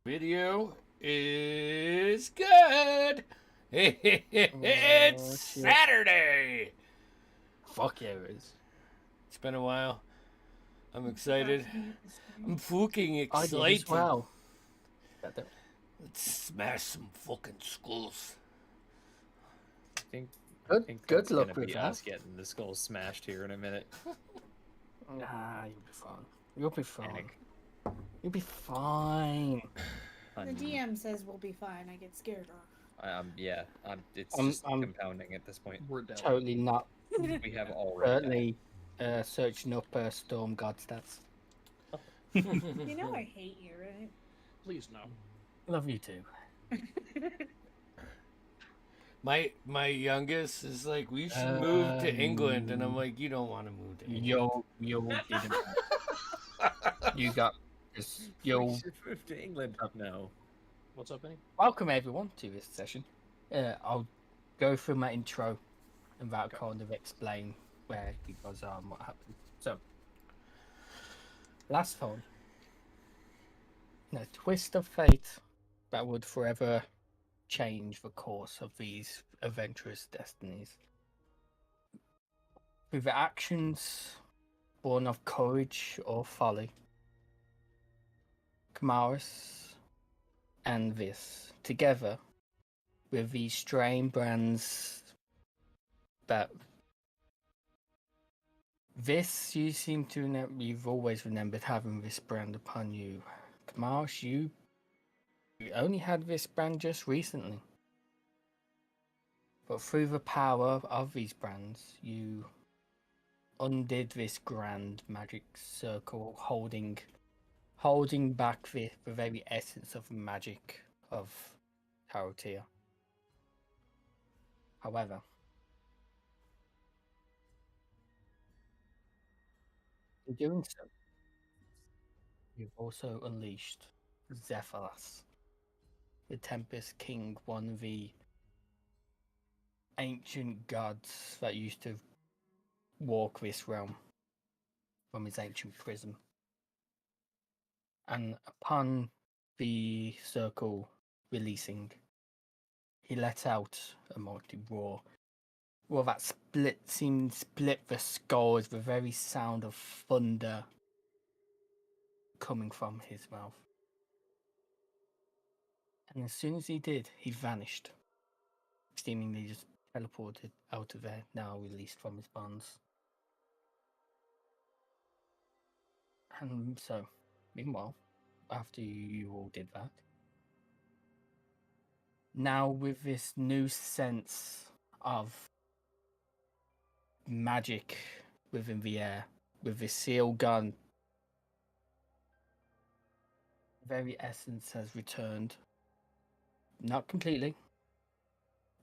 Video is good. It's Oh, shit. Saturday. Fuck yeah, it is. It's been a while. I'm excited. I'm fucking I did as excited. well. Let's smash some fucking skulls. I think Good that's luck gonna with be that. us getting the skull smashed here in a minute. Nah, you'll be fine. You'll be fine. Panic. You'll be fine. The DM says we'll be fine. I get scared off. It's I'm- just compounding at this point. We're dead. Totally not. We have already. Certainly searching up Storm God stats. You know I hate you, right? Please no. Love you too. My youngest is like, we should move to England, and I'm like, you don't want to move to England. Yo didn't. You got this. Yo. We should move to England. No. What's up, Benny? Welcome everyone to this session. I'll go through my intro and that kind of explain where you guys are and what happened. So, last time, in a twist of fate that would forever change the course of these adventurous destinies. Through the actions born of courage or folly, Kamaris and this together with these strain brands that this you seem to you've always remembered having this brand upon you. Kamaris, you only had this brand just recently. But through the power of these brands, you undid this grand magic circle, holding back the very essence of magic of Tarotia. However, in doing so, you've also unleashed Zephyros, the Tempest King, one of the ancient gods that used to walk this realm from his ancient prison. And upon the circle releasing, he let out a mighty roar. Well, that seemed to split the sky with the very sound of thunder coming from his mouth. And as soon as he did, he vanished, seemingly just teleported out of there, now released from his bonds. And so, meanwhile, after you all did that, now with this new sense of magic within the air, with this seal gun, the very essence has returned. Not completely,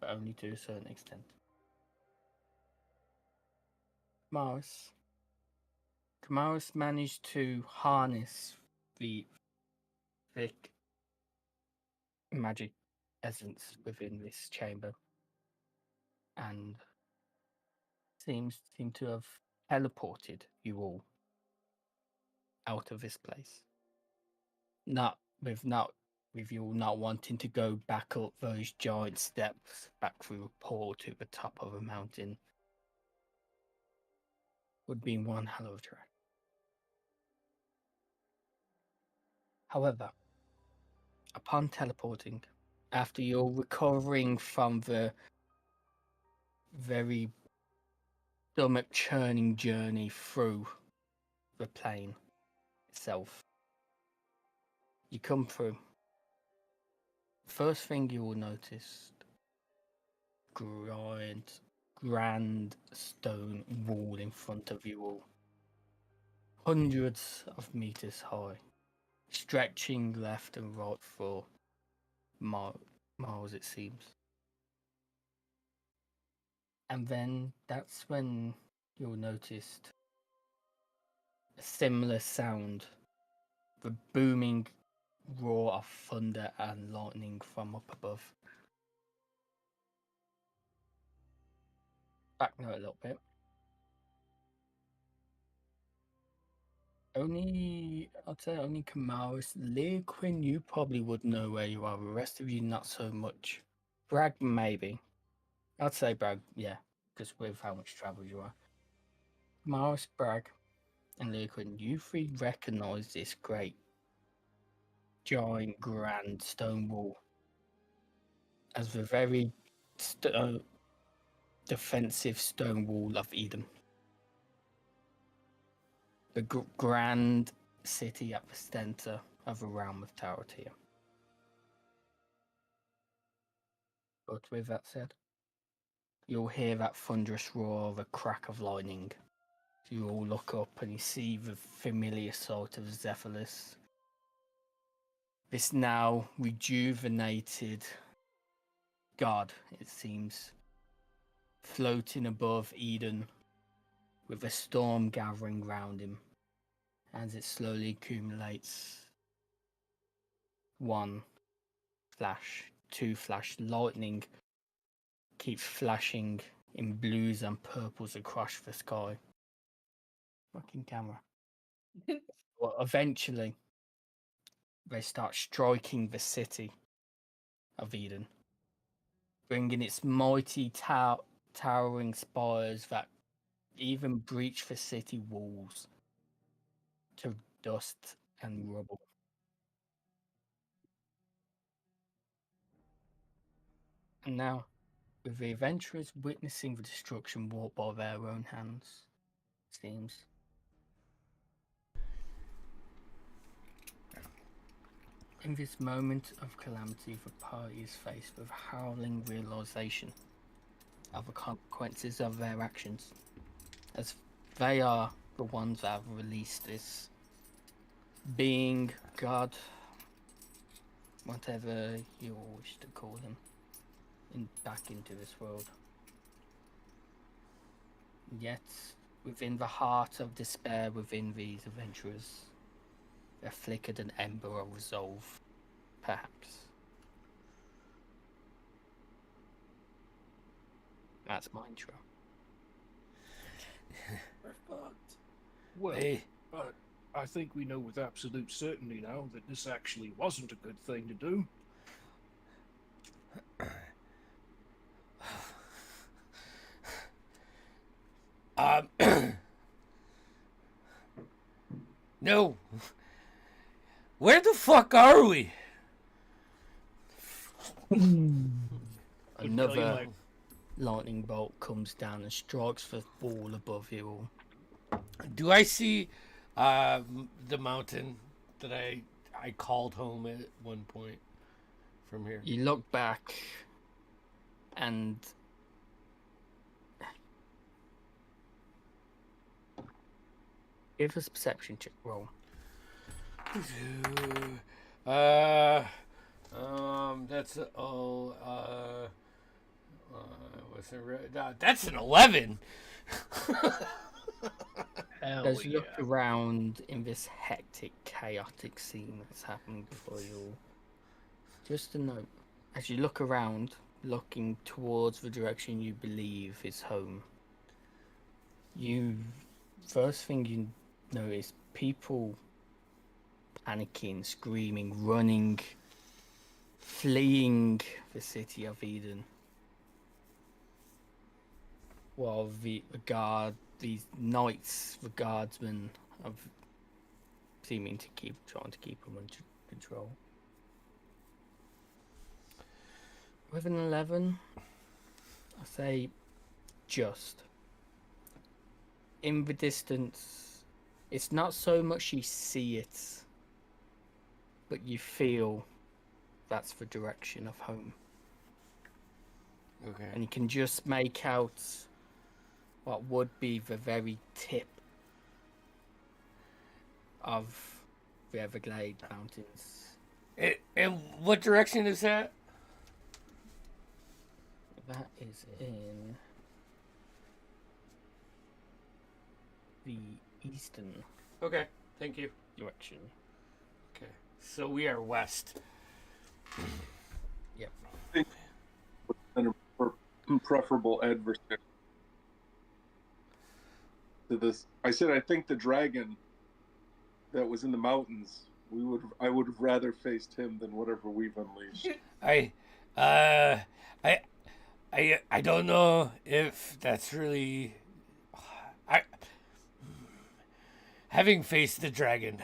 but only to a certain extent. Kamaris managed to harness the thick magic essence within this chamber and seem to have teleported you all out of this place. Not with you all not wanting to go back up those giant steps back through a portal to the top of a mountain. Would be one hell of a trek. However, upon teleporting, after you're recovering from the very stomach churning journey through the plane itself, you come through. First thing you will notice, grand stone wall in front of you all, hundreds of meters high, stretching left and right for miles it seems. And then that's when you'll notice a similar sound, the booming roar of thunder and lightning from up above. Back note a little bit. I'd say only Kamaris. Lear Quinn, you probably would know where you are. The rest of you, not so much. Bragg, maybe. I'd say Bragg, yeah, because with how much travel you are. Kamaris, Bragg, and Lear Quinn, you three recognise this great, giant, grand stone wall as the very defensive stone wall of Eden. The grand city at the centre of the realm of Taratia. But with that said, you'll hear that thunderous roar of a crack of lightning. You all look up and you see the familiar sight of Zephyllus. This now rejuvenated god, it seems, floating above Eden with a storm gathering round him as it slowly accumulates. 1 flash, 2 flash, lightning keeps flashing in blues and purples across the sky. Fucking camera. Well, eventually, they start striking the city of Eden, bringing its mighty towering spires that even breach the city walls to dust and rubble. And now, with the adventurers witnessing the destruction wrought by their own hands, seems. In this moment of calamity, the party is faced with a howling realization of the consequences of their actions, as they are the ones that have released this being, God, whatever you all wish to call him, back into this world. Yet, within the heart of despair within these adventurers, there flickered an ember of resolve, perhaps. That's my intro. We're fucked. Well, Hey, I think we know with absolute certainty now that this actually wasn't a good thing to do. no. Where the fuck are we? Another lightning bolt comes down and strikes the wall above you all. Do I see the mountain that I called home at one point from here? You look back and give us a perception check roll. That's what's it? That's an 11. Hell As you yeah. look around in this hectic, chaotic scene that's happening before you all, just a note, as you look around, looking towards the direction you believe is home, first thing you notice, people panicking, screaming, running, fleeing the city of Eden, while these knights, the guardsmen, are seeming to trying to keep them under control. With an 11, I say just. In the distance, it's not so much you see it, but you feel that's the direction of home. Okay. And you can just make out what would be the very tip of the Everglade Mountains. And what direction is that? That is in the eastern Okay, thank you. direction. Okay, so we are west. Yep. And a preferable adversary to this. I said, I think the dragon that was in the mountains. I would have rather faced him than whatever we've unleashed. I don't know if that's really. I having faced the dragon,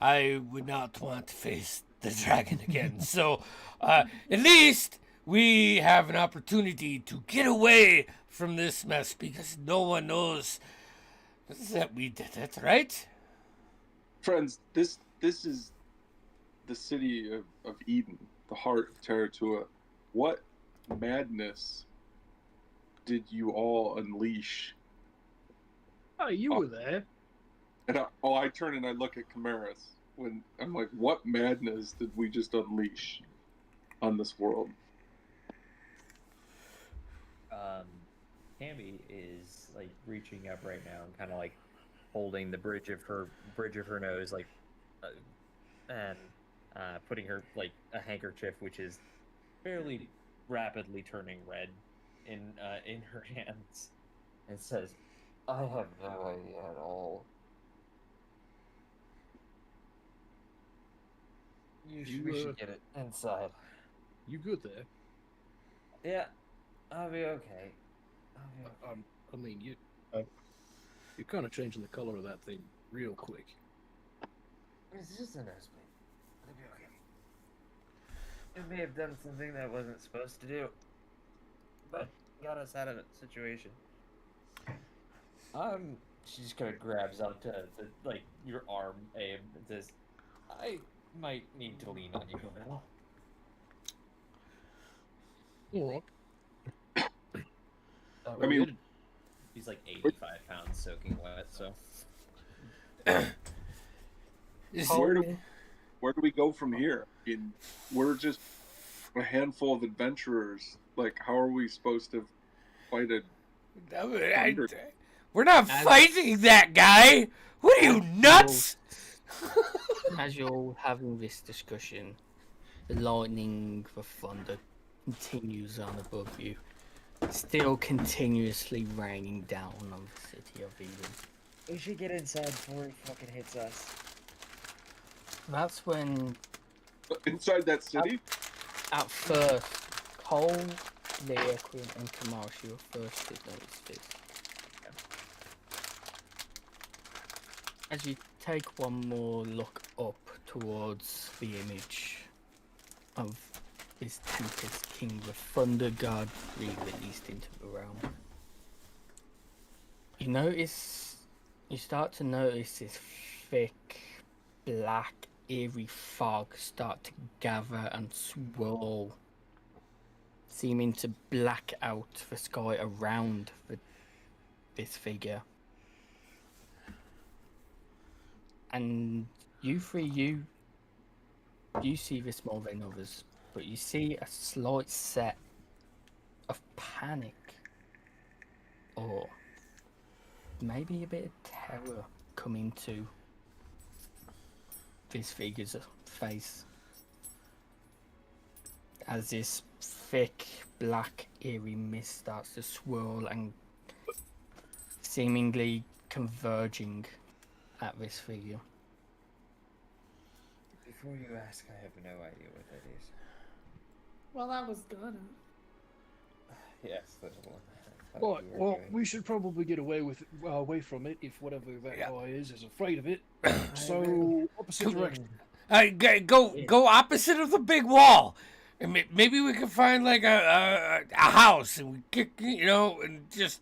I would not want to face the dragon again. So, at least we have an opportunity to get away from this mess because no one knows that we did it, right? Friends, this is the city of Eden, the heart of Terratua. What madness did you all unleash? Oh, you were there. And I turn and I look at Chimeras when I'm like, what madness did we just unleash on this world? Cammy is like reaching up right now and kind of like holding the bridge of her nose, like, and putting her like a handkerchief, which is fairly rapidly turning red, in her hands, and says, "I have no idea at all. We should get it inside." You good there? Yeah, I'll be okay. I mean, you're kind of changing the color of that thing real quick. It's just a nose bleed. It'll be okay. It may have done something that it wasn't supposed to do, but got us out of a situation. She just kind of grabs onto like your arm, Abe, and says, "I might need to lean on you a little." All right. I mean, he's like 85 pounds soaking wet, so. Where do we go from here? I mean, we're just a handful of adventurers. Like, how are we supposed to fight a thunder? We're not fighting that guy. What are you, nuts? As you're all having this discussion, the lightning, the thunder continues on above you, still continuously raining down on the city of Eden. We should get inside before he fucking hits us. That's when, Inside that city? at first, Cole, Leah, Quinn, and Kamash, you first did notice this. As you take one more look up towards the image of this Tempest King, the Thunder God re-released into the realm, you start to notice this thick, black, eerie fog start to gather and swirl, seeming to black out the sky around this figure. And you three, you see this more than others, but you see a slight set of panic, or maybe a bit of terror coming to this figure's face, as this thick, black, eerie mist starts to swirl and seemingly converging at this figure. Before you ask, I have no idea what that is. Well, I was gonna. Yes, there's one. Right, well, we should probably get away from it if whatever that guy is afraid of it. So, opposite direction. Go opposite of the big wall. And maybe we can find like a house and we kick, and just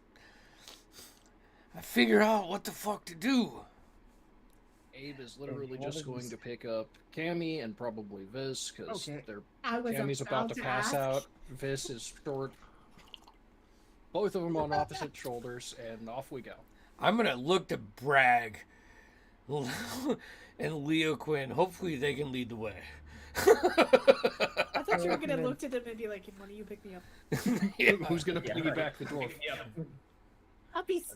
figure out what the fuck to do. Abe is literally just going to pick up Cammy and probably Viz, because Cammy's about to pass out. Viz is short. Both of them on opposite shoulders, and off we go. I'm gonna look to Bragg and Leo Quinn. Hopefully they can lead the way. I thought you were gonna look at them and be like, "Can one of you pick me up?" Yeah. Who's gonna piggyback the dwarf? Puppies.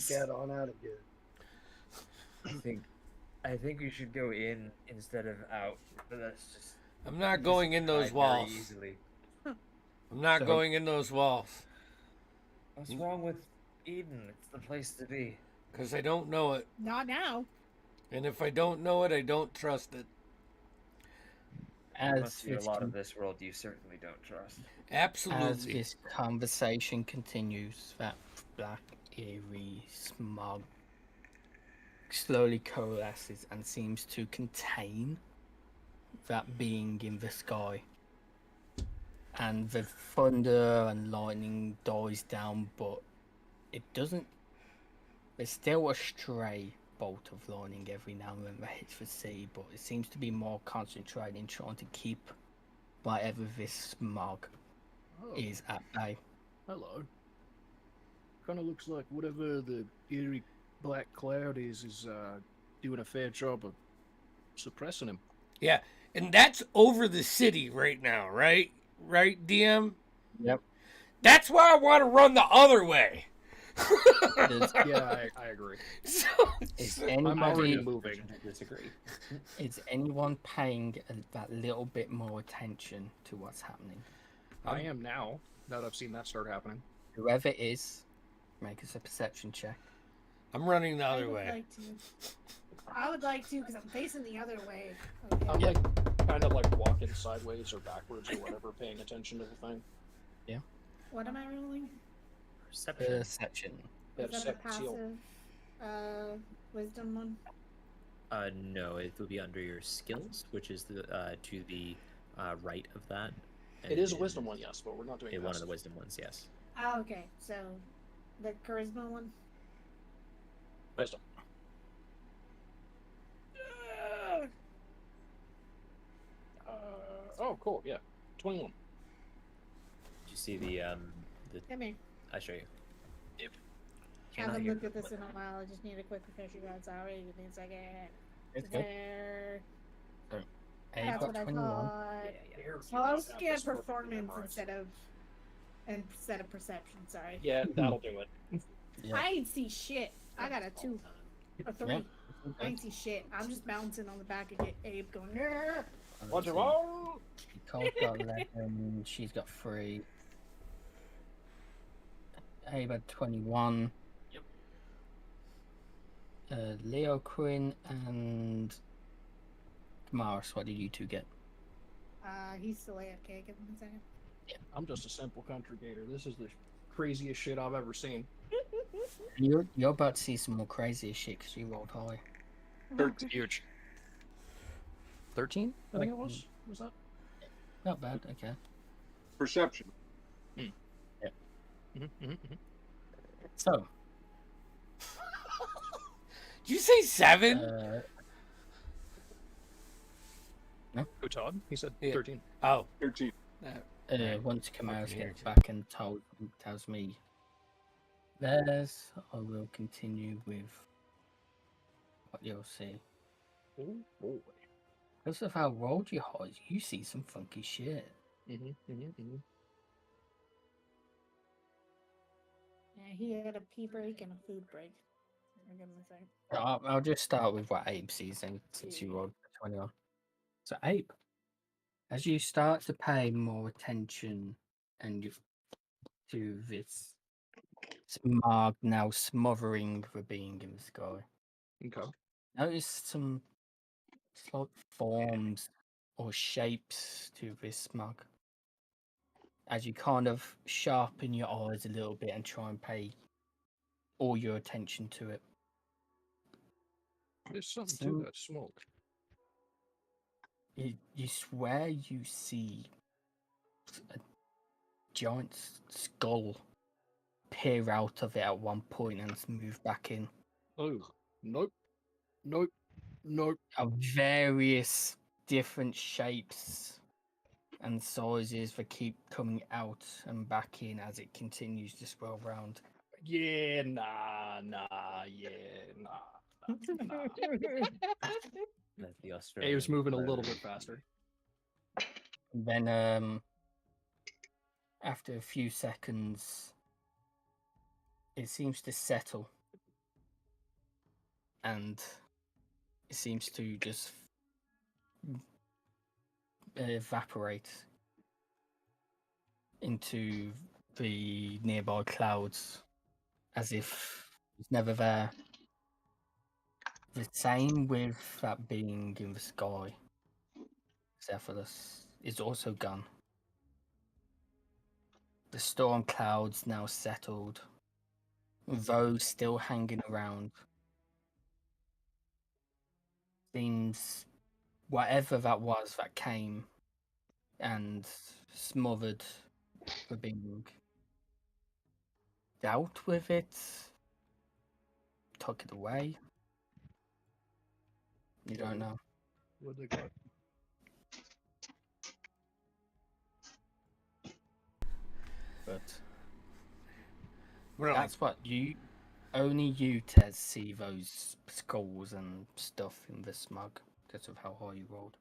Get on out of here. I think we should go in instead of out. But that's just. I'm not going in those walls. Easily. I'm not going in those walls. What's wrong with Eden? It's the place to be. Because I don't know it. Not now. And if I don't know it, I don't trust it. There As must be a this, lot of this world you certainly don't trust. as Absolutely. this conversation continues, that black, eerie smog slowly coalesces and seems to contain that being in the sky. And the thunder and lightning dies down, but it doesn't. There's still a stray bolt of lightning every now and then that hits the sea, but it seems to be more concentrated in trying to keep whatever this smog Oh, is at bay. hello. Kind of looks like whatever the eerie black cloud is doing a fair job of suppressing him. Yeah. And that's over the city right now, right? Right, DM? Yep. That's why I want to run the other way. Yeah, I agree. So, Is I'm already anybody, moving. I disagree. is anyone paying that little bit more attention to what's happening? I am now, that I've seen that start happening. Whoever it is, make us a perception check. I'm running the I other would way. like to. I would like to because I'm facing the other way. Okay. I'm like kind of like walking sideways or backwards or whatever, paying attention to the thing. What am I rolling? Perception. Perception. Is that the Perception. passive wisdom one? No, it will be under your skills, which is the to the right of that. It is a wisdom one, yes, but we're not doing One of passive. the wisdom ones, yes. Oh, okay. So, the charisma one. Wisdom. Oh, cool, yeah. 21. Did you see the Come here. I'll show you. Haven't looked at this in a while. I just need a quick refresher. Sorry, give me a second. It's good. There. Hey, That's what I 21. thought. Well, I was looking at performance instead of perception. Sorry. Yeah, that'll do it. Yeah. I ain't see shit. I got a 2 or 3. Yeah. I ain't see shit. I'm just bouncing on the back of Abe going. "Grr." What's it wrong? Nicole's got 11, she's got 3. Abe had 21. Yep. Leo Quinn and Kamaris, what did you two get? He's still AFK. Give him a second. I'm just a simple country gator. This is the craziest shit I've ever seen. You're about to see some more crazy shit because you rolled high. 13. Huge. 13? I think it was. Was that? Not bad, okay. Perception. So, Did you say 7? Who, Todd? He said Yeah. 13. Oh. 13. once Kamaris Fucking gets weird. back and tells me theirs, I will continue with what you'll see. Oh, boy. Because of how rolled your highs, you see some funky shit. Yeah, he had a pee break and a food break. Give him a second. I'll just start with what Abe sees then, since you rolled 21. So, Abe, as you start to pay more attention and to this smog now smothering the being in the sky, Okay. notice some slight forms or shapes to this smog. As you kind of sharpen your eyes a little bit and try and pay all your attention to it. There's something So- to that smoke. You swear you see a giant skull peer out of it at one point and move back in. Oh, nope. Nope. Nope. Of various different shapes and sizes that keep coming out and back in as it continues to swirl round. Yeah, nah. That's the Australian. He was moving a little bird. bit faster. Then, after a few seconds, it seems to settle. And it seems to just evaporate into the nearby clouds as if it's never there. The same with that being in the sky. Cephalus is also gone. The storm clouds now settled, though still hanging around. Seems whatever that was that came and smothered the being dealt with it, took it away. You don't know. What they got? But We're that's what only you, Tez, see those skulls and stuff in the smug because of how high you rolled.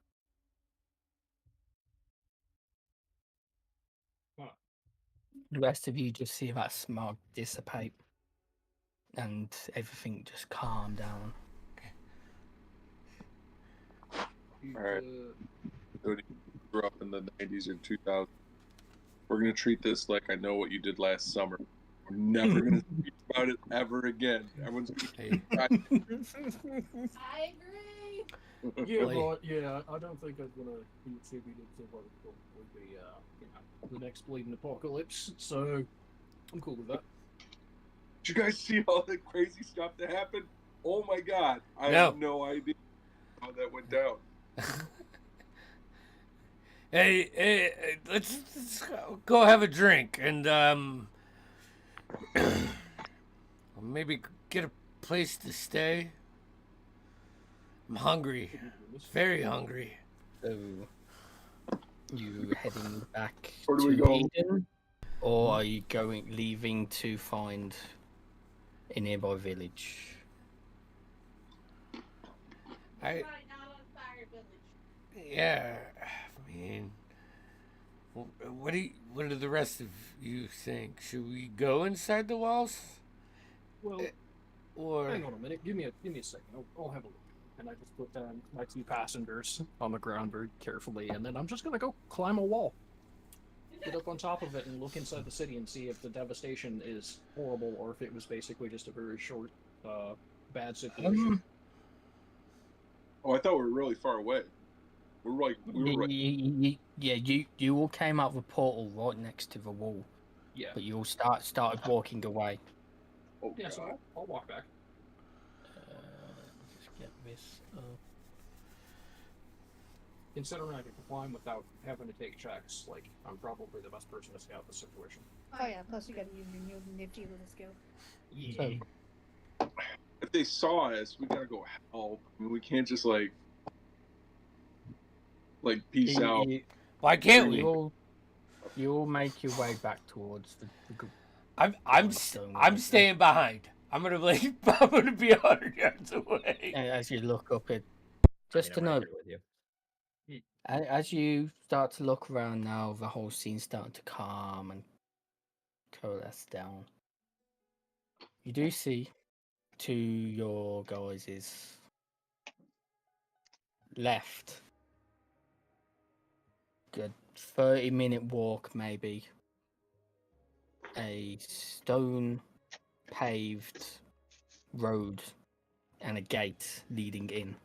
What? The rest of you just see that smug dissipate and everything just calm down. All right. Grew up in the 90s or 2000s. We're gonna treat this like I know what you did last summer. We're never gonna speak about it ever again. Everyone's gonna I agree. Yeah, Like- but yeah, I don't think I'm gonna be attributed to what would be, the next bleeding apocalypse. So I'm cool with that. Did you guys see all the crazy stuff that happened? Oh my god. I No. have no idea how that went down. Hey, let's go have a drink and maybe get a place to stay. I'm hungry, very hungry. So, you heading back Where do to we go? Eden, or are you leaving to find a nearby village? Yeah, I mean, what do the rest of you think? Should we go inside the walls, Well, or hang on a minute. Give me a second. I'll have a look. And I just put down my two passengers on the ground very carefully, and then I'm just gonna go climb a wall, get up on top of it, and look inside the city and see if the devastation is horrible or if it was basically just a very short, bad situation. Oh, I thought we were really far away. We were right. You all came out of a portal right next to the wall, Yeah. but you all started walking away. Oh, Yeah. God. So I'll walk back. Just get this up. Considering I can climb without having to take checks, like I'm probably the best person to scout the situation. Oh yeah, plus you gotta use your new nifty little skill. Yeah. If they saw us, we gotta go help. I mean, we can't just like peace out. why can't we? You all make your way back towards the group. I'm staying behind. I'm gonna be 100 yards away. And as you look up it, just to I'm right know, there with you. as you start to look around now, the whole scene's starting to calm and coalesce down. You do see to your guys' left, good 30-minute walk maybe, a stone paved road and a gate leading in,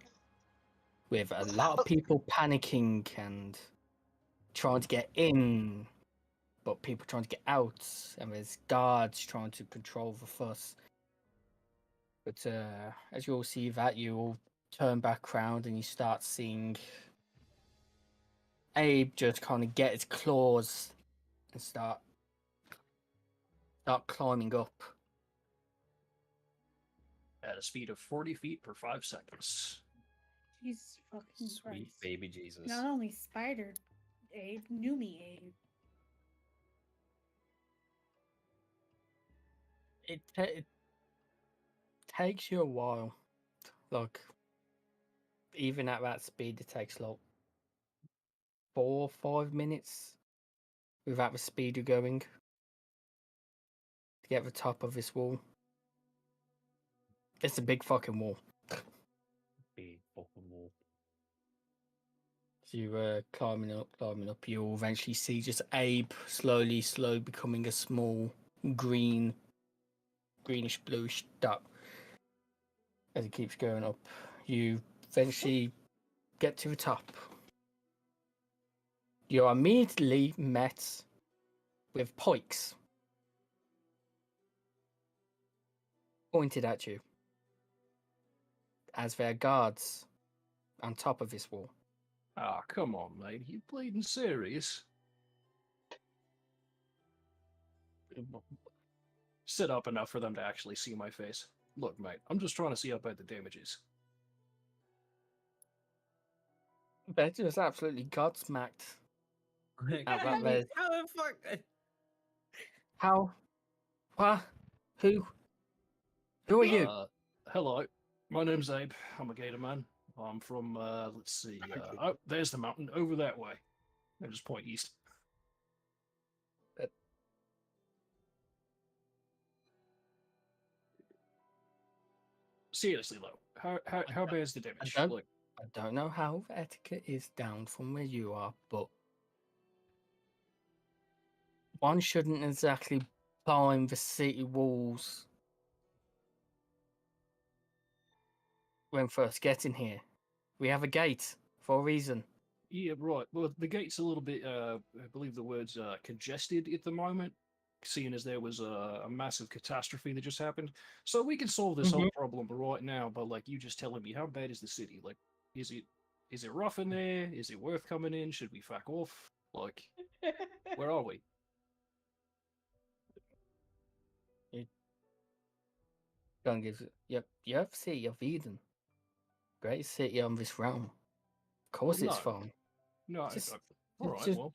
with a lot of people panicking and trying to get in, but people trying to get out, and there's guards trying to control the fuss. But as you all see that, you all turn back round and you start seeing Abe just kind of get his claws and start climbing up. At a speed of 40 feet per 5 seconds. Jesus fucking Sweet Christ. baby Jesus. Not only spider Abe, knew me Abe. It takes you a while. Like, even at that speed, it takes like 4 or 5 minutes without the speed you're going to get the top of this wall. It's a big fucking wall. Big fucking wall. So you're climbing up. You'll eventually see just Abe slowly becoming a small greenish bluish dot. as it keeps going up. You eventually get to the top. You're immediately met with pikes pointed at you as their guards on top of this wall. Ah, come on, mate. You bleeding serious? Sit up enough for them to actually see my face. Look, mate, I'm just trying to see how bad the damage is. Betty was absolutely godsmacked. At that res. How the fuck? How? What? Who? Who are you? Hello, my name's Abe. I'm a gator man. I'm from, let's see, oh, there's the mountain, over that way. I just point east. Seriously, though, how bad is the damage? I don't know how the etiquette is down from where you are, but one shouldn't exactly climb the city walls when first getting here. We have a gate for a reason. Yeah, right. Well, the gate's a little bit, I believe the word's congested at the moment, seeing as there was a massive catastrophe that just happened. So we can solve this whole problem right now by, like, you just telling me how bad is the city? Like, is it rough in there? Is it worth coming in? Should we fuck off? Like, where are we? Don't give it. You have City of Eden. Great city on this realm. Of course Well, it's fun. No, It's just- all it's right, just- well.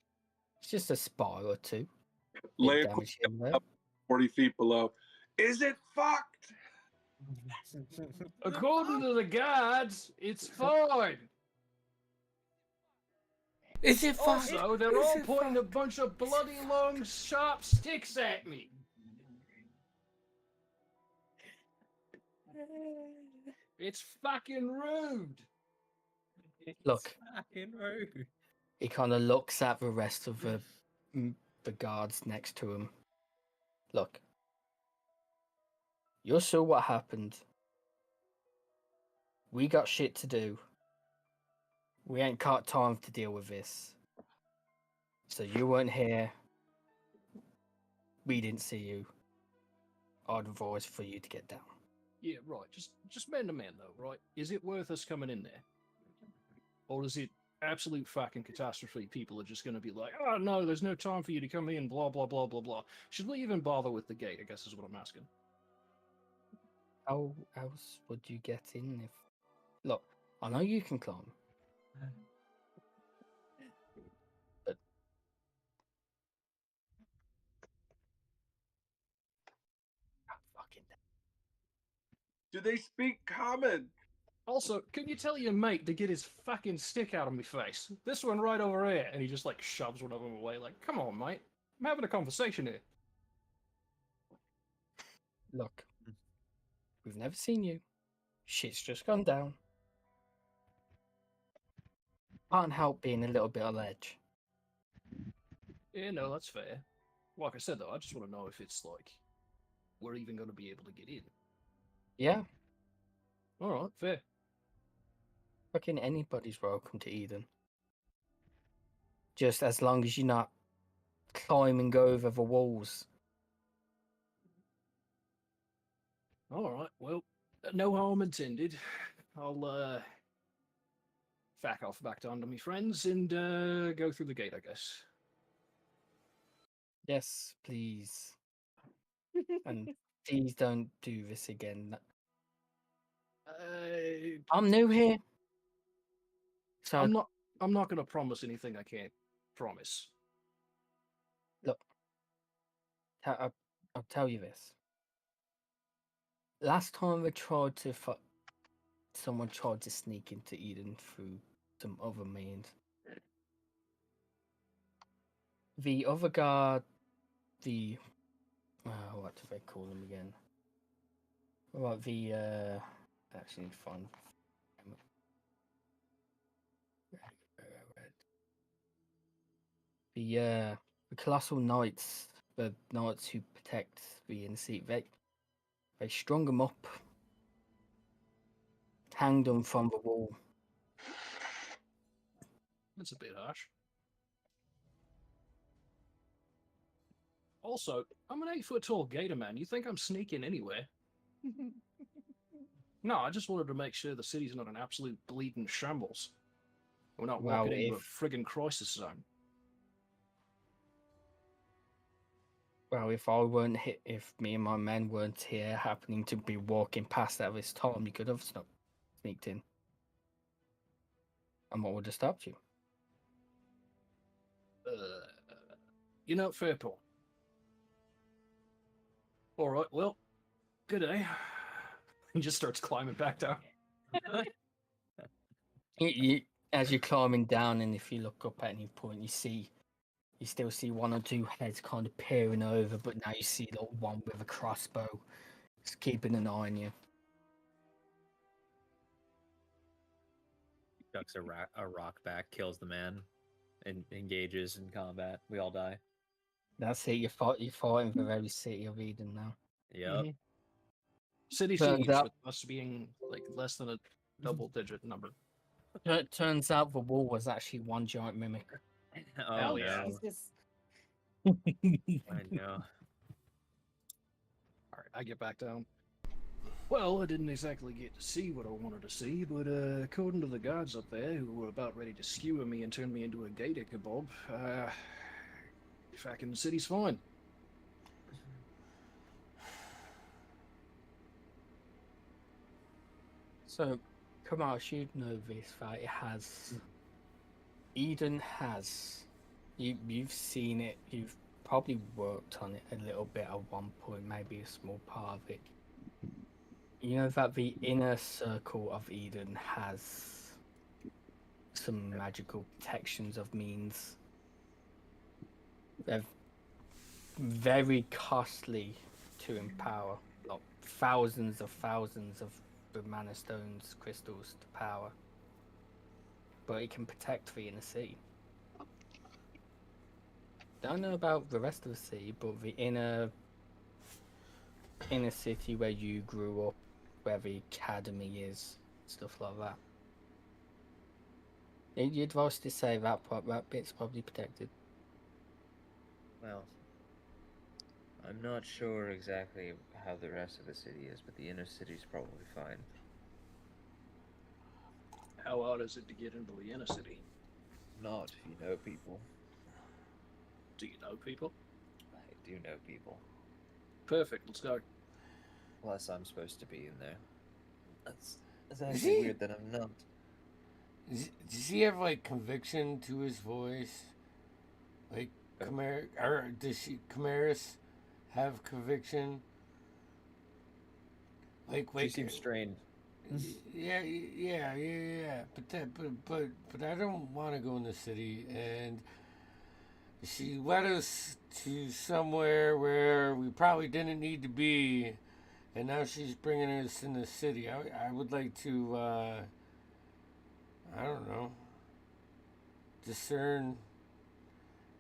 It's just a spire or two. Lay Damage here and there. up 40 feet below. Is it fucked? According to the guards, it's fine. Is it fun? Also, they're all pointing a bunch of bloody long, sharp sticks at me. It's fucking rude. Look. Fucking rude. He kind of looks at the rest of the guards next to him. Look. You saw what happened. We got shit to do. We ain't got time to deal with this. So you weren't here. We didn't see you. I'd advise for you to get down. Yeah, right. Just man to man, though, right? Is it worth us coming in there? Or is it absolute fucking catastrophe? People are just going to be like, oh, no, there's no time for you to come in, blah, blah, blah, blah, blah. Should we even bother with the gate, I guess is what I'm asking. How else would you get in if... Look, I know you can climb. But... Fucking... Do they speak common? Also, can you tell your mate to get his fucking stick out of my face? This one right over here. And he just, like, shoves one of them away. Like, come on, mate. I'm having a conversation here. Look. We've never seen you. Shit's just gone down. Can't help being a little bit on edge. Yeah, no, that's fair. Like I said, though, I just want to know if it's, like, we're even going to be able to get in. Yeah. Alright, fair. Fucking anybody's welcome to Eden. Just as long as you're not climbing over the walls. Alright, well, no harm intended. I'll, back off back down to me friends and, go through the gate, I guess. Yes, please. And please don't do this again. I'm new here. So I'm not gonna promise anything I can't promise. Look, I'll tell you this. Last time someone tried to sneak into Eden through some other means. The other guard, what do they call them again? Well, actually fun. The colossal knights, the knights who protect the inner seat, they strung them up hanged them from the wall. That's a bit harsh. Also, I'm an 8-foot tall gator man. You think I'm sneaking anywhere? No, I just wanted to make sure the city's not an absolute bleeding shambles. We're not Well, walking into a if- friggin' crisis zone. Well, if I weren't hit, if me and my men weren't here, happening to be walking past at this time, you could have sneaked in. And what would have stopped you? You know, fair point. All right, well, good day. He just starts climbing back down. As you're climbing down, and if you look up at any point, you still see one or two heads kind of peering over, but now you see the one with a crossbow, just keeping an eye on you. Ducks a rock back, kills the man, and engages in combat. We all die. That's it. You're fighting the very city of Eden now. Yep. City Turns siege, out- with us being like less than a double-digit number. It turns out the wall was actually one giant mimic. Oh Hell no. yeah. Jesus. I know. All right, I get back down. Well, I didn't exactly get to see what I wanted to see, but according to the guards up there, who were about ready to skewer me and turn me into a gator kebab, back in the city's fine. So, Kamash, you know this, that it has. Eden has. You've seen it. You've probably worked on it a little bit at one point, maybe a small part of it. You know that the inner circle of Eden has some magical protections of means. They're very costly to empower. Like thousands of the mana stones, crystals to power. But it can protect the inner city. Don't know about the rest of the city, but the inner city where you grew up, where the academy is, stuff like that. You'd advise to say that bit's probably protected. Well, I'm not sure exactly how the rest of the city is, but the inner city's probably fine. How hard is it to get into the inner city? Not if you know people. Do you know people? I do know people. Perfect, let's go. Plus, I'm supposed to be in there. That's Is actually he? weird that I'm not. Does he have like conviction to his voice? Like Chimeras have conviction? She seems strained. Yeah. But I don't want to go in the city, and she led us to somewhere where we probably didn't need to be, and now she's bringing us in the city. I would like to, I don't know, discern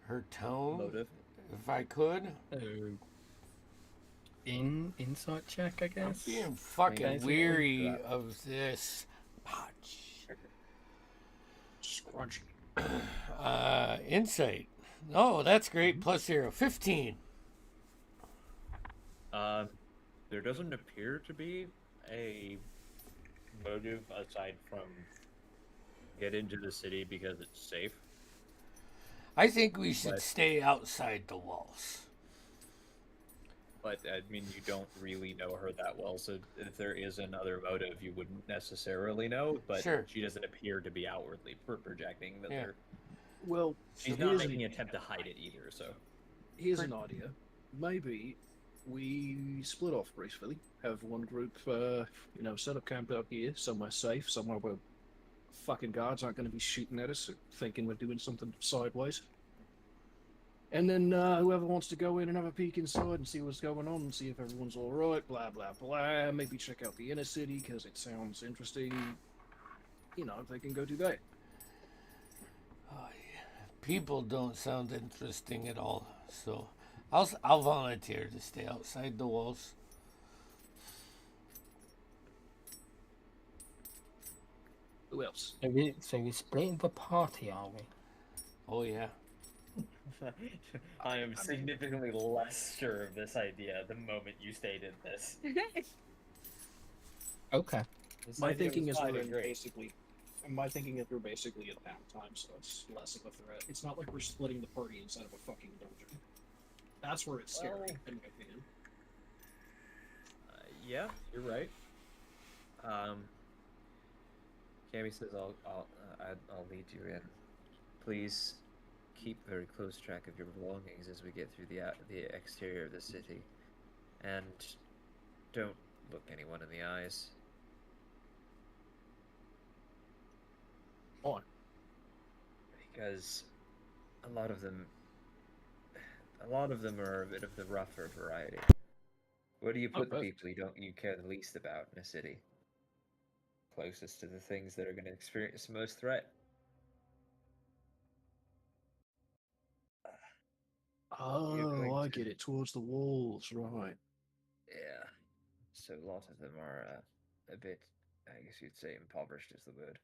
her tone, Motive. if I could. Insight check, I I'm guess. being fucking Okay. weary of this punch. Scrunchy. Insight. Oh, that's great. Plus 0. 15. There doesn't appear to be a motive aside from get into the city because it's safe. I think we should But- stay outside the walls. But I mean, you don't really know her that well, so if there is another motive, you wouldn't necessarily know. But Sure. she doesn't appear to be outwardly projecting that Yeah. they're. Well, She's not here's making an attempt to hide it either. So Here's an idea. Maybe we split off gracefully. Have one group, set up camp out here, somewhere safe, somewhere where fucking guards aren't going to be shooting at us, or thinking we're doing something sideways. And then whoever wants to go in and have a peek inside and see what's going on and see if everyone's all right, blah blah blah. Maybe check out the inner city because it sounds interesting. They can go do that. Oh, yeah. People don't sound interesting at all. So I'll volunteer to stay outside the walls. Who else? So we're splitting the party, are we? Oh yeah. I am significantly less sure of this idea the moment you stated this. Okay. My thinking is we're basically at downtime, so it's less of a threat. It's not like we're splitting the party inside of a fucking dungeon. That's where it's scary, in my opinion. Yeah, you're right. Cammy says, "I'll lead you in. Please keep very close track of your belongings as we get through the exterior of the city, and don't look anyone in the eyes." Why? Because a lot of them are a bit of the rougher variety. Where do you put the people you care the least about in a city? Closest to the things that are going to experience the most threat. Oh, I get it. Towards the walls, right. Yeah. So a lot of them are a bit, I guess you'd say, impoverished is the word.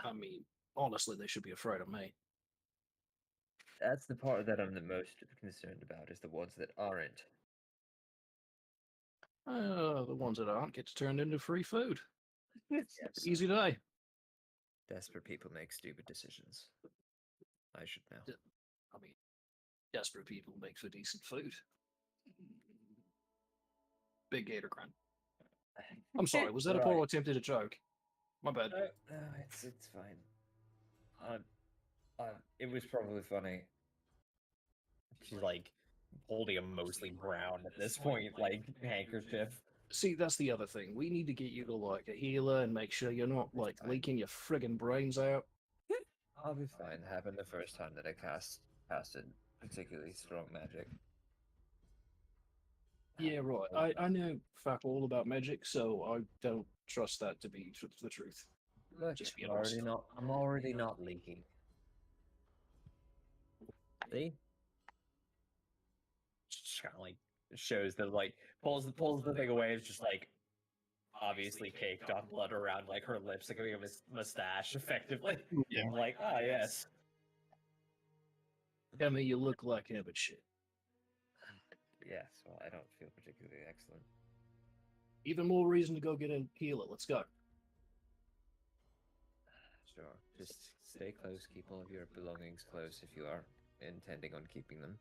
I mean, honestly, they should be afraid of me. That's the part that I'm the most concerned about, is the ones that aren't. The ones that aren't get turned into free food. Yes. Easy day. Desperate people make stupid decisions. I should know. I mean, desperate people make for decent food. Big gator grunt. I'm sorry, was that a poor attempted joke? My bad. No, it's fine. It was probably funny. She's like holding a mostly brown at this point, like handkerchief. See, that's the other thing. We need to get you to like a healer and make sure you're not like leaking your friggin' brains out. I'll be fine. Happened the first time that I casted particularly strong magic. Yeah, right. I know fuck all about magic, so I don't trust that to be the truth. Look, Just be honest. I'm already not leaking. See? Just kind of like shows that like pulls the thing away. It's just like obviously caked on blood around like her lips, like a mustache, effectively. Yeah. I'm like, ah, yes. I mean, you look like him, but shit. Yes, well, I don't feel particularly excellent. Even more reason to go get a healer. Let's go. Sure. Just stay close. Keep all of your belongings close if you are intending on keeping them.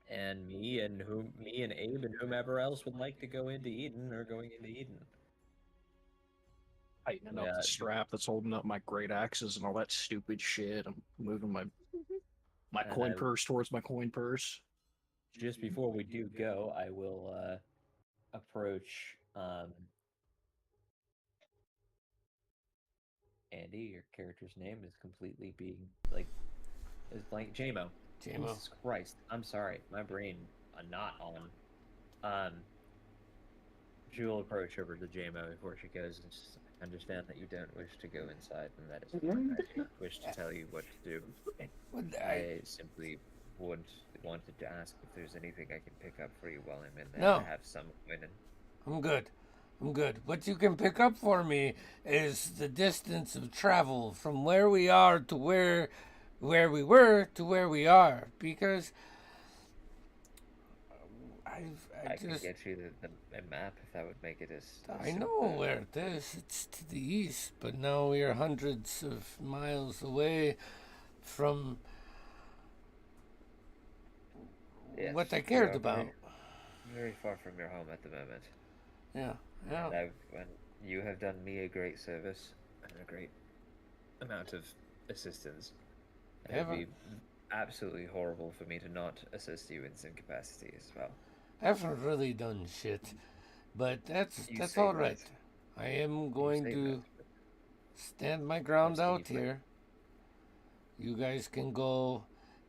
And me and Abe and whomever else would like to go into Eden are going into Eden. Tightening up the strap that's holding up my great axes and all that stupid shit. I'm moving my coin purse towards my coin purse. Just before we do go, I will approach Andy. Your character's name is completely being like is blank. JMO. Jesus Christ. I'm sorry. My brain not on. She will approach over to JMO before she goes and just understand that you don't wish to go inside and that is fine. I don't wish to tell you what to do. I simply wanted to ask if there's anything I can pick up for you while I'm in there. No. To have some point in. I'm good. What you can pick up for me is the distance of travel from where we are to where we were to where we are, because I can get you the map if that would make it as I know where it is. It's to the east, but now we are hundreds of miles away from what I cared about. Very far from your home at the moment. Yeah. And you have done me a great service and a great amount of assistance. It would be absolutely horrible for me to not assist you in some capacity as well. I haven't really done shit, but that's all right. I am going to stand my ground out here. You guys can go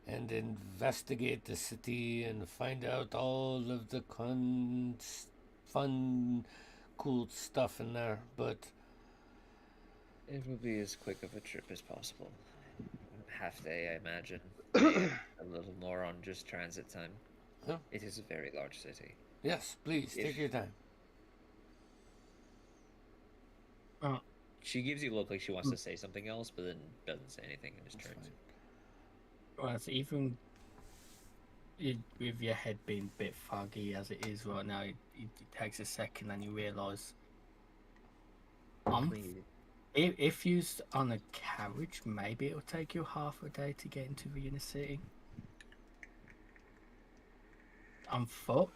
and investigate the city and find out all of the fun, cool stuff in there, but it will be as quick of a trip as possible. Half day, I imagine. A little more on just transit time. Yeah. It is a very large city. Yes, please, take your time. She gives you a look like she wants to say something else, but then doesn't say anything and just turns. Well, it's even with your head being a bit foggy as it is right now, it takes a second and you realise. If used on a carriage, maybe it'll take you half a day to get into the inner city. On foot,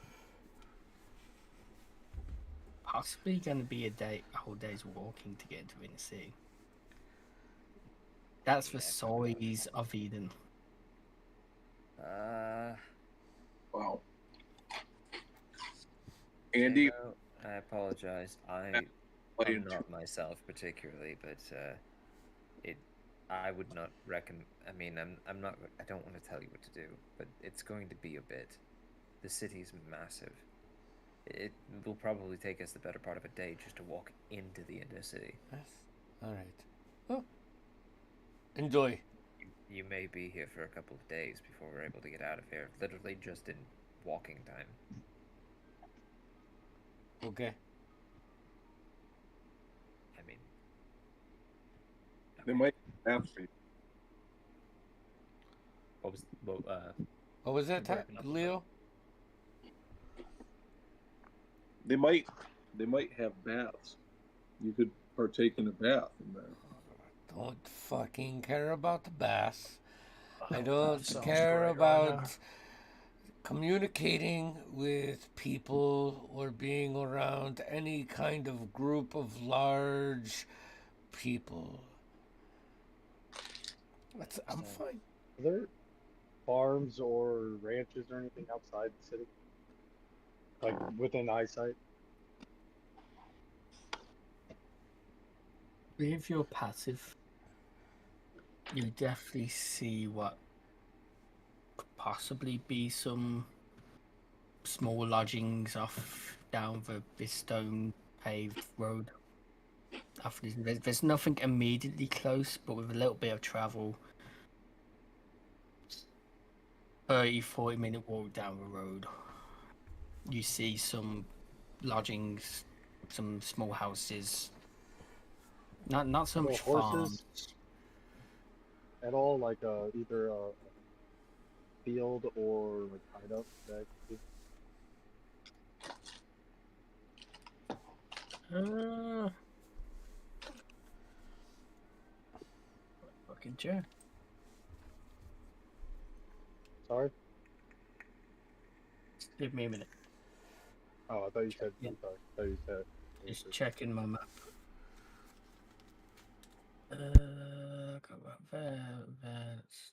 possibly going to be a whole day's walking to get into inner city. That's the size of Eden. Wow. Andy, I apologize. I'm not myself particularly, but I would not recommend. I mean, I'm not. I don't want to tell you what to do, but it's going to be a bit. The city's massive. It will probably take us the better part of a day just to walk into the inner city. Yes. All right. Well, enjoy. You may be here for a couple of days before we're able to get out of here. Literally just in walking time. Okay. I mean, they might have for you. What was that, Leo? They might have baths. You could partake in a bath in there. Don't fucking care about the baths. I don't care about communicating with people or being around any kind of group of large people. I'm fine. Are there farms or ranches or anything outside the city? Like within eyesight? If you're passive, you definitely see what could possibly be some small lodgings off down this stone paved road. After there's nothing immediately close, but with a little bit of travel, 30-40 minute walk down the road, you see some lodgings, some small houses. Not so much farms at all, like either a field or like hideout. Fucking sure. Sorry? Give me a minute. Oh, I thought you said. Yeah. I'm sorry. I thought you said. Just checking my map. Got that there. That's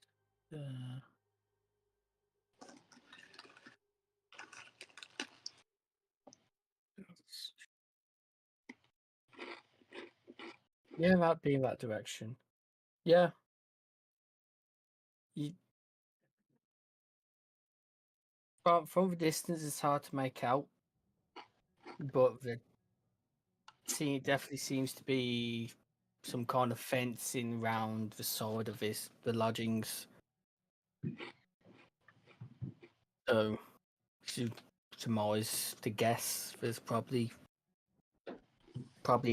yeah, that'd be in that direction. Yeah. From the distance, it's hard to make out, but it definitely seems to be some kind of fencing around the side of the lodgings. So, to surmise, to guess, there's probably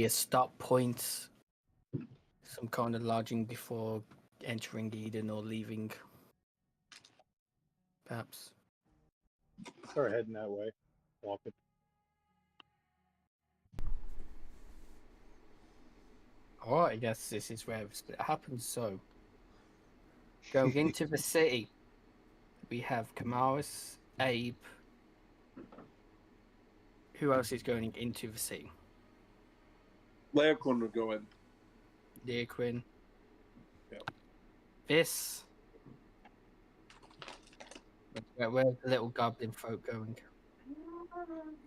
a stop point, some kind of lodging before entering Eden or leaving. Perhaps. Start heading that way. Walking. Alright, I guess this is where it happens. So, going into the city, we have Kamaris, Abe. Who else is going into the city? Leoquin would go in. Leoquin. Yeah. This. Where's the little goblin folk going?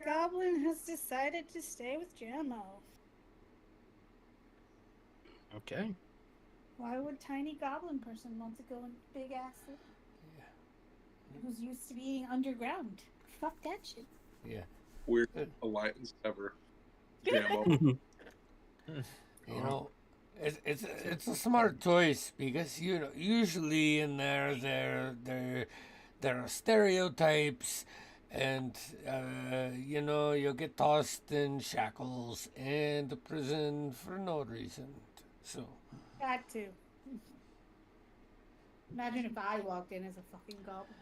Goblin has decided to stay with Jamo. Okay. Why would tiny goblin person want to go in big ass city? Yeah. Who's used to being underground? Fuck that shit. Yeah. Weird alliance ever. Jamo. You know, it's a smart choice because usually in there are stereotypes and you'll get tossed in shackles and a prison for no reason. So That too. Imagine if I walked in as a fucking goblin.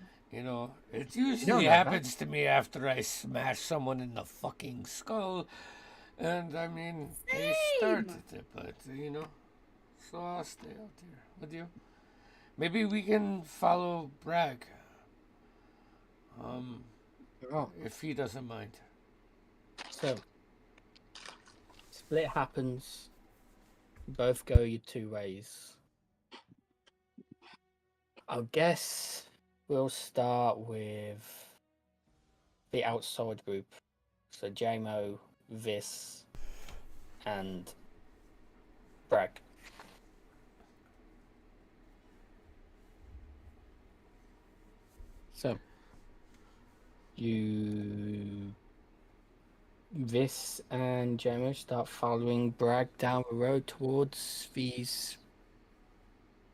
It usually happens to me after I smash someone in the fucking skull. And I mean, they started it, but so I'll stay out here with you. Maybe we can follow Bragg. If he doesn't mind. So, split happens. Both go your two ways. I guess we'll start with the outside group. So JMO, Vis, and Bragg. So, Vis and JMO start following Bragg down the road towards these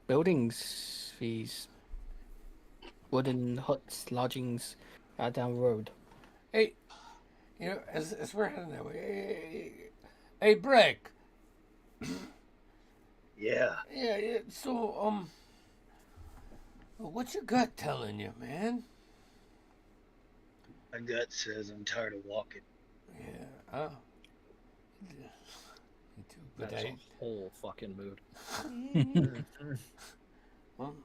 buildings, these wooden huts, lodgings down the road. Hey, as we're heading that way, hey, Bragg. Yeah. Yeah. So, what's your gut telling you, man? My gut says I'm tired of walking. Yeah. Me too. But That's a whole fucking mood. Well,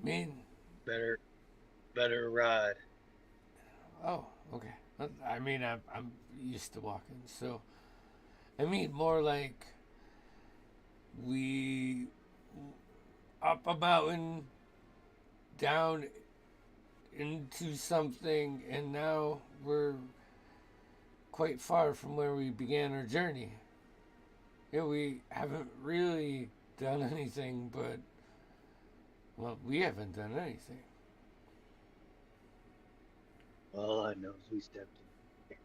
I mean, better ride. Oh, okay. I mean, I'm used to walking, so I mean more like we up a mountain, down into something, and now we're quite far from where we began our journey. We haven't really done anything, but well, we haven't done anything. All I know is we stepped in.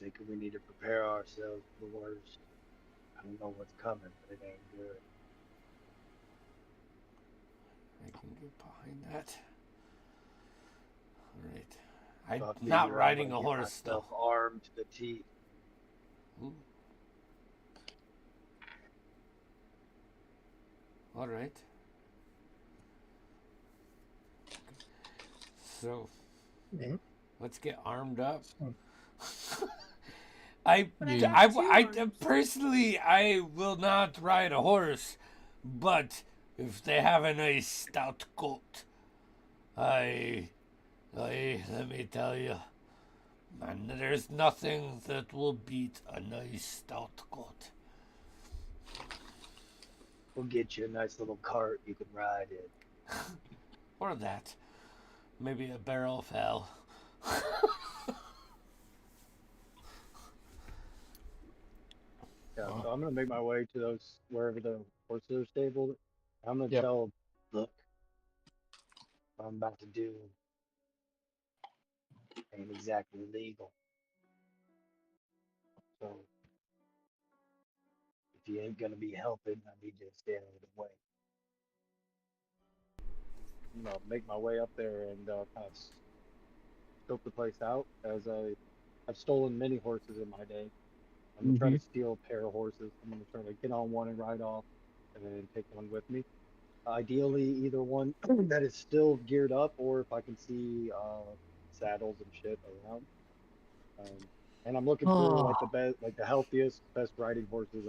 Thinking we need to prepare ourselves for the worst. I don't know what's coming, but it ain't good. I can get behind that. All right. I'm not riding a horse, though. Armed to the teeth. Ooh. All right. So, let's get armed up. I personally, I will not ride a horse, but if they have a nice stout coat, let me tell you, man, there's nothing that will beat a nice stout coat. We'll get you a nice little cart you can ride in. Or that. Maybe a barrel fell. Yeah, so I'm gonna make my way to those wherever the horses are stabled. I'm gonna tell them, look, what I'm about to do ain't exactly legal. So if you ain't gonna be helping, I need you to stay out of the way. Make my way up there and kind of scope the place out, as I've stolen many horses in my day. I'm gonna try to steal a pair of horses. I'm gonna try to get on one and ride off, and then take one with me. Ideally, either one that is still geared up, or if I can see saddles and shit around. And I'm looking for like the best, like the healthiest, best riding horses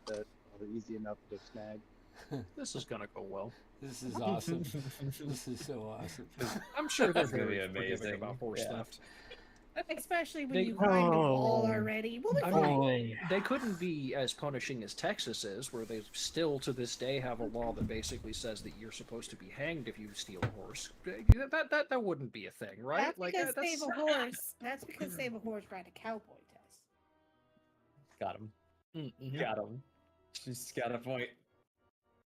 that are easy enough to snag. This is gonna go well. This is awesome. This is so awesome. I'm sure they're gonna be very forgiving amazing. about horse theft. Especially when you find them all already. We'll be fine. They couldn't be as punishing as Texas is, where they still to this day have a law that basically says that you're supposed to be hanged if you steal a horse. That wouldn't be a thing, right? That's because Save a Horse. That's because Save a Horse ran a cowboy test. Got him. Mm-hmm. Got him. She's got a point.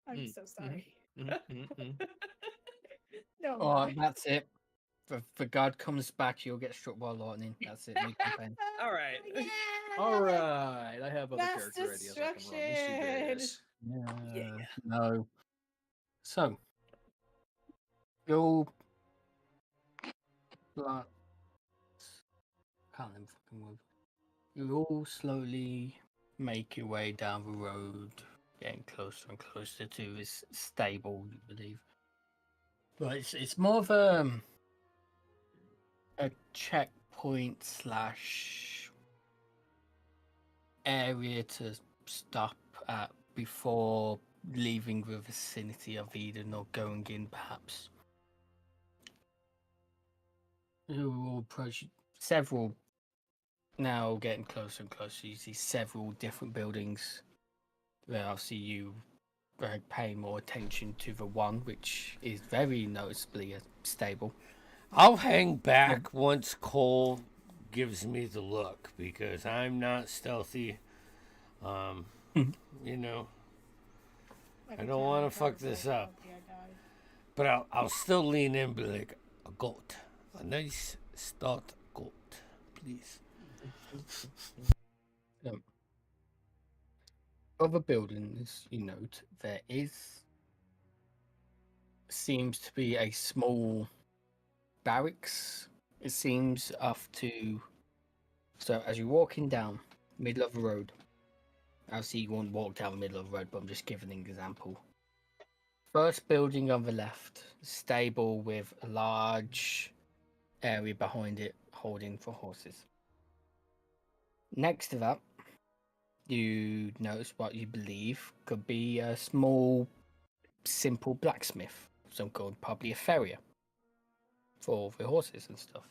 I'm so sorry. No. Oh, that's it. If God comes back, you'll get struck by lightning. That's it. New campaign. All right. Yeah. All right. I have other character ideas I can run. Let's do this. Yeah. No. So, You'll like can't remember fucking word. You all slowly make your way down the road, getting closer and closer to this stable, you believe. But it's more of a checkpoint slash area to stop at before leaving the vicinity of Eden or going in, perhaps. You will approach several, now getting closer and closer. You see several different buildings. Where obviously you pay more attention to the one, which is very noticeably stable. I'll hang back once Cole gives me the look because I'm not stealthy. You know, I don't want to fuck this up. But I'll still lean in and be like, a goat. A nice stout goat, please. Other buildings, you note, there seems to be a small barracks. It seems off to. So as you're walking down middle of the road, obviously you won't walk down the middle of the road, but I'm just giving an example. First building on the left, stable with a large area behind it holding for horses. Next to that, you notice what you believe could be a small, simple blacksmith, some called probably a farrier for the horses and stuff.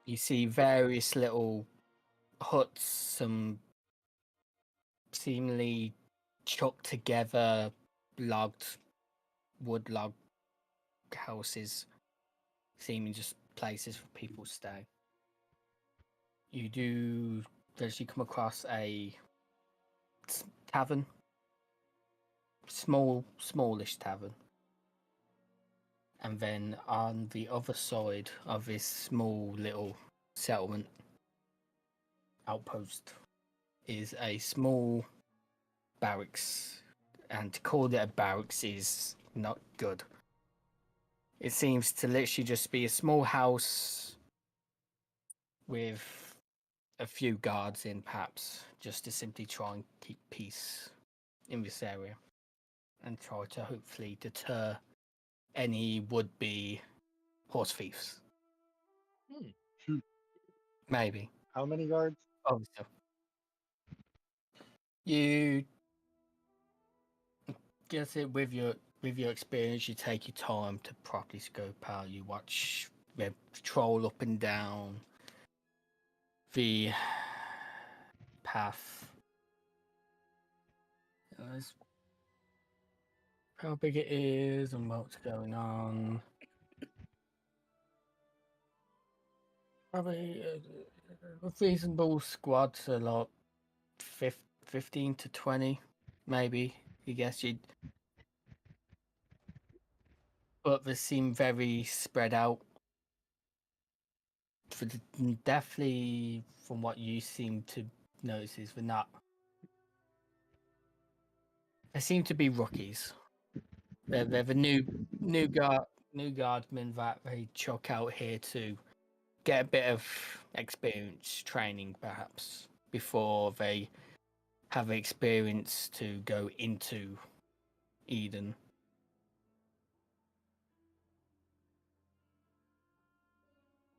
You see various little huts, some seemingly chucked together wood log houses, seeming just places for people to stay. You do actually come across a tavern, smallish tavern, and then on the other side of this small little settlement outpost is a small barracks, and to call it a barracks is not good. It seems to literally just be a small house with a few guards in, perhaps, just to simply try and keep peace in this area and try to hopefully deter any would-be horse thieves. Maybe. How many guards? Oh, so you guess it with your experience, you take your time to properly scope out. You watch them patrol up and down the path. How big it is and what's going on. Probably a reasonable squad, so like 15 to 20, maybe. You guess you'd. But they seem very spread out. Definitely, from what you seem to notice, is they're not. They seem to be rookies. They're the new guardmen that they chuck out here to get a bit of experience training, perhaps, before they have experience to go into Eden.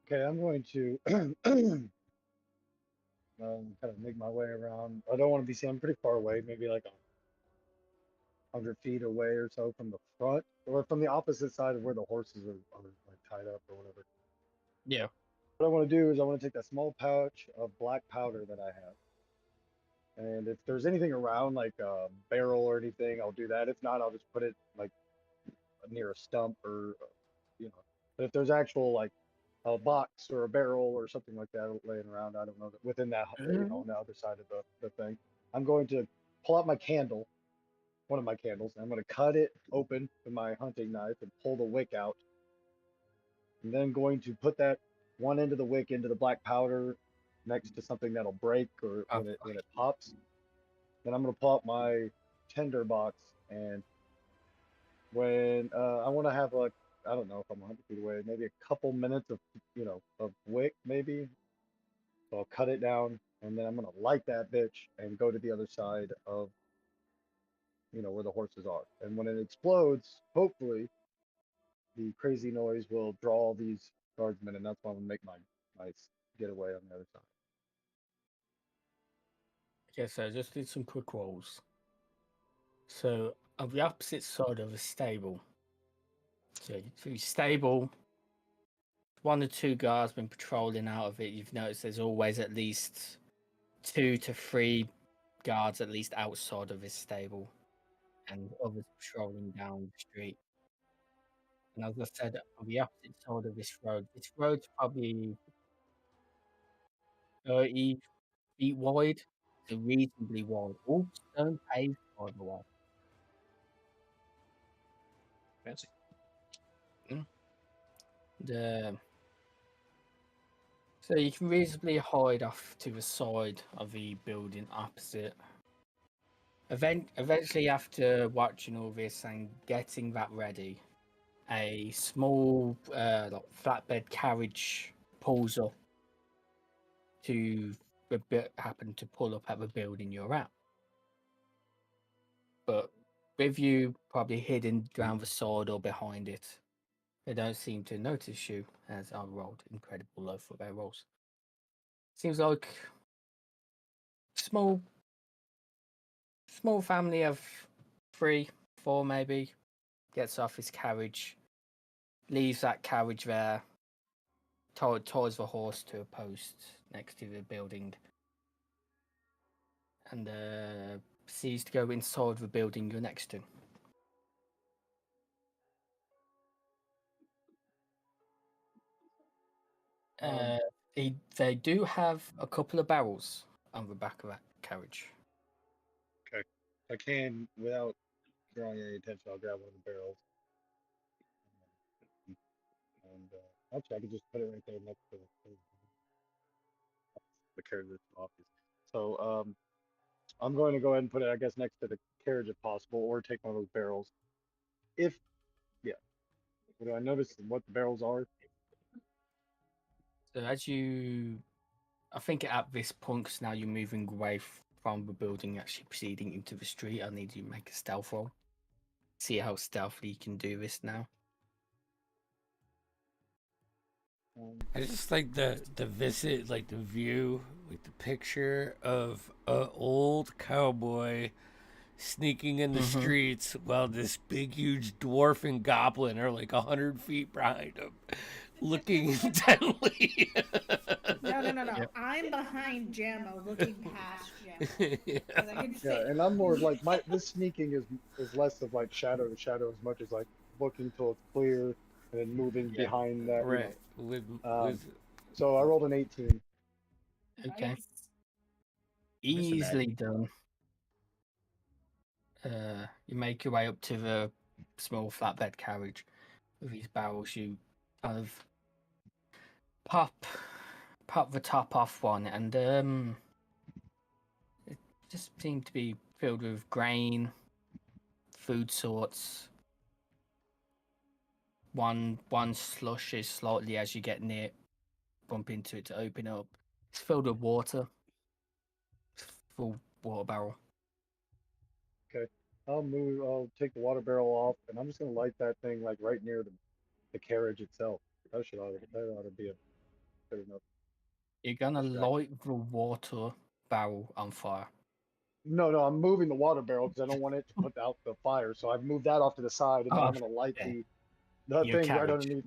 Okay, I'm going to kind of make my way around. I don't want to be seen. I'm pretty far away, maybe like 100 feet away or so from the front, or from the opposite side of where the horses are like tied up or whatever. Yeah. What I want to do is I want to take that small pouch of black powder that I have, and if there's anything around, like a barrel or anything, I'll do that. If not, I'll just put it like near a stump or, you know. But if there's actual like a box or a barrel or something like that laying around, I don't know, within that, on the other side of the thing, I'm going to pull out my candle, one of my candles, and I'm going to cut it open with my hunting knife and pull the wick out. I'm then going to put that one end of the wick into the black powder next to something that'll break or when it pops. Then I'm going to pull out my tinder box and when I want to have like, I don't know if I'm 100 feet away, maybe a couple minutes of of wick maybe. So I'll cut it down, and then I'm gonna light that bitch and go to the other side of where the horses are. And when it explodes, hopefully the crazy noise will draw all these guardsmen, and that's why I'm gonna make my nice getaway on the other side. Okay, so I just did some quick rolls. So on the opposite side of a stable. So through stable, one or two guards been patrolling out of it. You've noticed there's always at least 2 to 3 guards at least outside of this stable, and others patrolling down the street. And as I said, on the opposite side of this road's probably 30 feet wide, so reasonably wide. All stone paved, by the way. Fancy. So you can reasonably hide off to the side of the building opposite. Eventually, after watching all this and getting that ready, a small like flatbed carriage pulls up to happen to pull up at the building you're at. But with you probably hidden down the side or behind it, they don't seem to notice you, as I rolled incredible low for their rolls. Seems like small family of 3, 4 maybe, gets off his carriage, leaves that carriage there, ties the horse to a post next to the building, and proceeds to go inside the building you're next to. They do have a couple of barrels on the back of that carriage. Okay. I can, without drawing any attention, I'll grab one of the barrels. And actually, I could just put it right there next to the carriage that's obvious. So I'm going to go ahead and put it, I guess, next to the carriage if possible, or take one of those barrels. Yeah. Do I notice what the barrels are? So I think at this point, 'cause now you're moving away from the building, actually proceeding into the street, I need you to make a stealth roll. See how stealthily you can do this now. I just like the visit, like the view, like the picture of a old cowboy sneaking in the streets while this big, huge dwarf and goblin are like 100 feet behind him, looking intently. No. Yep. I'm behind Jammo, looking past Jammo. Yeah, and I'm more like this sneaking is less of like shadow to shadow as much as like looking till it's clear and then moving behind that. Right. So I rolled an 18. Okay. Nice. Easily done. You make your way up to the small flatbed carriage with these barrels. You kind of pop the top off one, and it just seemed to be filled with grain, food sorts. One slushes slightly as you get near, bump into it to open up. It's filled with water. Full water barrel. Okay. I'll take the water barrel off, and I'm just gonna light that thing like right near the carriage itself. That ought to be a good enough. You're gonna light the water barrel on fire. No, I'm moving the water barrel because I don't want it to put out the fire. So I've moved that off to the side, and then I'm gonna light the thing right underneath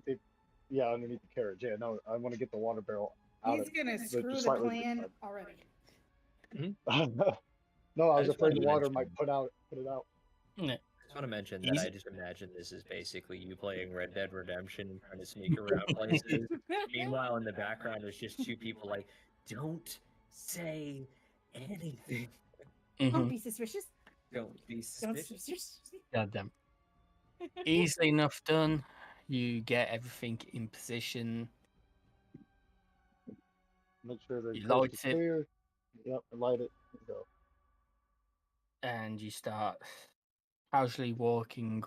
underneath the carriage. Yeah, no, I want to get the water barrel out. He's gonna screw the plan already. No, I was afraid the water might put it out. I just want to mention that I just imagine this is basically you playing Red Dead Redemption and trying to sneak around places. Meanwhile, in the background, there's just 2 people like, don't say anything. Don't be suspicious. Don't be suspicious. Goddamn. Easily enough done. You get everything in position. Make sure the coast is clear. Yep, light it. Go. And you start casually walking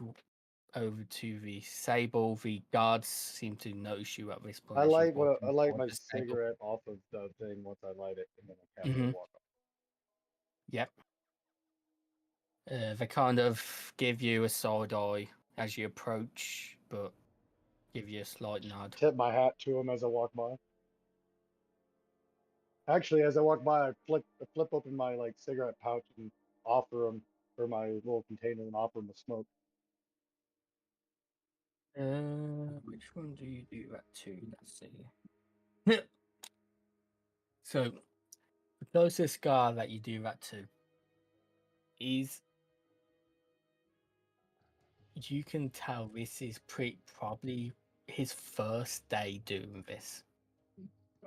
over to the stable. The guards seem to notice you at this point. I as you light walk I light towards my the stable. cigarette off of the thing once I light it, and then I casually Mhm. walk up. Yep. They kind of give you a side eye as you approach, but give you a slight nod. Tip my hat to him as I walk by. Actually, as I walk by, I flip open my like cigarette pouch and offer him for my little container and offer him a smoke. Which one do you do that to? Let's see. So, the closest guy that you do that to is. You can tell this is probably his first day doing this.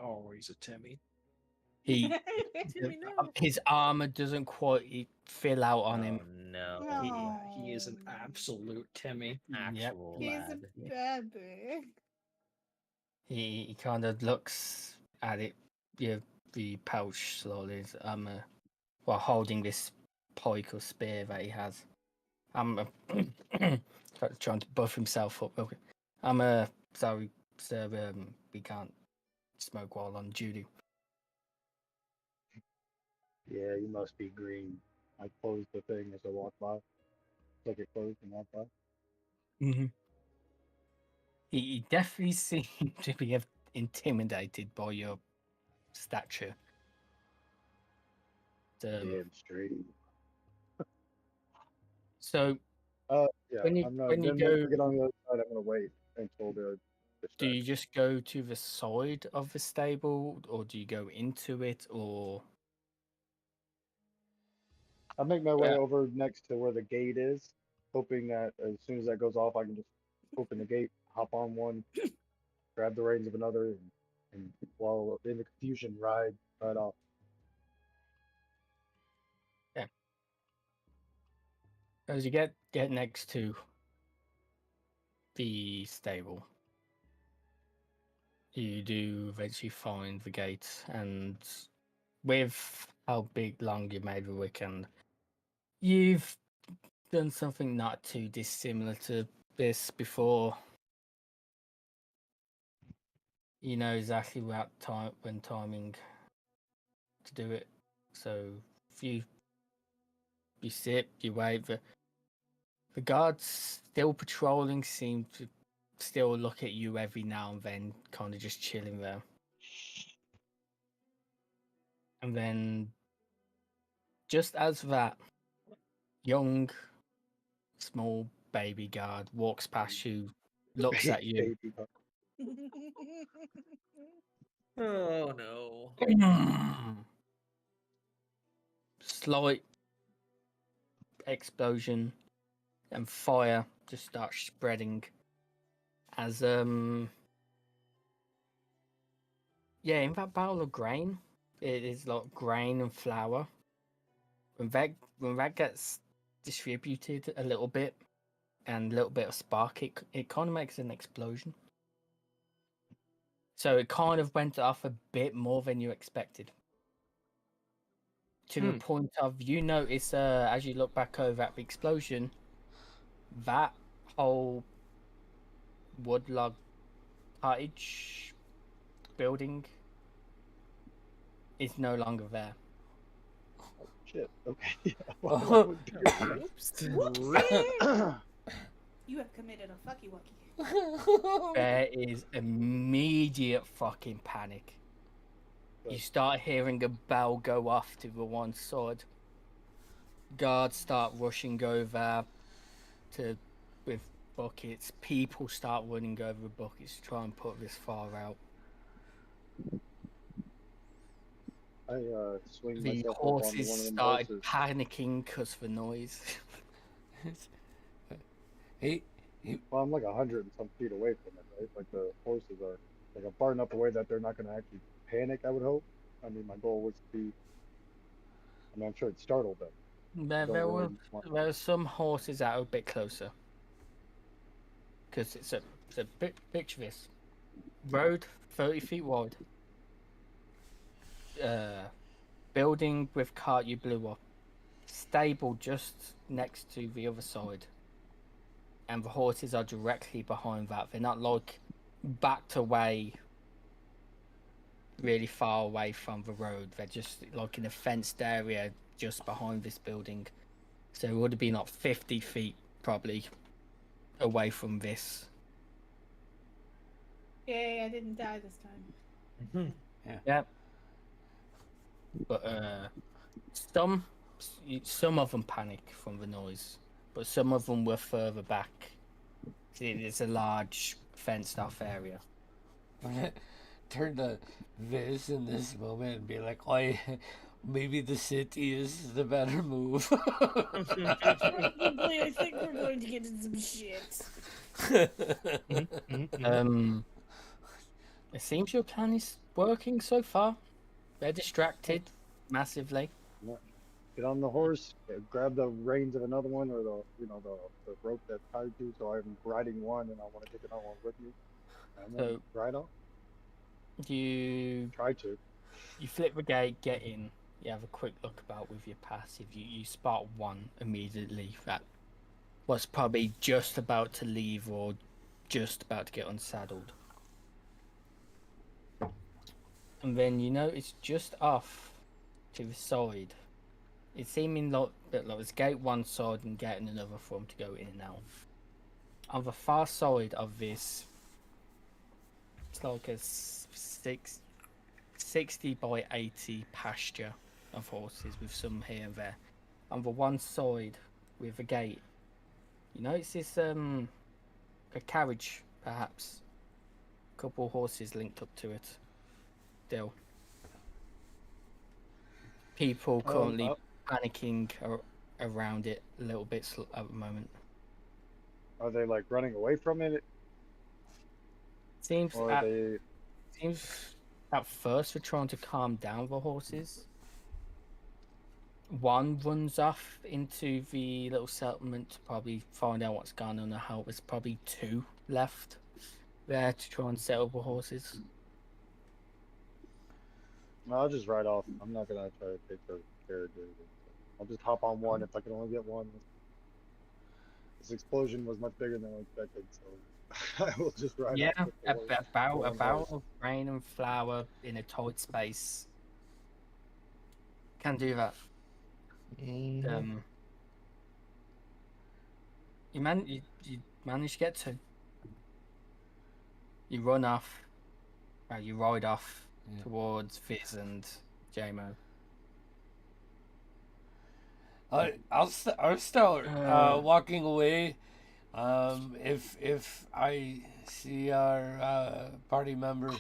Oh, he's a Timmy. His armor doesn't quite fill out on him. No. He is an absolute Timmy. Actual He's lad. a baby. He kind of looks at it, the pouch slowly, while holding this pike or spear that he has. I'm trying to buff himself up real quick. Sorry, sir, we can't smoke while on duty. Yeah, you must be green. I closed the thing as I walked by. Click it closed and walk by. Mm-hmm. He definitely seemed to be intimidated by your stature. Damn straight. So, Yeah, when you I'm not. when you Then go, once I get on the other side, I'm gonna wait until the do you just go to the side of the stable, or do you go into it, or? I make my way over next to where the gate is, hoping that as soon as that goes off, I can just open the gate, hop on one, grab the reins of another, and while in the confusion, ride off. Yeah. As you get next to the stable, you do eventually find the gate, and with how long you made the weekend, you've done something not too dissimilar to this before. You know exactly when timing to do it. So if you sit, you wait. The guards still patrolling seem to still look at you every now and then, kind of just chilling there. And then, just as that young, small baby guard walks past you, looks at you. Oh no. Slight explosion and fire just starts spreading as in that barrel of grain, it is like grain and flour. When that gets distributed a little bit and a little bit of spark, it kind of makes an explosion. So it kind of went off a bit more than you expected. To the point of, you notice as you look back over at the explosion, that whole wood log cottage building is no longer there. Shit. Okay. Oops. You have committed a fucky wucky. There is immediate fucking panic. You start hearing a bell go off to the one side. Guards start rushing over with buckets. People start running over with buckets to try and put this fire out. I swing The myself horses up on one of them started horses. panicking because of the noise. Well, I'm like 100 and some feet away from it, right? Like the horses are like far enough away that they're not going to actually panic. I would hope. I mean, my goal was to be. I mean, I'm sure it startled them. There were some horses that are a bit closer. Because it's a picture this. Road 30 feet wide. Building with cart you blew up. Stable just next to the other side. and the horses are directly behind that. They're not like backed away really far away from the road. They're just like in a fenced area just behind this building. So it would have been like 50 feet probably away from this. Yay, I didn't die this time. Yeah. But some of them panic from the noise, but some of them were further back. It's a large fenced off area. Turn to Viz in this moment and be like, "Oh, maybe the city is the better move." Probably, I think we're going to get into some shit. It seems your plan is working so far. They're distracted massively. Get on the horse, grab the reins of another one, or the rope that's tied to. So I'm riding one, and I want to take another one with me. And then ride off. You try to. You flip the gate, get in. You have a quick look about with your passive. You spot one immediately that was probably just about to leave or just about to get unsaddled. And then you notice just off to the side, it's seeming like there's gate one side and gate in another for them to go in and out. On the far side of this, it's like a 60 by 80 pasture of horses with some here and there. On the one side with a gate, you notice this a carriage, perhaps. A couple of horses linked up to it. Still. People currently panicking around it a little bit at the moment. Are they like running away from it? Seems at first they're trying to calm down the horses. One runs off into the little settlement to probably find out what's going on and how there's probably two left there to try and settle the horses. No, I'll just ride off. I'm not gonna try to take the carriage or anything. I'll just hop on one if I can only get one. This explosion was much bigger than I expected, so I will just ride off. Yeah, about of grain and flour in a tight space. Can do that. You manage to get to. You run off. You ride off towards Viz and JMO. I'll start walking away. If I see our party member.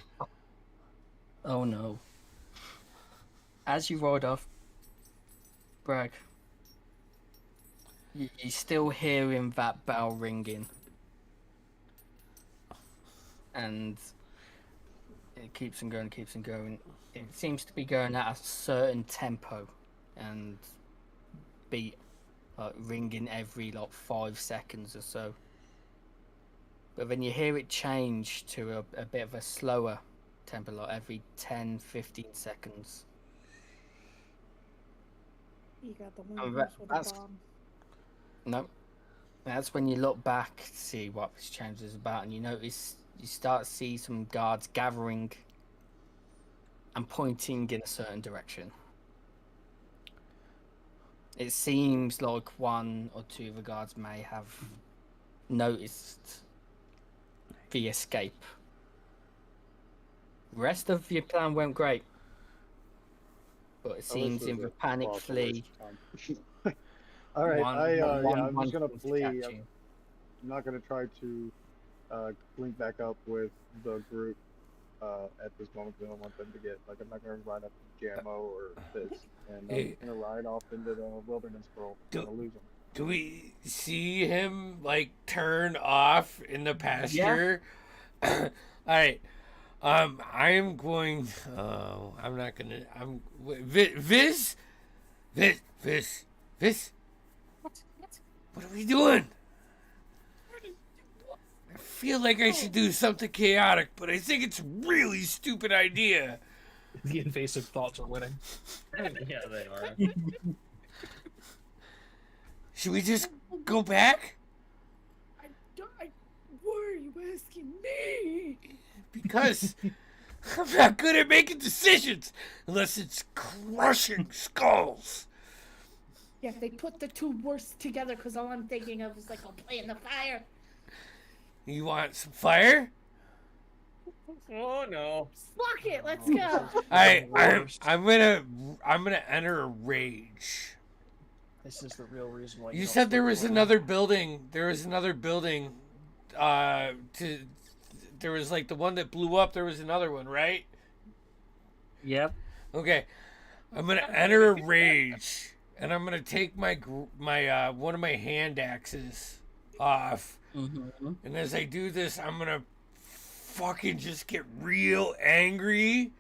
Oh no! As you ride off, Bragg, you still hearing that bell ringing, and it keeps on going, keeps on going. It seems to be going at a certain tempo, and beat ringing every 5 seconds or so. But then you hear it change to a bit of a slower tempo, every 10-15 seconds. You got the one with the bomb. No. That's when you look back to see what this change is about, and you notice you start to see some guards gathering and pointing in a certain direction. It seems like one or two of the guards may have noticed the escape. The rest of your plan went great, but it seems in the panic flee. All right, I'm just gonna flee. I'm not gonna try to link back up with the group at this moment. I don't want them to get I'm not gonna ride up to Jammo or this, and I'm gonna ride off into the wilderness for lose them. Do we see him turn off in the pasture? Yeah. All right. I'm going. I'm not gonna. Viz. What are we doing? I feel like I should do something chaotic, but I think it's a really stupid idea. The invasive thoughts are winning. Yeah, they are. Should we just go back? are you asking me? Because I'm not good at making decisions unless it's crushing skulls. Yeah, they put the two worst together because all I'm thinking of is like, I'll play in the fire. You want some fire? Oh no. Fuck it, let's go. I'm gonna enter a rage. This is the real reason why. You said there was another building. There was another building. There was like the one that blew up. There was another one, right? Yep. Okay, I'm gonna enter a rage, and I'm gonna take my one of my hand axes off. Mm-hmm. And as I do this, I'm gonna fucking just get real angry,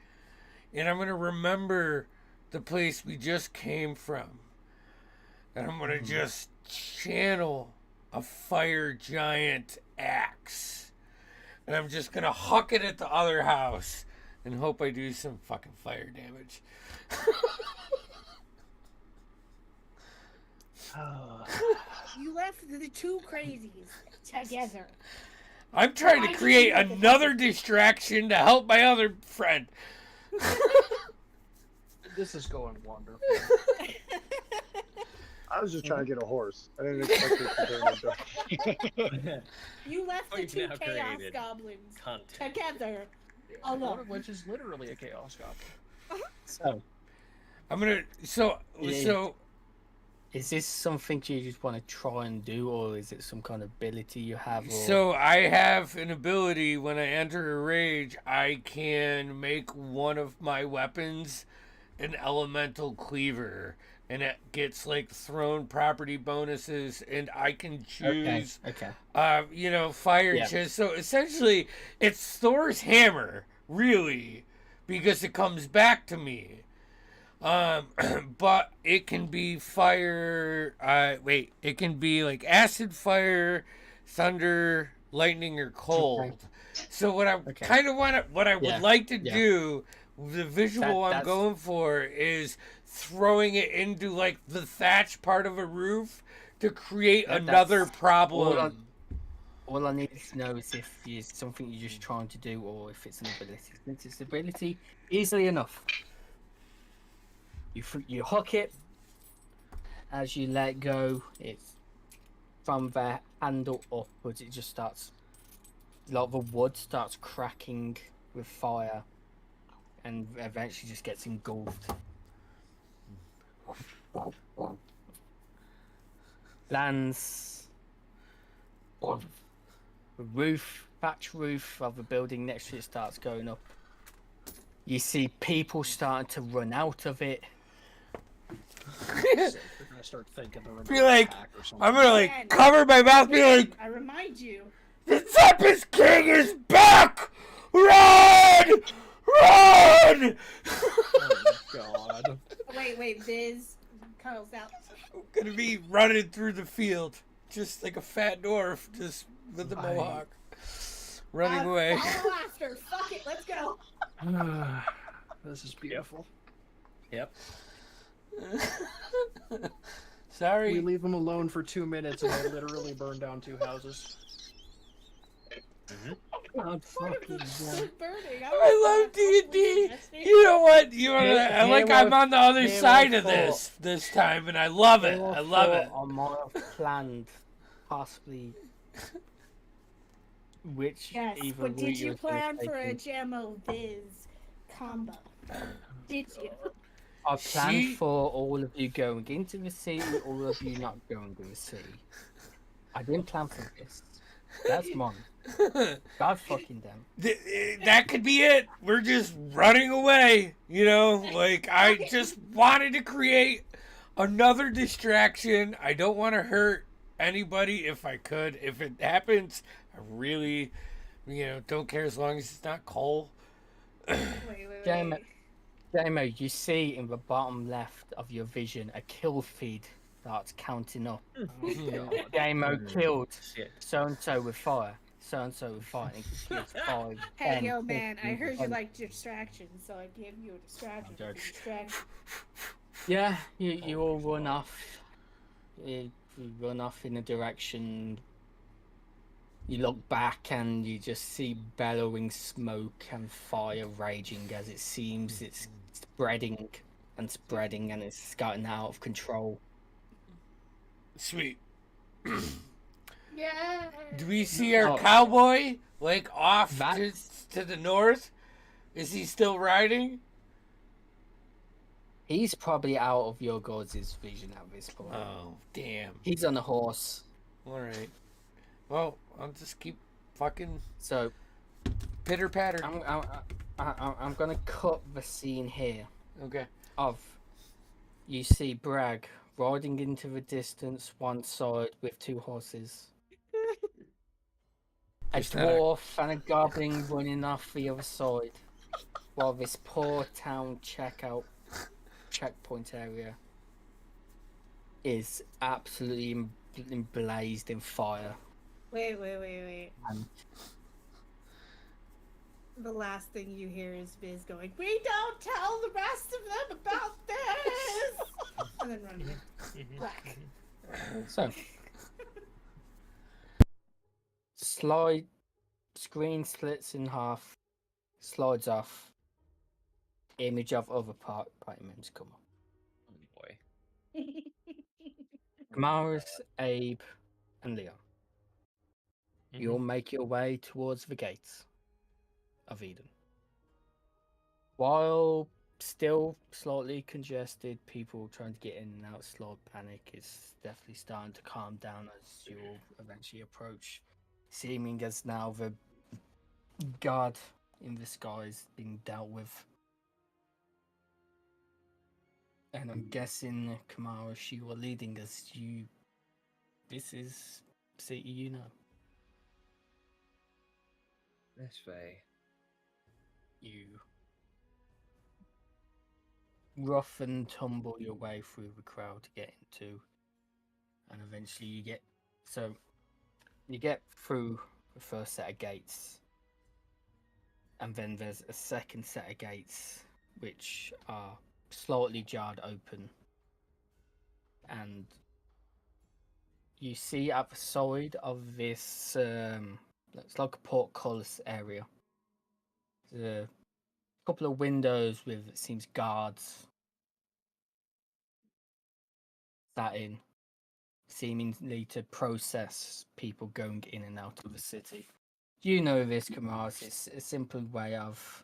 and I'm gonna remember the place we just came from, and I'm gonna just channel a fire giant axe, and I'm just gonna huck it at the other house and hope I do some fucking fire damage. You left the two crazies together. I'm trying to create another distraction to help my other friend. This is going wonderful. I was just trying to get a horse. I didn't expect it to turn into. You left the We've two now chaos created goblins content. together. One Alone. of which is literally a chaos goblin. So, I'm gonna so is this something you just want to try and do, or is it some kind of ability you have? Or... So I have an ability when I enter a rage, I can make one of my weapons an elemental cleaver, and it gets like thrown property bonuses, and I can choose Okay. fire. Yeah. So essentially it's Thor's hammer, really, because it comes back to me. But it can be fire. It can be like acid, fire, thunder, lightning, or cold. Okay. So what I kind of want to, what I would like to do, the visual I'm going for is throwing it into like the thatch part of a roof to create another problem. All I need to know is if it's something you're just trying to do, or if it's an ability. Since it's ability, easily enough. You hook it. As you let go, it's from the handle upwards. It just starts. A lot of the wood starts cracking with fire, and eventually just gets engulfed. Lands. The roof, thatch roof of the building next to it starts going up. You see people starting to run out of it. We're gonna start thinking they're Be like, or something. I'm gonna like cover my mouth, be like, I remind you. the Tempest King is back! Run! Run! Oh God. Wait, Viz. Cuddles out. I'm gonna be running through the field, just like a fat dwarf, just with the mohawk, running away. Follow after. Fuck it, let's go. This is beautiful. Yep. Sorry. We leave them alone for 2 minutes and they literally burn down 2 houses. God fucking Burning. I love D&D. You know what? I like I'm on the other side of this time, and I love it. I love it. I might have planned possibly which Yes, either but did route you was gonna plan take for a you. Jammo Viz combo? Did you? I planned for all of you going into the sea, all of you not going to the sea. I didn't plan for this. That's mine. God fucking damn. That could be it. We're just running away. Like I just wanted to create another distraction. I don't want to hurt anybody if I could. If it happens, I really, don't care as long as it's not coal. Wait. Demo, you see in the bottom left of your vision a kill feed starts counting up. Demo killed so-and-so with fire. So-and-so with fire. And it kills 5, Hey, 10, yo, man, I 15, heard you 20. like distractions, so I gave you a distraction. for distraction. Yeah, you all run off. You run off in a direction You look back and you just see bellowing smoke and fire raging as it seems it's spreading and spreading and it's gotten out of control. Sweet. Yeah. Do we see our Oh. cowboy like off to, That's- to the north? Is he still riding? He's probably out of your guys' vision at this point. Oh, damn. He's on a horse. All right. Well, I'll just keep fucking So pitter patter. I'm gonna cut the scene here Okay. of you see Bragg riding into the distance one side with two horses. A Is that a- dwarf and a goblin running off the other side, while this poor town checkpoint area is absolutely emblazed in fire. Wait. And The last thing you hear is Biz going, "We don't tell the rest of them about this!" And then running back. so, screen slits in half, slides off, image of other party members come up. Oh boy. Maris, Abe, and Leon. You all make your way towards the gates of Eden. While still slightly congested, people trying to get in and out, slight panic is definitely starting to calm down as you all eventually approach, seeming as now the guard in the sky is being dealt with. And I'm guessing, Kamara, she were leading us. This is city you know. This way. You rough and tumble your way through the crowd to get into, and eventually you get through the first set of gates, and then there's a second set of gates which are slightly jarred open, and you see at the side of this looks like a portcullis area. There's a couple of windows with, it seems, guards sat in, seemingly to process people going in and out of the city. You know this, Kamaras. It's a simple way of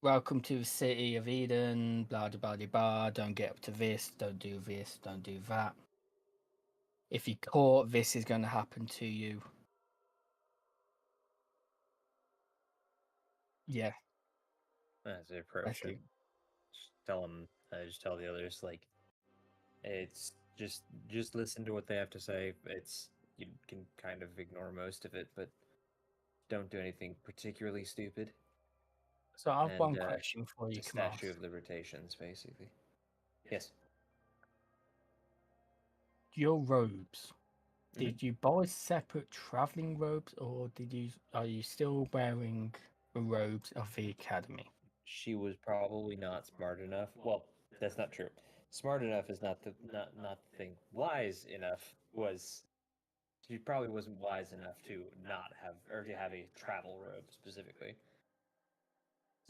welcome to the city of Eden, blah blah blah blah. Don't get up to this, don't do this, don't do that. If you're caught, this is going to happen to you. Yeah. As I approach you. him, tell him, just tell the others, like, it's just listen to what they have to say. It's, you can kind of ignore most of it, but don't do anything particularly stupid. So I have And, one question for you, It's a statue Kamaras. of limitations, basically. Yes. Your robes. Did you buy separate traveling robes, or are you still wearing the robes of the academy? She was probably not smart enough. Well, that's not true. Smart enough is not the thing. Wise enough was, she probably wasn't wise enough to not have, or to have a travel robe specifically.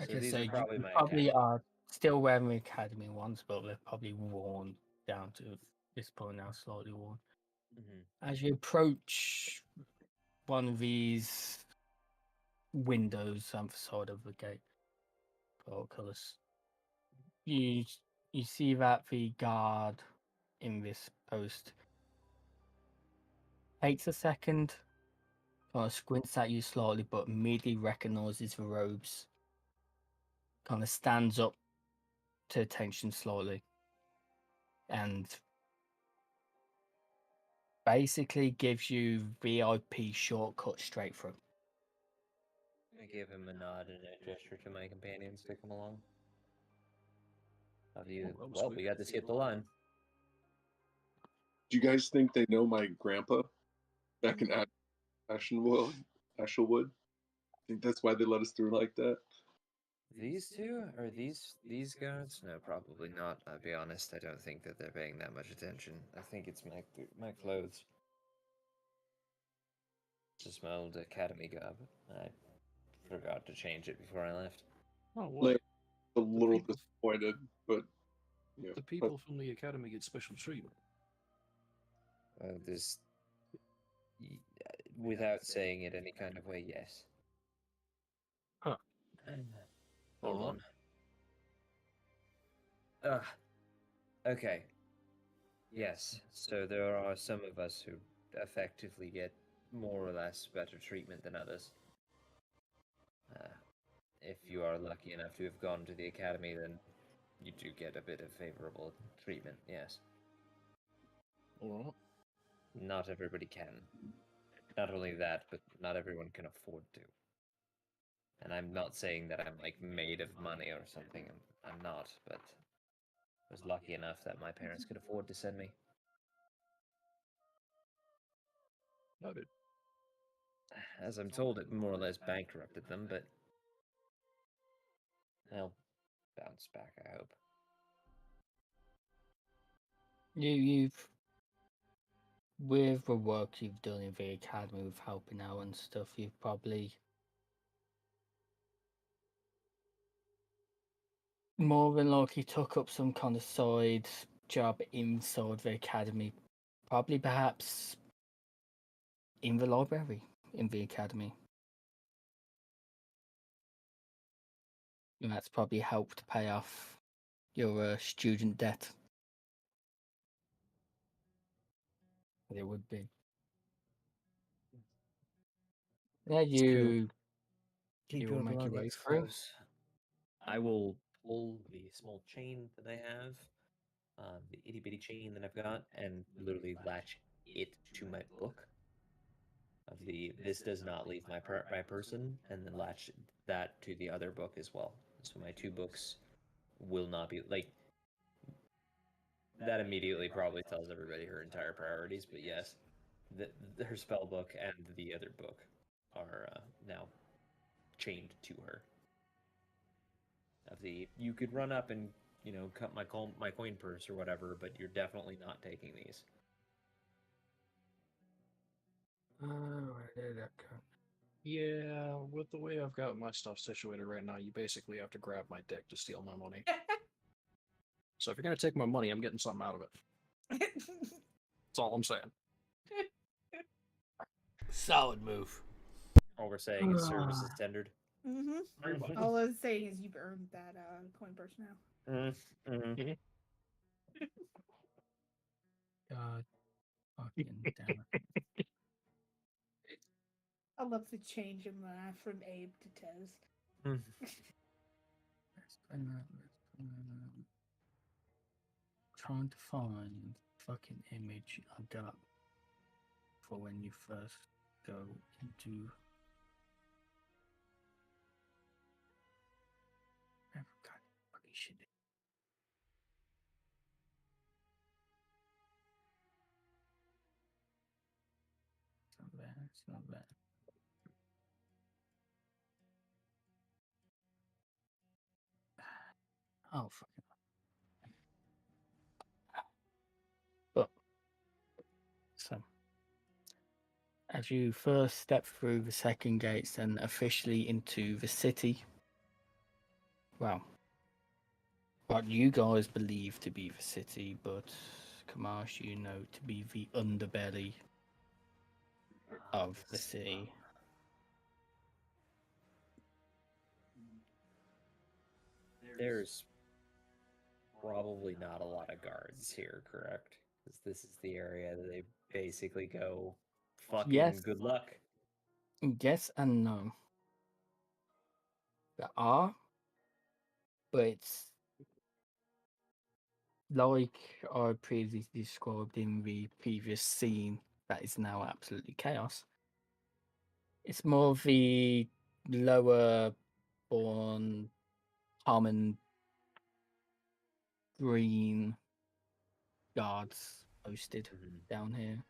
Okay, these so are you probably my probably academy. are still wearing the academy ones, but they're probably worn down to this point now, slightly worn. As you approach one of these windows on the side of the gate, portcullis, you see that the guard in this post takes a second, kind of squints at you slightly, but immediately recognizes the robes. Kind of stands up to attention slightly, and basically gives you VIP shortcut straight through. I give him a nod and a gesture to my companions to come along. Well, we got to skip the line. Do you guys think they know my grandpa back in Ashenwood? Ashelwood? I think that's why they let us through like that. These two? Are these guards? No, probably not. I'll be honest. I don't think that they're paying that much attention. I think it's my clothes. just my old academy garb. I forgot to change it before I left. Oh, Like, what? a little people- disappointed, but yeah. The people from the academy get special treatment. This, without saying it any kind of way, yes. Huh. Hold Alright. on. Okay. Yes, so there are some of us who effectively get more or less better treatment than others. If you are lucky enough to have gone to the academy, then you do get a bit of favorable treatment, yes. Alright. Not everybody can. Not only that, but not everyone can afford to. And I'm not saying that I'm like made of money or something. I'm not, but I was lucky enough that my parents could afford to send me. Noted. As I'm told, it more or less bankrupted them, but they'll bounce back, I hope. You've with the work you've done in the academy with helping out and stuff, you've probably more than likely took up some kind of side job inside the academy, probably perhaps in the library in the academy. And that's probably helped pay off your student debt. It would be. Yeah, you will make your way through. I will pull the small chain that I have, the itty bitty chain that I've got, and literally latch it to my book. Of the this does not leave my my person, and then latch that to the other book as well. So my two books will not be like that. Immediately probably tells everybody her entire priorities, but yes, her spell book and the other book are now chained to her. Of the you could run up and cut my coin purse or whatever, but you're definitely not taking these. Where did that go? Yeah, with the way I've got my stuff situated right now, you basically have to grab my dick to steal my money. So if you're gonna take my money, I'm getting something out of it. That's all I'm saying. Solid move. All we're saying is service is tendered. Mm-hmm. All I was saying is you've earned that coin purse now. God fucking damn it. I love to change him from Abe to Tez. Trying to find the fucking image I got for when you first go into. I forgot fucking shit. It's not bad. It's not bad. Oh fucking. But so, as you first step through the second gates and officially into the city, well, what you guys believe to be the city, but Kamash, you know to be the underbelly of the city. There's probably not a lot of guards here, correct? Because this is the area that they basically go, fucking Yes. good luck. Yes and no. There are, but it's like I previously described in the previous scene that is now absolutely chaos. It's more of the lower born common green guards posted down here.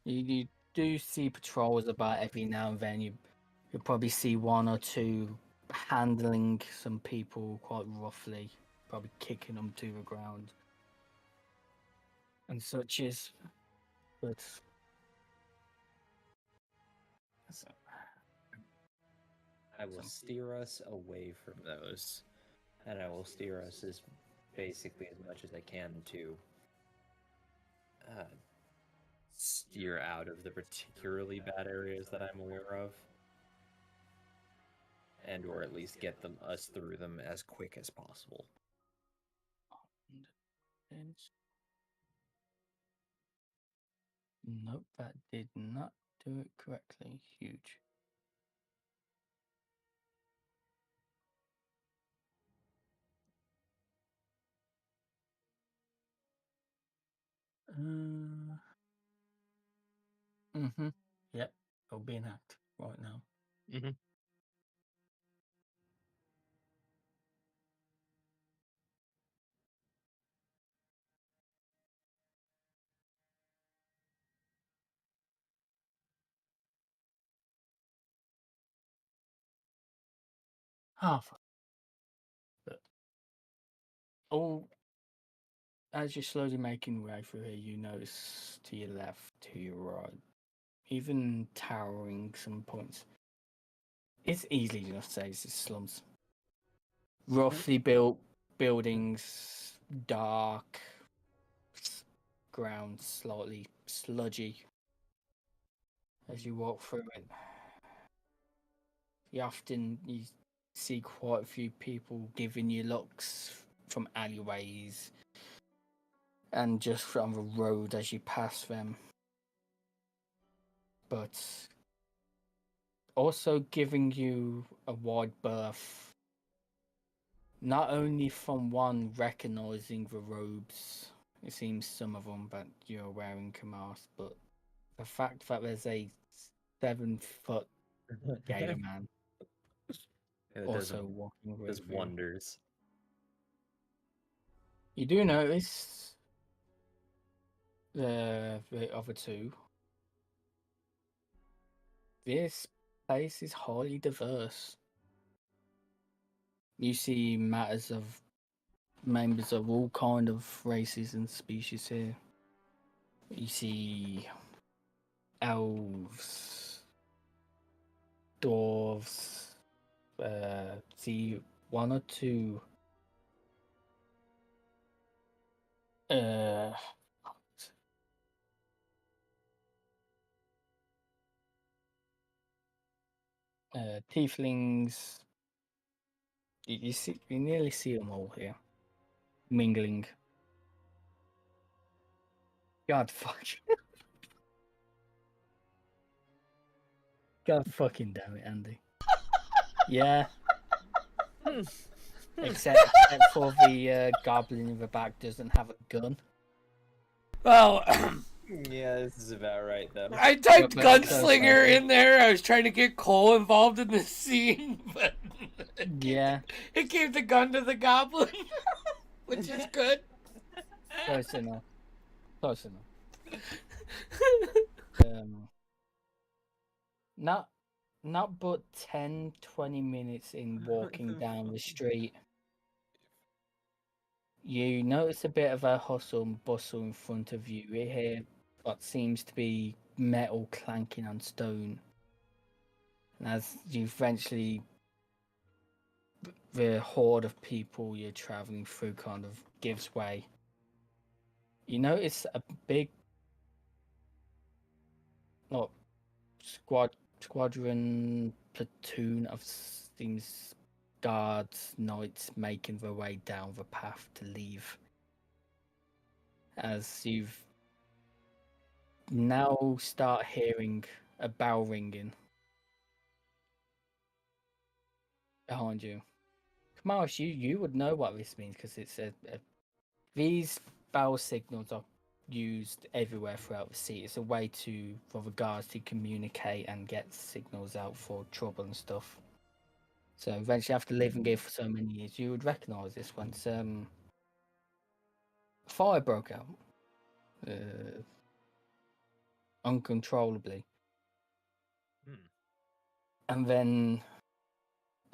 You do see patrols about every now and then. You'll probably see one or two handling some people quite roughly, probably kicking them to the ground. and such is, but so, I will steer us away from those, and I will steer us as basically as much as I can to steer out of the particularly bad areas that I'm aware of, and or at least get us through them as quick as possible. Nope, that did not do it correctly. Huge. Yep, it'll be an act right now. Half. But as you're slowly making your way through here, you notice to your left, to your right, even towering some points. It's easily enough to say it's slums. Roughly built buildings, dark, ground slightly sludgy as you walk through it. You see quite a few people giving you looks from alleyways and just from the road as you pass them, but also giving you a wide berth, not only from one recognizing the robes, it seems some of them that you're wearing Kamas, but the fact that there's a 7-foot gator man also walking with does wonders. You do notice the other two. This place is highly diverse. You see members of all kind of races and species here. You see elves, dwarves, see one or two tieflings. You nearly see them all here, mingling. God fuck. God fucking damn it, Andy. Yeah. Except for the goblin in the back doesn't have a gun. Well, yeah, this is about right though. I typed gunslinger in there. I was trying to get Cole involved in this scene, but it gave the gun to the goblin, which is good. Close enough. Not but 10-20 minutes in walking down the street, you notice a bit of a hustle and bustle in front of you. You hear what seems to be metal clanking on stone. And as you eventually, the horde of people you're traveling through kind of gives way. You notice a big squadron platoon of these guards, knights making their way down the path to leave. As you've now start hearing a bell ringing behind you. Kamash, you would know what this means because it's these bell signals are used everywhere throughout the city. It's a way for the guards to communicate and get signals out for trouble and stuff. So eventually, after living here for so many years, you would recognise this once fire broke out uncontrollably. And then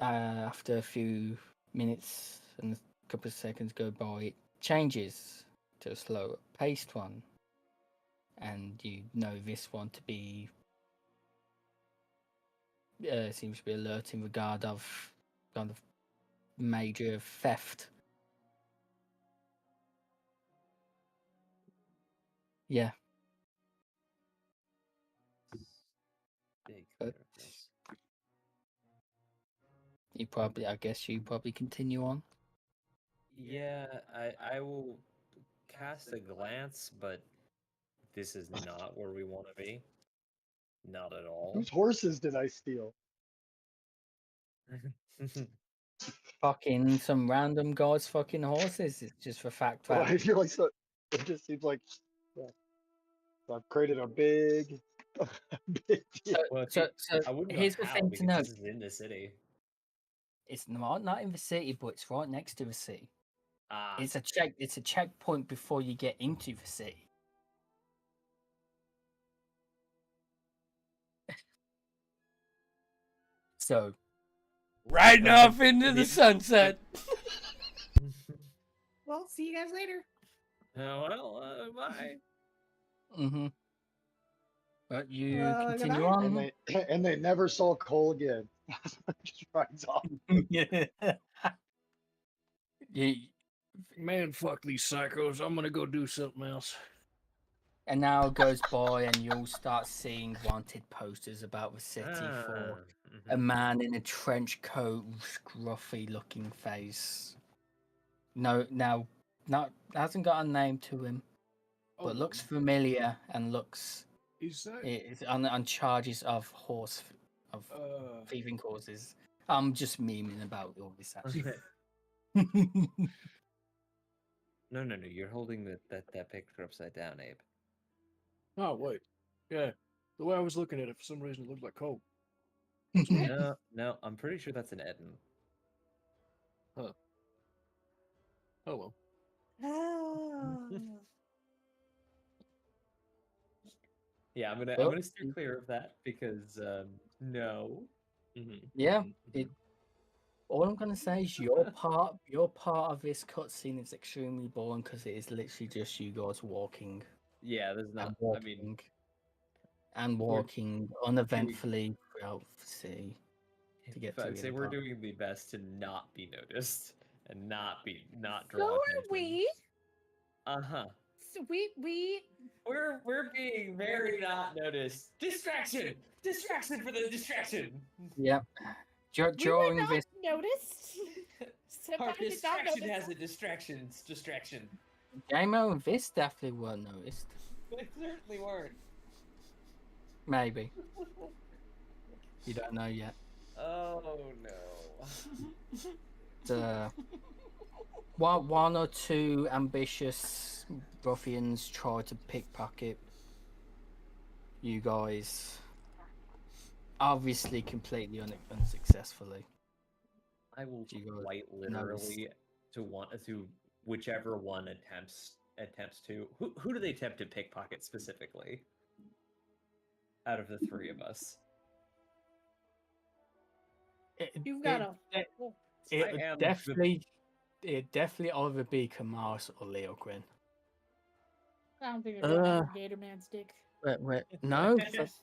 after a few minutes and a couple of seconds go by, it changes. to a slower paced one, and you know this one to be seems to be alert in regard of kind of major theft. Yeah. Big But purpose. I guess you probably continue on. Yeah, I will cast a glance, but this is not where we want to be. Not at all. Whose horses did I steal? Fucking some random guy's fucking horses. It's just for fact Well, that I feel like so, it just seems like I've created a big, big deal. Well, so I wouldn't know here's the how thing to because know. this is in the city. It's not in the city, but it's right next to the city. Ah, It's a checkpoint before you get into the city. So Riding off into the sunset. Well, see you guys later. well, bye. mm-hmm. But you Well, continue goodbye. on. And they never saw Cole again. Just rides off. you, Man, fuck these psychos. I'm gonna go do something else. An hour goes by and you'll start seeing wanted posters about the city for a man in a trench coat, scruffy looking face. No, now, not hasn't got a name to him, but looks familiar and looks Is that is on charges of thieving causes. I'm just memeing about all this actually. No, you're holding that picture upside down, Abe. Oh wait. Yeah. The way I was looking at it, for some reason it looked like Cole. No, I'm pretty sure that's an Eden. Huh. Oh well. Oh. Yeah, I'm Well, gonna steer clear of that because no. Yeah, all I'm gonna say is your part of this cutscene is extremely boring because it is literally just you guys walking Yeah, there's and not. walking I mean, and walking uneventfully throughout the city to get to I'd the say other we're part. doing the best to not be noticed and not So draw are attention. we. Uh-huh. So we. We're being very not noticed. Distraction for the distraction. Yep. We were During not this, noticed. Our Somebody did not distraction notice. has a distraction. Jamo and this definitely weren't noticed. They certainly weren't. Maybe. You don't know yet. Oh no. One or two ambitious ruffians try to pickpocket you guys, obviously completely unsuccessfully. I will You guys quite literally to whichever one attempts to who do they attempt to pickpocket specifically out of the three of us? You've got a. It definitely either be Kamaris or Leo Quinn. I don't think it's a Gator Man's dick. Wait, no, it's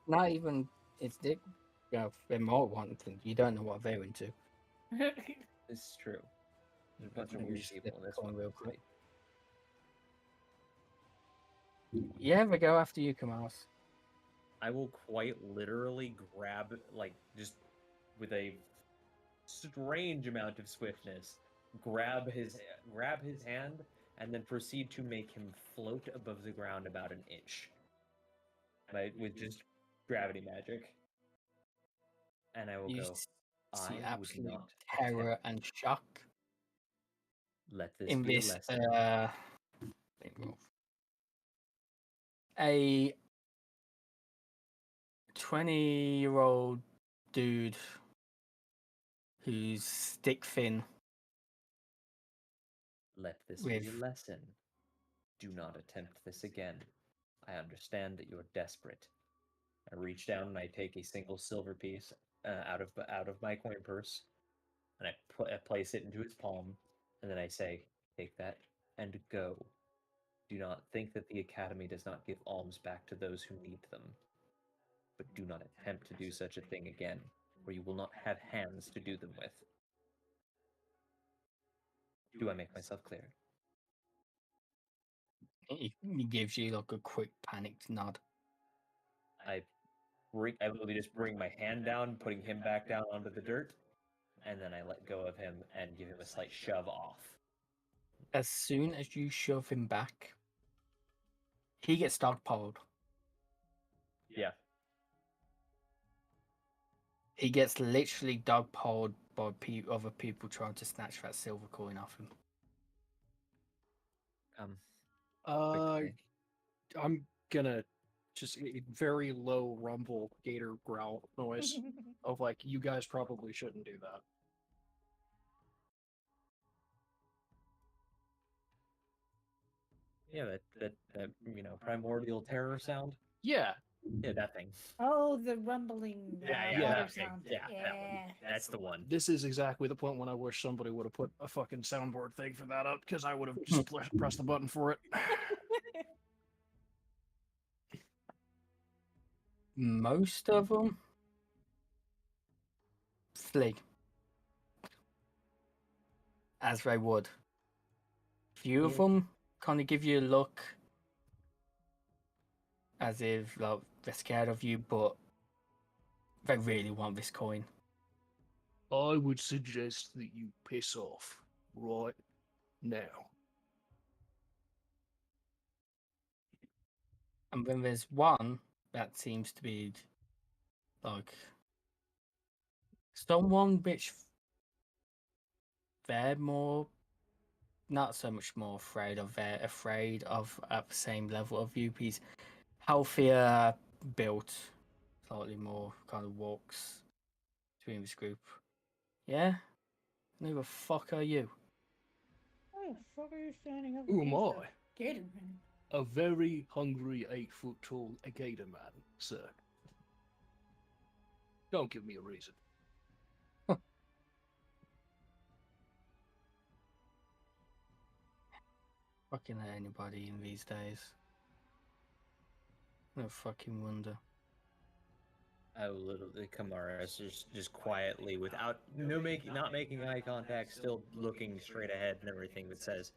not even. It's dick. Yeah, they're more wanting. You don't know what they're into. It's true. There's a bunch of Maybe weird just people in this flip a coin one. real quick. Yeah, they go after you, Kamaris. I will quite literally grab, like, just with a strange amount of swiftness, grab his hand, and then proceed to make him float above the ground about an inch, with just gravity magic. And I will You go. see I would absolute not terror attempt. and shock Let this in be this. a lesson. A 20-year-old dude who's stick thin. Let this be a with lesson. Do not attempt this again. I understand that you are desperate. I reach down and I take a single silver piece out of my coin purse, and I place it into his palm, and then I say, "Take that and go." Do not think that the Academy does not give alms back to those who need them. But do not attempt to do such a thing again, or you will not have hands to do them with. Do I make myself clear? He gives you like a quick panicked nod. I literally just bring my hand down, putting him back down onto the dirt, and then I let go of him and give him a slight shove off. As soon as you shove him back, he gets dogpiled. Yeah. He gets literally dogpiled by other people trying to snatch that silver coin off him. I'm gonna just a very low rumble gator growl noise of like, you guys probably shouldn't do that. Yeah, that primordial terror sound. Yeah. Yeah, that thing. Oh, the rumbling Yeah, water that thing. sound. Yeah, that one. That's the one. This is exactly the point when I wish somebody would have put a fucking soundboard thing for that up, because I would have just pressed the button for it. Most of them flee, as they would. Few of them kind of give you a look as if like, they're scared of you, but they really want this coin. I would suggest that you piss off right now. And then there's one that seems to be like someone which they're more, not so much more afraid of, they're afraid of at the same level of you. He's healthier built, slightly more kind of walks between this group. Yeah? Who the fuck are you? Why the fuck are you standing up? Who am against I? a gator man? A very hungry 8-foot tall gator man, sir. Don't give me a reason. Fucking anybody in these days. No fucking wonder. I will literally Kamara just quietly, without not making eye contact, still looking straight ahead and everything, but says,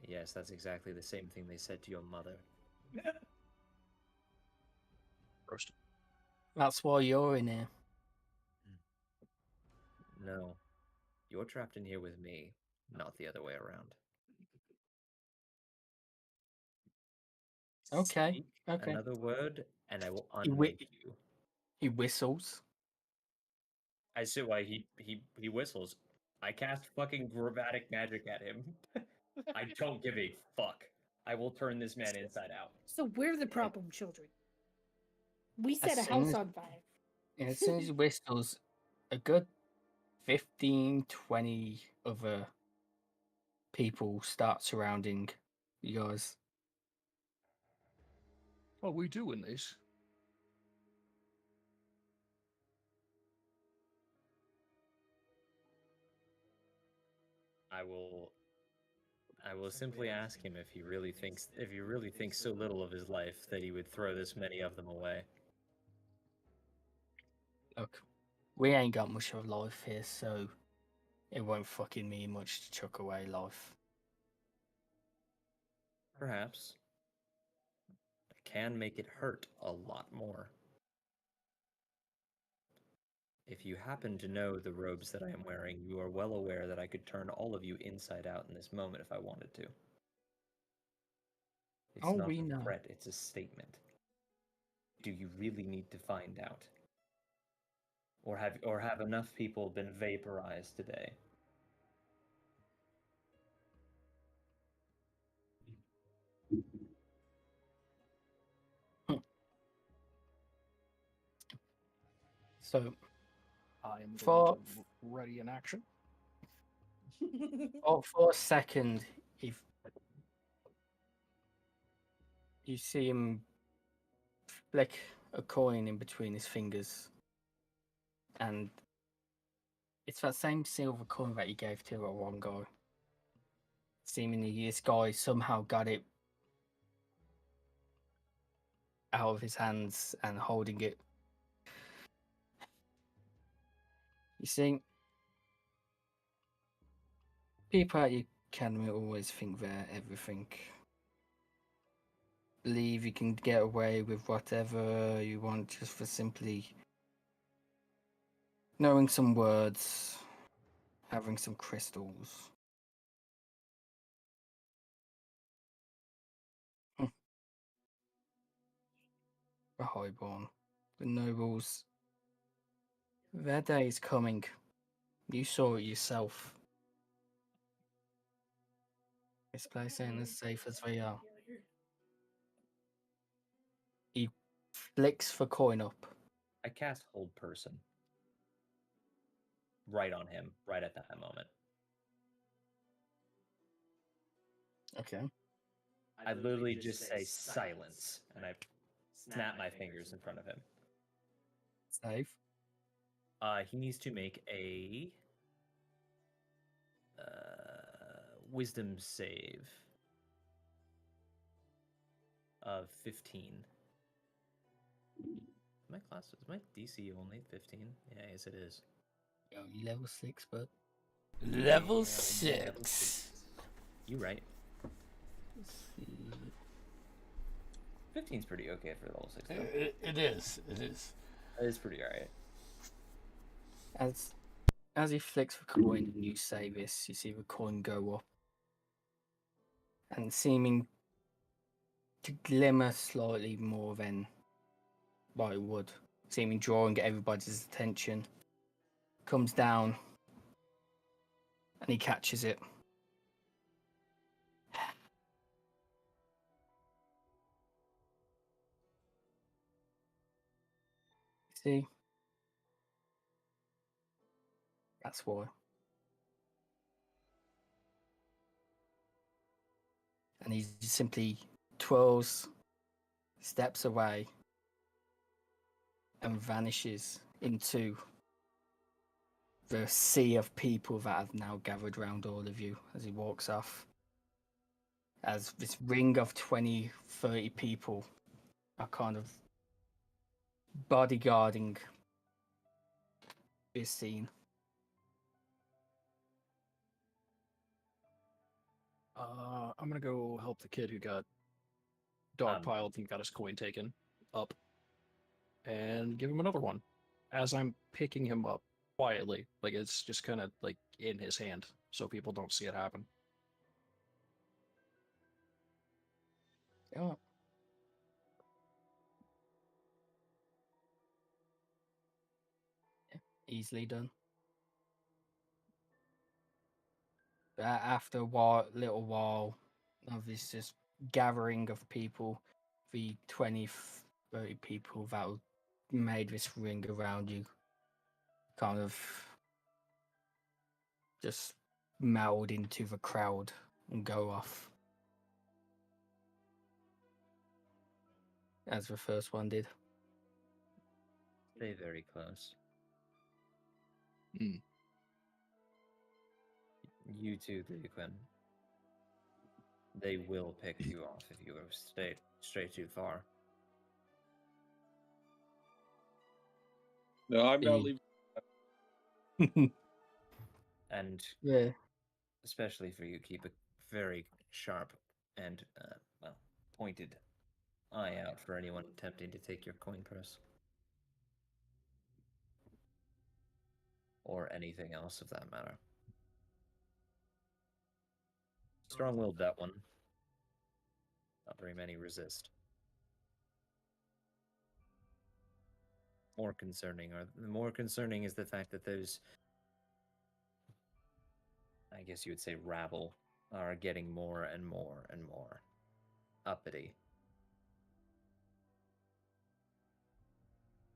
yes, that's exactly the same thing they said to your mother. Roast. That's why you're in here. No, you're trapped in here with me, not the other way around. Okay. Speak Okay. another word, and I will He unmake you. He whistles. I see why he whistles. I cast fucking grammatic magic at him. I don't give a fuck. I will turn this man inside out. So we're the problem children. We As set a soon house as- on fire. And as soon as he whistles, a good 15, 20 other people start surrounding you guys. Are we doing this? I will simply ask him if he really thinks so little of his life that he would throw this many of them away. Look, we ain't got much of life here, so it won't fucking mean much to chuck away life. Perhaps. I can make it hurt a lot more. If you happen to know the robes that I am wearing, you are well aware that I could turn all of you inside out in this moment if I wanted to. It's not we a know. threat, it's a statement. Do you really need to find out? Or have enough people been vaporized today? So, I am For- ready in action. for a second, if you see him flick a coin in between his fingers, and it's that same silver coin that you gave to a one guy. seemingly this guy somehow got it out of his hands and holding it. You see, people at your academy always think they're everything. Believe you can get away with whatever you want just for simply knowing some words, having some crystals. The Highborn, the nobles, their day is coming. You saw it yourself. This place ain't as safe as they are. He flicks the coin up. I cast Hold Person. Right on him, right at that moment. Okay. I literally just say silence, and I snap my fingers in front of him. Save. He needs to make a wisdom save of 15. My class is my DC only 15. Yeah, yes it is. Yo, you level 6, but Level 6. You right. let's see. 15's pretty okay for level 6 though. It is. It is. It is pretty alright. As he flicks the coin and you say this, you see the coin go up and seeming to glimmer slightly more than what it would, seeming drawing everybody's attention. Comes down and he catches it. See? That's why. And he just simply twirls, steps away, and vanishes into the sea of people that have now gathered around all of you as he walks off. As this ring of 20, 30 people are kind of bodyguarding this scene. I'm gonna go help the kid who got dogpiled and got his coin taken up, and give him another one as I'm picking him up quietly, like it's just kind of like in his hand, so people don't see it happen. Yeah. Easily done. After a while, little while of this just gathering of people, the 20, 30 people that made this ring around you kind of just meld into the crowd and go off. As the first one did. Stay very close. Mm. You too, Quinn. They will pick you off if you stray too far. No, I'm not leaving. And Yeah. especially for you, keep a very sharp and pointed eye out for anyone attempting to take your coin purse. Or anything else of that matter. Strong-willed, that one. Not very many resist. More concerning is the fact that those, I guess you would say, rabble are getting more and more and more uppity.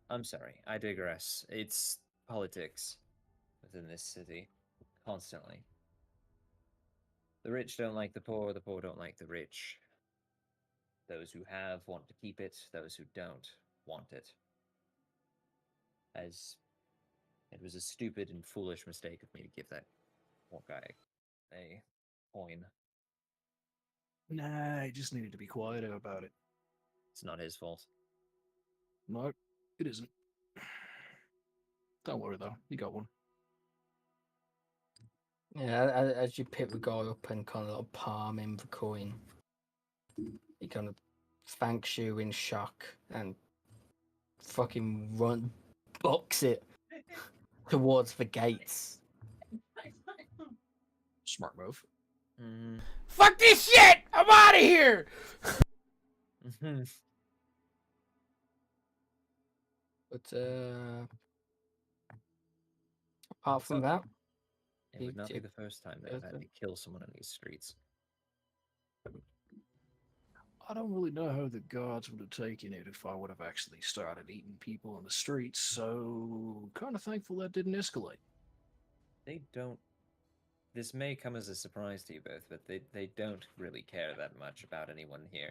I'm sorry, I digress. It's politics within this city, constantly. The rich don't like the poor don't like the rich. Those who have want to keep it, those who don't want it. As it was a stupid and foolish mistake of me to give that poor guy a coin Nah, he just needed to be quieter about it. It's not his fault. No, it isn't. Don't worry though, you got one. Yeah, as you pick the guy up and kind of like palm him the coin, he kind of thanks you in shock and fucking books it towards the gates. Smart move. Fuck this shit! I'm out of here! But apart from that, It would not be the first time that I've had to kill someone on these streets. I don't really know how the guards would have taken it if I would have actually started eating people on the streets, so kind of thankful that didn't escalate. They don't. This may come as a surprise to you both, but they don't really care that much about anyone here.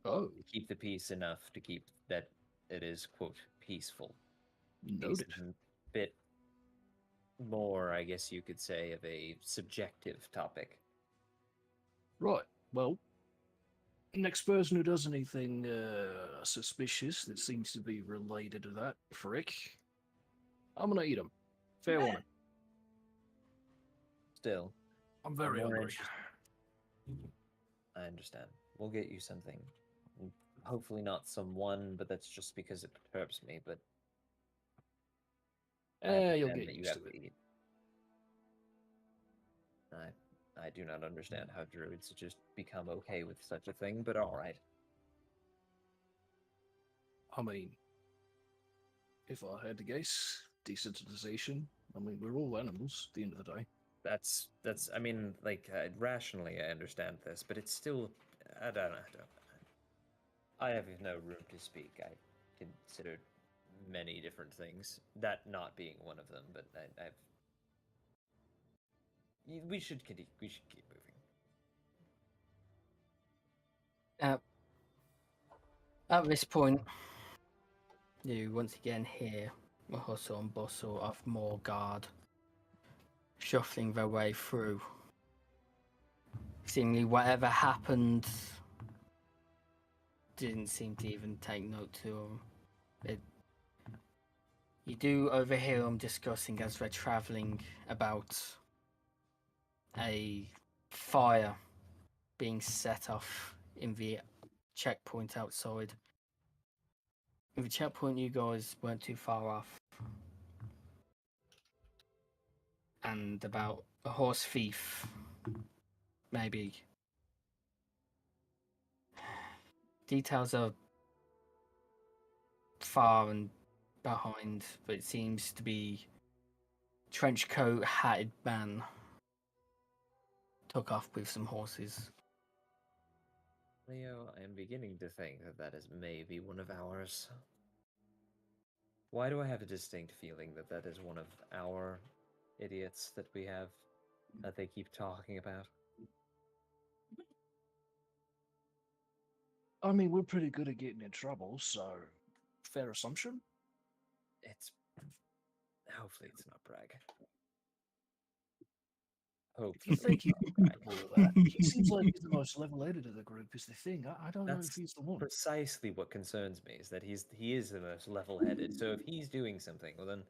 Oh. They keep the peace enough to keep that it is, quote, peaceful. Noted. Peace is a bit more, I guess you could say, of a subjective topic. Right, well, next person who does anything suspicious that seems to be related to that frick, I'm gonna eat him. Fair warning. Still, I'm very more hungry. I understand. We'll get you something. Hopefully not someone, but that's just because it perturbs me, but... You'll get that used to it. eat. I do not understand how druids just become okay with such a thing, but alright. I mean, if I had to guess, desensitization. I mean, we're all animals at the end of the day. That's I mean, like, rationally I understand this, but it's still, I don't know. I have no room to speak. I considered many different things, that not being one of them, but we should keep moving. At this point, you once again hear the hustle and bustle of more guard shuffling their way through. Seemingly, whatever happened didn't seem to even take note to them. You do overhear them discussing as they're travelling about a fire being set off in the checkpoint outside. In the checkpoint, you guys weren't too far off. And about a horse thief, maybe. Details are far and behind, but it seems to be trench coat, hatted man took off with some horses. Leo, I am beginning to think that that is maybe one of ours. Why do I have a distinct feeling that that is one of our idiots that we have, that they keep talking about? I mean, we're pretty good at getting in trouble, so fair assumption. Hopefully it's not Bragg. Hopefully. You think he's capable of that? He seems like he's the most level-headed of the group. Is the thing. I don't know if he's the one. Precisely what concerns me is that he is the most level-headed. So if he's doing something, well then,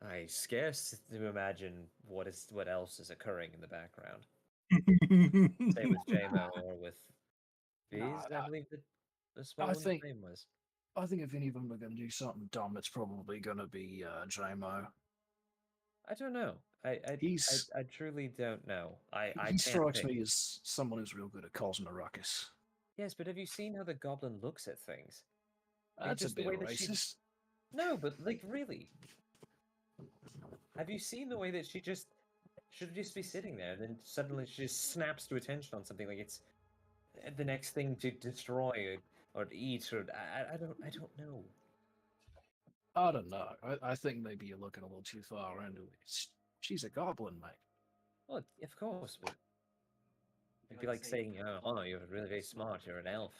I scarce to imagine what else is occurring in the background. Same with JMO or with Viz, I believe the small one's name was. I think if any of them are going to do something dumb, it's probably going to be JMO. I don't know. I truly don't know. He strikes me as someone who's real good at causing a ruckus. Yes, but have you seen how the goblin looks at things? That's a bit racist. No, but like really. Have you seen the way that she should just be sitting there, and then suddenly she just snaps to attention on something like it's the next thing to destroy or to eat, or I don't know. I don't know. I think maybe you're looking a little too far into it. She's a goblin, mate. Well, of course, but it'd be like saying, "Oh, you're really very smart. You're an elf."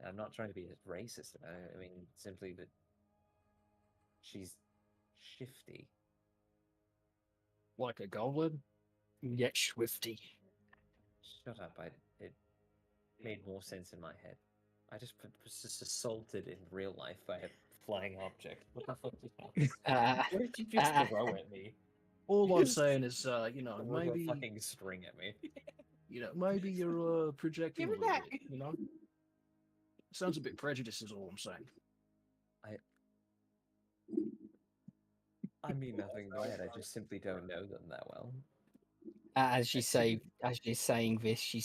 I'm not trying to be racist. I mean, simply that she's shifty. Like a goblin? Yet swifty. Shut up! It made more sense in my head. I just was just assaulted in real life by a flying object. What the fuck just happened? What did you just throw at me? All I'm saying is, Throw a maybe fucking string at me. maybe you're projecting Give a it little back. bit. Sounds a bit prejudiced, is all I'm saying. I mean nothing by it. I just simply don't know them that well. As you're saying this,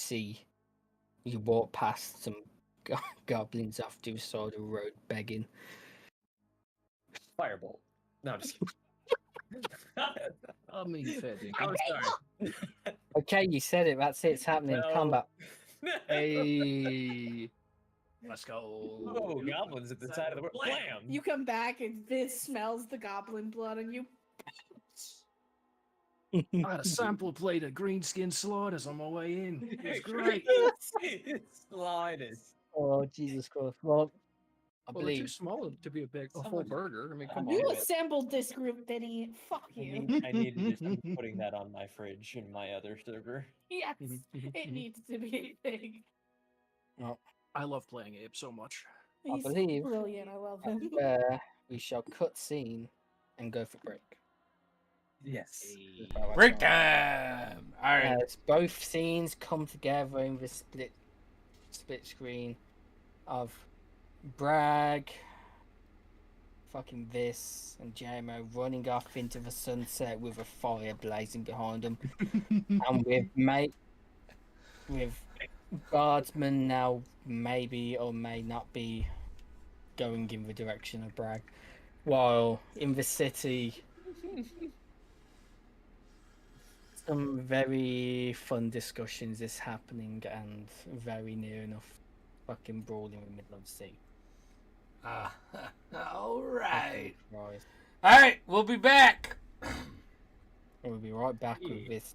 you walk past some goblins off to the side of the road begging. Firebolt. No, I'm just kidding. I mean, fair dinkum. I'm sorry. Okay, you said it. That's it. It's happening. No. Combat. Hey, let's go. Oh, goblins at the side of the world. Blam! You come back and this smells the goblin blood on you. I had a sample plate of greenskin sliders on my way in. It was great. Sliders. Oh, Jesus Christ. Well, I Well, they're too believe. small to be a full burger. I mean, come You on. assembled this group, Vinny. Fuck you. I need to just be putting that on my fridge in my other server. Yes, it needs to be big. I love playing Abe so much. He's believe brilliant. I love him. We shall cut scene and go for break. Yes. Break time. All right. As both scenes come together in the split screen of Bragg, fucking this, and JMO running off into the sunset with a fire blazing behind them, and with guardsmen now maybe or may not be going in the direction of Bragg, while in the city. Some very fun discussions is happening and very near enough fucking brawling in the middle of the sea. All right. Right. All right. We'll be back. We'll be right back with this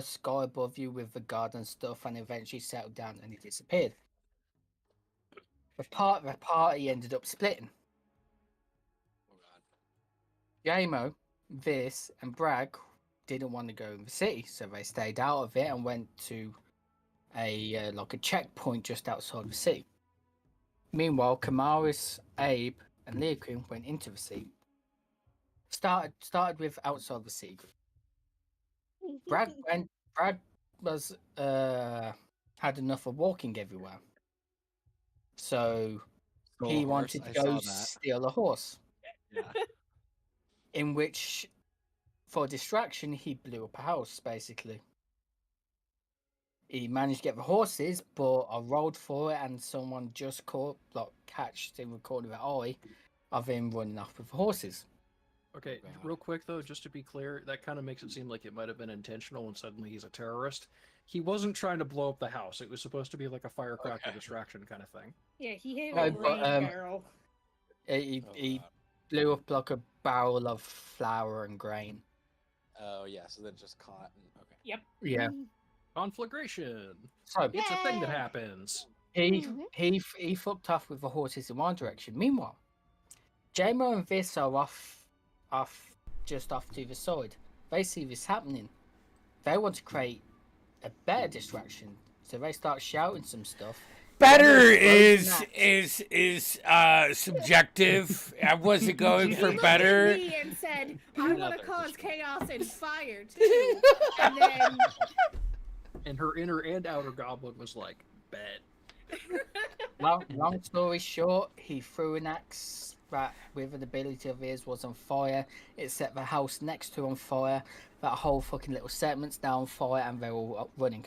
sky above you with the garden stuff, and eventually settled down, and he disappeared. The party ended up splitting. Oh god. Jamo, Vis, and Bragg didn't want to go in the city, so they stayed out of it and went to a checkpoint just outside the city. Meanwhile, Kamaris, Abe, and Leoquin went into the city. Started with outside the city group. Brad was had enough of walking everywhere, so he wanted to go steal a horse. Yeah. In which, for distraction, he blew up a house. Basically, he managed to get the horses, but I rolled for it, and someone just catched in the corner of the eye of him running off with the horses. Okay, real quick though, just to be clear, that kind of makes it seem like it might have been intentional and suddenly he's a terrorist. He wasn't trying to blow up the house. It was supposed to be like a firecracker distraction kind of thing. Yeah, he hit No, a but, rain barrel. He blew up like a barrel of flour and grain. Oh yeah, so then just caught and okay. Yep. Yeah. Conflagration. So It's a thing that happens. he fucked off with the horses in one direction. Meanwhile, Jamo and Vis are off just off to the side. They see this happening. They want to create a better distraction, so they start shouting some stuff. Better is subjective. I wasn't going for better. He looked at me and said, "I want to cause chaos and fire too." And then, And her inner and outer goblin was like, "Bet." Long story short, he threw an axe that, with an ability of his, was on fire. It set the house next to on fire. That whole fucking little settlement's now on fire, and they're all up running.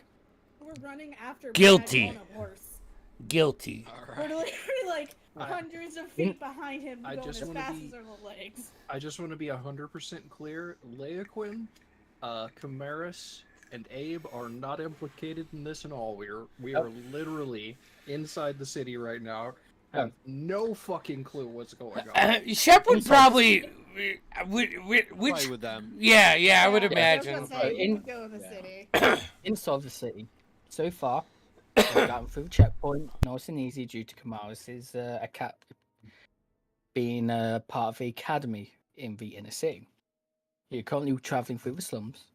we're running after Guilty. Brad on a horse. Guilty. We're literally like hundreds of feet behind him, I going just as wanna fast be- as our little legs. I just want to be 100% clear. Leoquin, Chimeras, and Abe are not implicated in this at all. We are literally inside the city right now. Have no fucking clue what's going on. Shep would probably which Play with them. yeah, I would I was imagine. gonna say, he In- would go in the city. Inside the city, so far, we've gotten through the checkpoint nice and easy due to Kamaris' being part of the academy in the inner city. You're currently traveling through the slums.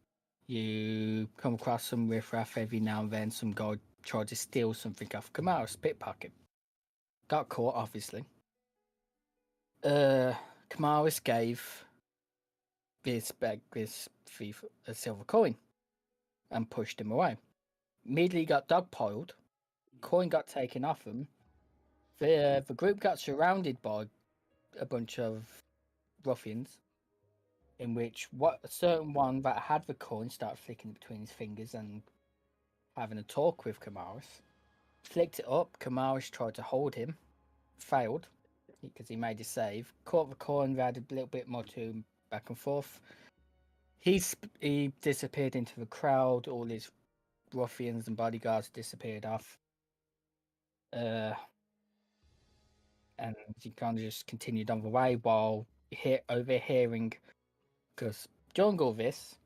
You come across some riffraff every now and then. Some guy tried to steal something off Kamaris' pickpocket. Got caught, obviously. Kamaris gave this thief a silver coin and pushed him away. Immediately got dogpiled. Coin got taken off him. The group got surrounded by a bunch of ruffians, in which a certain one that had the coin started flicking it between his fingers and having a talk with Kamaris. Flicked it up. Kamaris tried to hold him. Failed because he made a save. Caught the coin. They had a little bit more to him, back and forth. He disappeared into the crowd. All his ruffians and bodyguards disappeared off. And he kind of just continued on the way while overhearing, because during all this,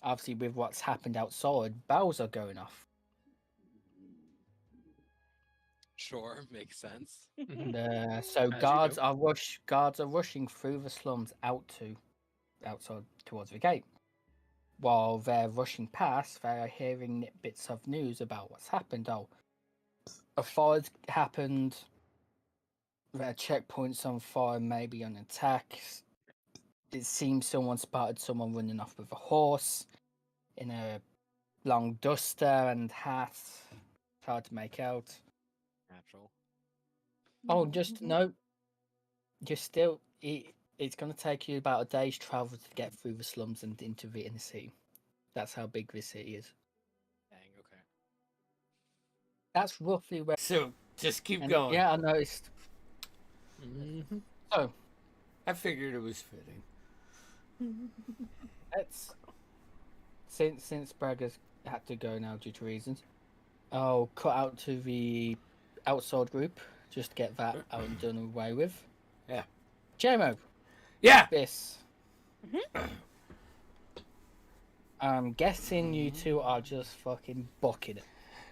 obviously with what's happened outside, bells are going off. Sure, makes sense. And, so As guards you are rushing through the slums outside towards the gate. While they're rushing past, they are hearing bits of news about what's happened. Oh, a fire's happened. Their checkpoints on fire, maybe on attack. It seems someone spotted someone running off with a horse in a long duster and hat. It's hard to make out. Natural. Oh, just no. Just still, it's going to take you about a day's travel to get through the slums and into the inner city. That's how big this city is. Dang, okay. That's roughly where. So just keep and, going. yeah, I noticed. So I figured it was fitting. let's since Braggers had to go now due to reasons, I'll cut out to the outside group just to get that out and done away with. Yeah. JMO, Yeah. this. I'm guessing you two are just fucking bucking it.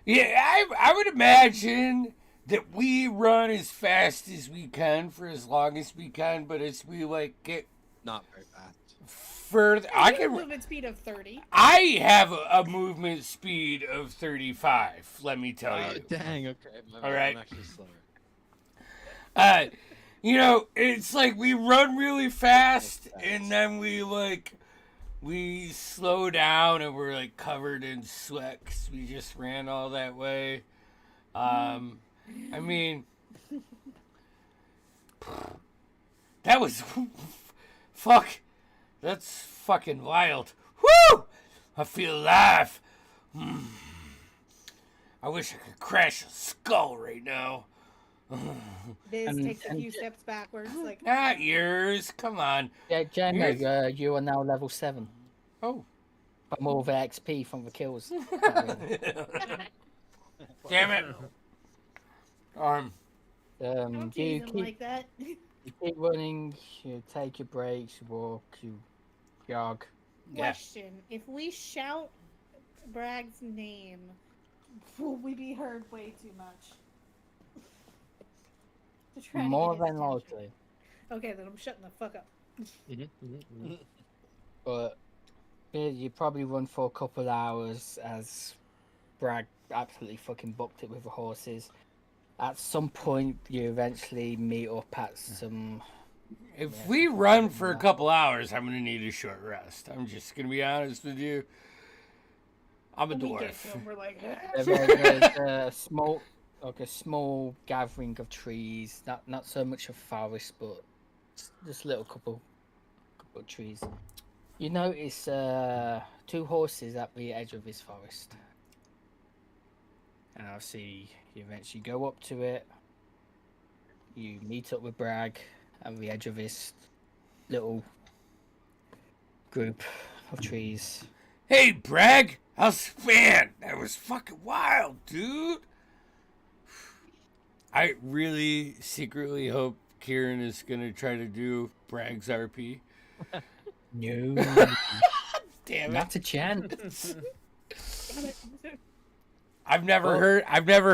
Yeah, I would imagine that we run as fast as we can for as long as we can, but as we like get Not very fast. further, I have a movement speed of 30. I have a movement speed of 35. Let me tell you. Dang. Okay. All right. I'm actually slower. You know, it's like we run really fast, and then we slow down, and we're like covered in sweat 'cause we just ran all that way. I mean, that was fuck. That's fucking wild. Woo! I feel alive. I wish I could crash a skull right now. Biz takes a few steps backwards, like Not yours. Come on. Yeah, Jenna, you are now level 7. Oh. From all the XP from the kills. Damn it. don't tease him like that. You keep running, you take your breaks, you walk, you jog. Question: if we shout Bragg's name, will we be heard way too much? More than likely. Okay, then I'm shutting the fuck up. But yeah, you probably run for a couple hours as Bragg absolutely fucking booked it with the horses. At some point, you eventually meet up at some. If we run for a couple hours, I'm gonna need a short rest. I'm just gonna be honest with you. I'm a dwarf. We're like, There's a small gathering of trees. Not so much a forest, but just a little couple of trees. You notice 2 horses at the edge of this forest. And I'll see you eventually go up to it. You meet up with Bragg at the edge of this little group of trees. Hey, Bragg! How's man? That was fucking wild, dude. I really secretly hope Kieran is gonna try to do Bragg's RP. No. Damn it. Not a chance. I've never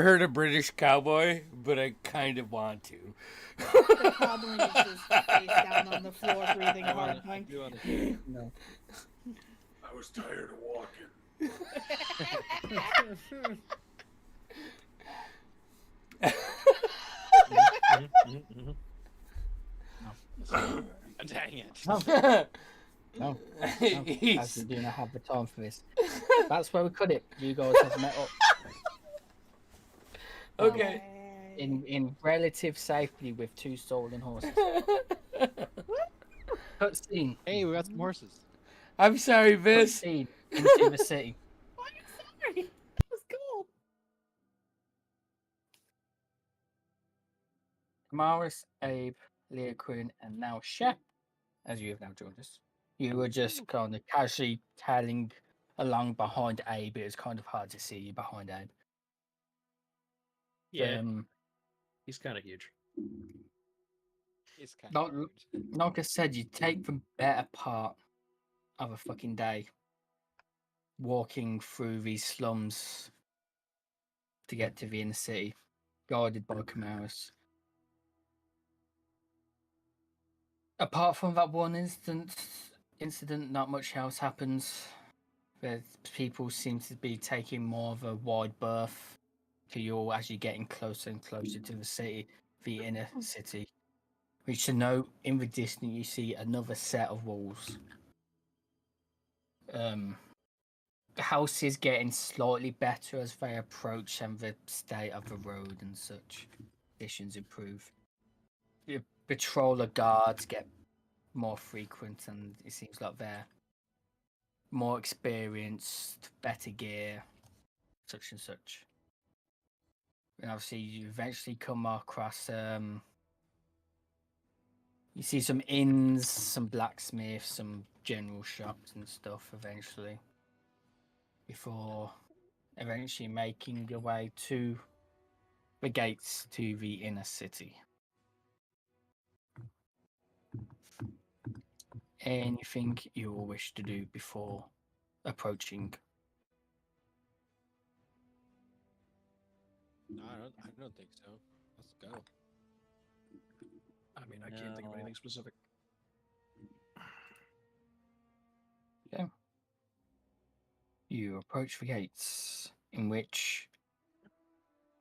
heard a British cowboy, but I kind of want to. The cowboy is just face down on the floor, breathing hard. No. I was tired of walking. Dang it. No. I do not have the time for this. That's where we cut it. You guys have met up. Okay. In relative safety with 2 stolen horses. Cutscene. Hey, we got some horses. I'm sorry, Viz. Cutscene into the city. Oh, I'm sorry. That was cool. Maris, Abe, Leah Quinn, and now Shep, as you have now joined us. You were just kind of casually tailing along behind Abe. It was kind of hard to see you behind Abe. Yeah. He's kind of huge. He's kind of Like I said, you take the better part of a fucking day walking through these slums to get to the inner city, guarded by Camaros. Apart from that one incident, not much else happens. People seem to be taking more of a wide berth to you as you're getting closer and closer to the city, the inner city. Which to note, in the distance, you see another set of walls. The house is getting slightly better as they approach and the state of the road and such conditions improve. The patroller guards get more frequent and it seems like they're more experienced, better gear, such and such. And obviously you eventually come across you see some inns, some blacksmiths, some general shops and stuff eventually. Before eventually making your way to the gates to the inner city. Anything you will wish to do before approaching. No, I don't think so. Let's go. I mean, I can't think of anything specific. Yeah. You approach the gates, in which,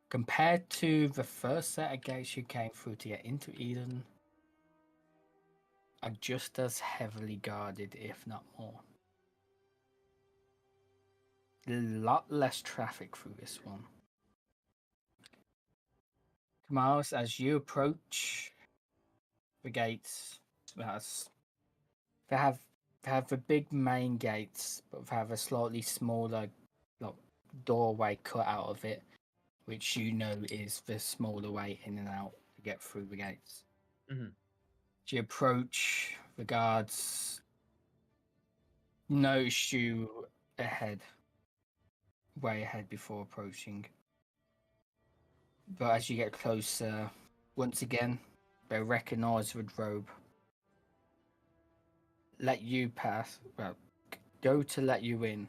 compared to the first set of gates you came through to get into Eden, are just as heavily guarded, if not more. A lot less traffic through this one. Miles, as you approach the gates, they have the big main gates, but they have a slightly smaller doorway cut out of it, which you know is the smaller way in and out to get through the gates. Mm-hmm. As you approach, the guards notice you way ahead before approaching. But as you get closer, once again, they recognize the robe. Let you pass, go to let you in.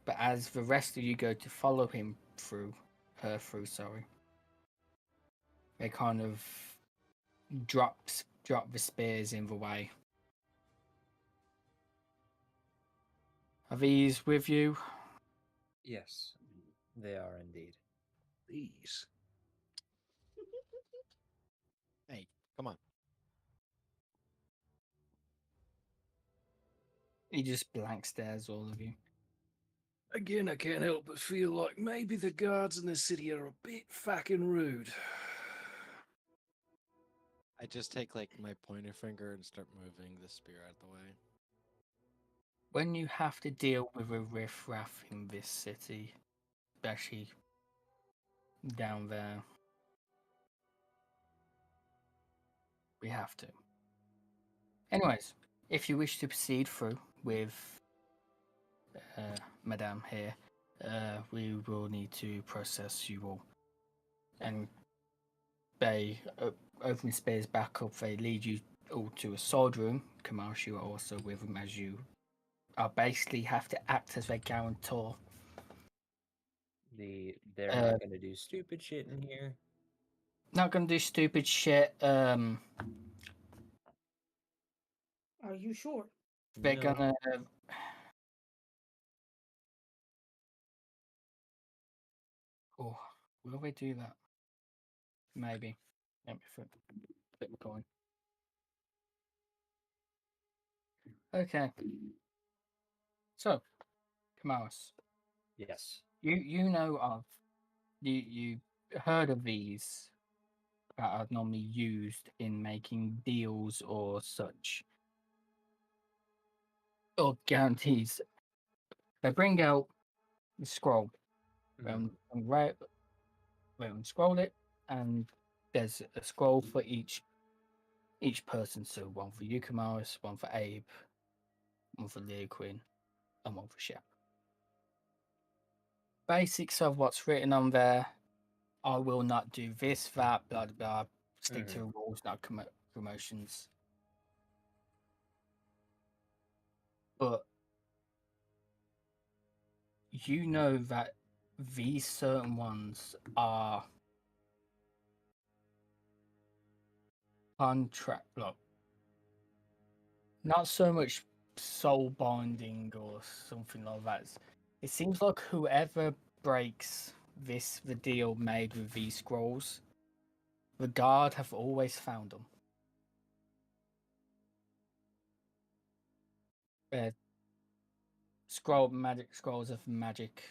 But as the rest of you go to follow him through, they kind of drop the spears in the way. Are these with you? Yes, they are indeed. These. Hey, come on. He just blank stares all of you. Again, I can't help but feel like maybe the guards in this city are a bit fucking rude. I just take like my pointer finger and start moving the spear out of the way. When you have to deal with a riffraff in this city, especially down there, we have to. Anyways, if you wish to proceed through with Madame here, we will need to process you all. And they open the spears back up. They lead you all to a sword room. Kamash, you are also with them, as you are basically have to act as their guarantor. They're not gonna do stupid shit in here. Not gonna do stupid shit. Are you sure? They're gonna. Oh, will they do that? Maybe. Let me flip the coin. Okay. So, Kamaris, Yes. you know of you heard of these that are normally used in making deals or such, or guarantees. They bring out the scroll, and scroll it, and there's a scroll for each person. So one for you, Kamaris, one for Abe, one for Leah Quinn, and one for Shep. Basics of what's written on there. I will not do this, that, blah, blah, blah. Stick to the rules, not promotions. But you know that these certain ones are contract, look, not so much soul binding or something like that. It seems like whoever breaks the deal made with these scrolls, the guard have always found them. Scrolls of magic.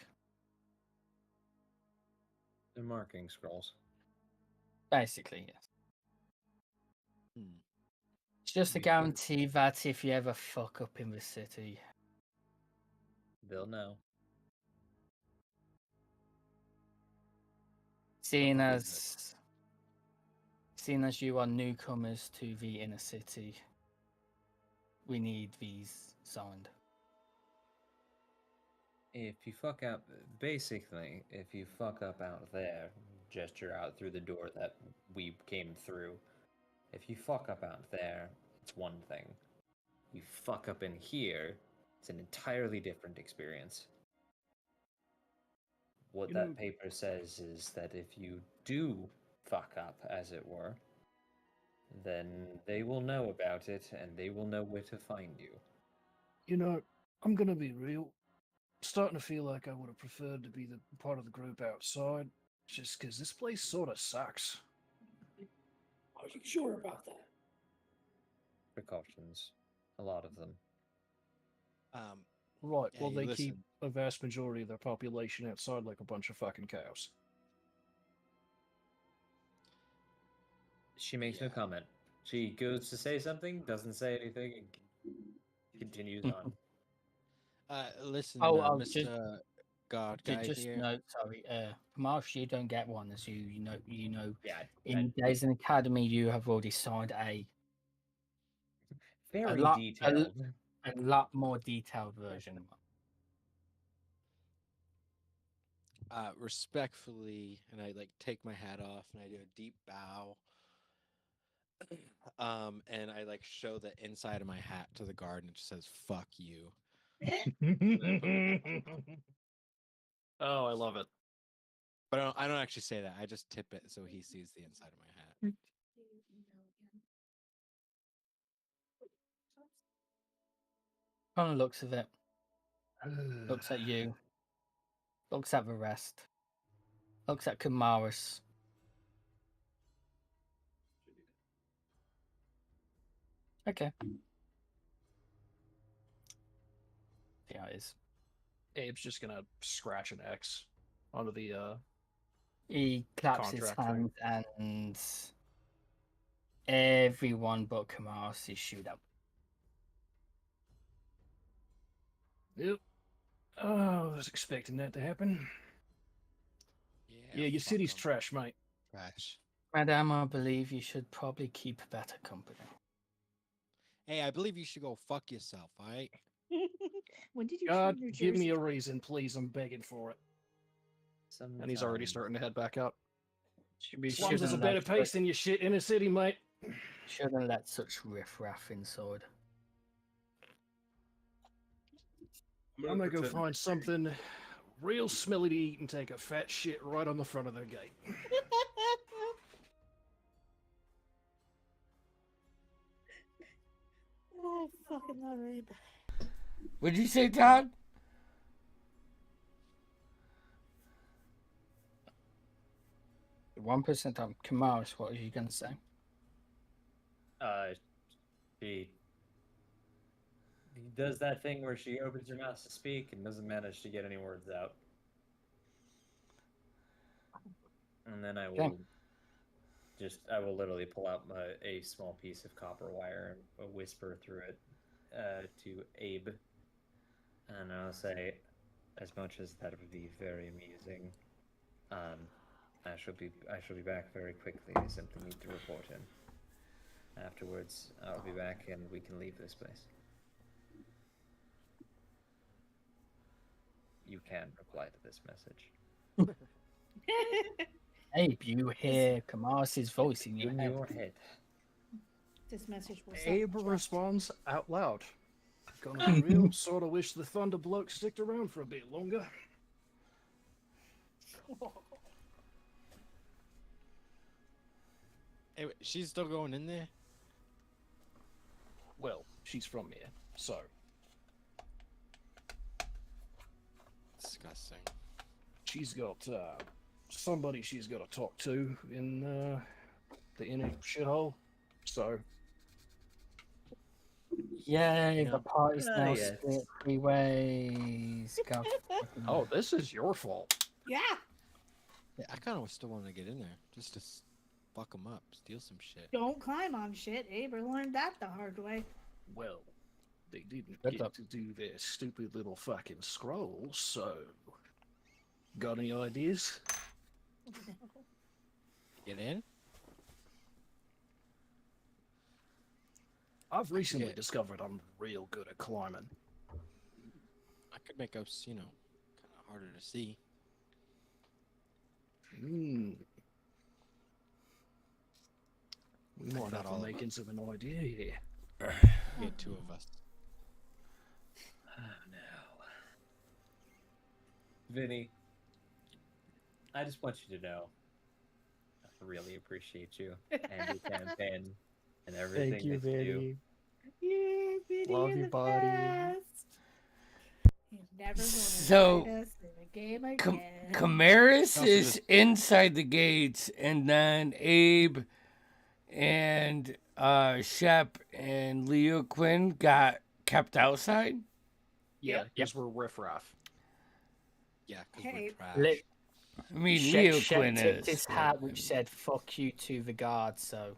They're marking scrolls. Basically, yes. It's just a guarantee that if you ever fuck up in the city, they'll know. Seeing as you are newcomers to the inner city, we need these signed. If you fuck up, basically, if you fuck up out there, gesture out through the door that we came through. If you fuck up out there, it's one thing. You fuck up in here, It's an entirely different experience. What You that know- paper says is that if you do fuck up, as it were, then they will know about it and they will know where to find you. You know, I'm gonna be real. Starting to feel like I would have preferred to be the part of the group outside, just because this place sort of sucks. Are you sure about that? Precautions. A lot of them. Right, Yeah, well, you they keep listen. a vast majority of their population outside like a bunch of fucking cows. She makes no Yeah. comment. She goes to say something, doesn't say anything, and continues on. Listen, Oh, Mr. God guy just here. note, sorry, Marsh, you don't get one, as you know. Yeah, In Days in Academy, you have already signed a very lot, detailed. a lot more detailed version. Respectfully, and I like take my hat off and I do a deep bow. And I like show the inside of my hat to the guard and it just says "fuck you." Oh, I love it. But I don't actually say that. I just tip it so he sees the inside of my hat. Kind of looks at it, looks at you, looks at the rest, looks at Kamaris. Okay. Yeah, it is. Abe's just gonna scratch an X onto the He claps his contract hands and everyone but Kamaris is shoot up. Yep. Oh, I was expecting that to happen. Yeah, your fuck city's 'em. trash, mate. Trash. Madame, I believe you should probably keep better company. Hey, I believe you should go fuck yourself, alright? When did you God, sign your give me jersey? a reason, please. I'm begging for it. And he's already starting to head back out. Slums is a better pace than your shit inner city, mate. Shouldn't let such riffraff inside. I'm gonna go find something real smelly to eat and take a fat shit right on the front of their gate. I fucking love it. What'd you say, Todd? 1% on Kamaris, what are you going to say? She does that thing where she opens her mouth to speak and doesn't manage to get any words out. And then I will I will literally pull out a small piece of copper wire and whisper through it to Abe. And I'll say, as much as that would be very amusing, I shall be back very quickly. I simply need to report in. Afterwards, I'll be back and we can leave this place. You can reply to this message. Abe, you hear Kamaris' voice in your In head. your head. This message was Abe responds out loud. Gonna be real, sort of wish the Thunder bloke sticked around for a bit longer. Hey, wait, she's still going in there? Well, she's from here, so. Disgusting. She's got somebody she's got to talk to in the inner shithole. So. Yay, the party's Ah, now yes. split 3 ways. Go fucking- Oh, this is your fault. Yeah. Yeah, I kind of still want to get in there just to fuck them up, steal some shit. Don't climb on shit. Abe learned that the hard way. Well, they didn't Good get luck. to do their stupid little fucking scrolls, so. Got any ideas? Get in? I've recently Yeah. discovered I'm real good at climbing. I could make us, kind of harder to see. Hmm. We might not have all the of us. makings of an idea here. Get 2 of us. Vinny, I just want you to know, I really appreciate you and your campaign and everything Thank you, that you do. Vinny. Yeah, Vinny Love is you, the buddy. best. He's never going to So, invite us in a game again. Camaris Also is just- inside the gates, and then Abe and Shep and Leo Quinn got kept outside. Yeah, because we're riffraff. Yeah, because Hey. we're trash. Lit- I mean, Shep Leo Quinn tipped is. his hat, which said "fuck you" to the guard. So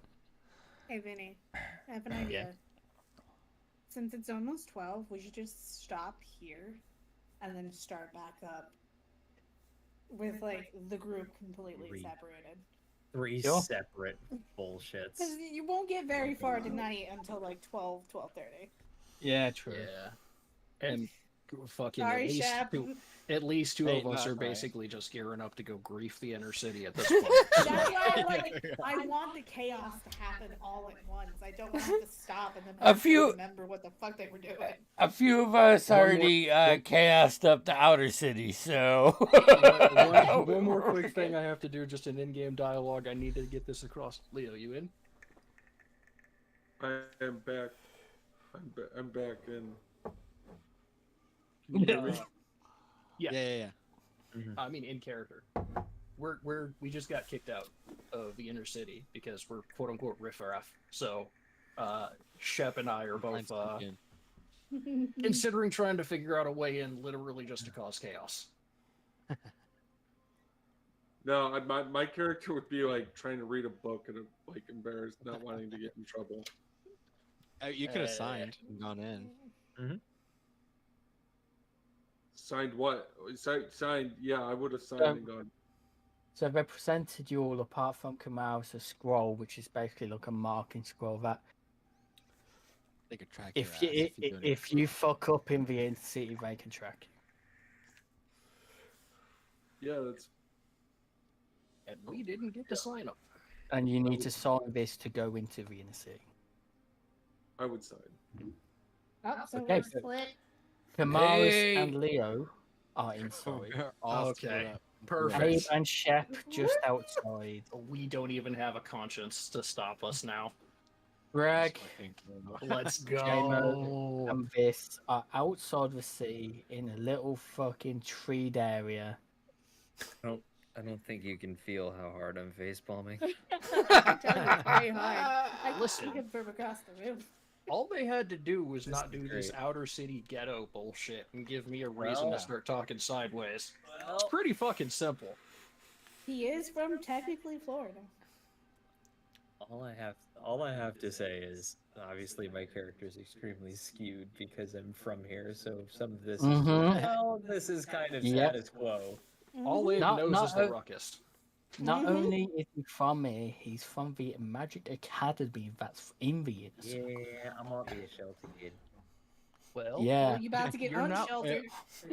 Hey, Vinny, I have an idea. Since it's almost 12, we should just stop here and then start back up with, like, the group completely Three. separated. 3 Sure. separate bullshits. Because you won't get very far tonight until, like, 12:30. yeah, true. Yeah. And fucking Sorry, Shep. at least two Hey, of us not are crying. basically just gearing up to go grief the inner city at this point. That's why, I want the chaos to happen all at once. I don't want to stop and then A have to few- remember what the fuck they were doing. A few of us One more- already chaosed up the outer city, so. One more quick thing I have to do, just an in-game dialogue. I need to get this across. Leo, you in? I am back. I'm back in. Can you hear me? Yeah. Yeah. I mean, in character. We just got kicked out of the inner city because we're quote unquote riffraff. So, Shep and I are both considering trying to figure out a way in, literally just to cause chaos. No, my character would be like trying to read a book and like embarrassed, not wanting to get in trouble. You could have signed and gone in. Signed what? Signed? Yeah, I would have signed and gone. So they presented you all, apart from Kamaris, a scroll, which is basically like a marking scroll that They could track if your you ass if, if you fuck up in the inner city, they can track you. Yeah, that's. And we didn't get to sign up. And you need to sign this to go into the inner city. I would sign. Oh, so Okay, we're so- split. Kamaris Hey. and Leo are inside. We're all split Okay. up. Perfect. Abe and Shep just outside. We don't even have a conscience to stop us now. Greg Let's J-Mo go. and this are outside the city in a little fucking treed area. I don't think you can feel how hard I'm facepalming. I tell you, it's very hard. I Listen. can from across the room. All they had to do was This not is do this great. outer city ghetto bullshit and give me a reason Well. to start talking sideways. It's pretty fucking simple. He is from technically Florida. All I have to say is obviously my character is extremely skewed because I'm from here, so some of this is Mhm. well, this is kind of Yep. status quo. All Abe Not- knows not is the o- ruckus. Not Mhm. only is he from here, he's from the Magic Academy that's in the inner city. Yeah, I'm gonna be a shelter kid. Well, Yeah. Well, you about to get You're not- unsheltered.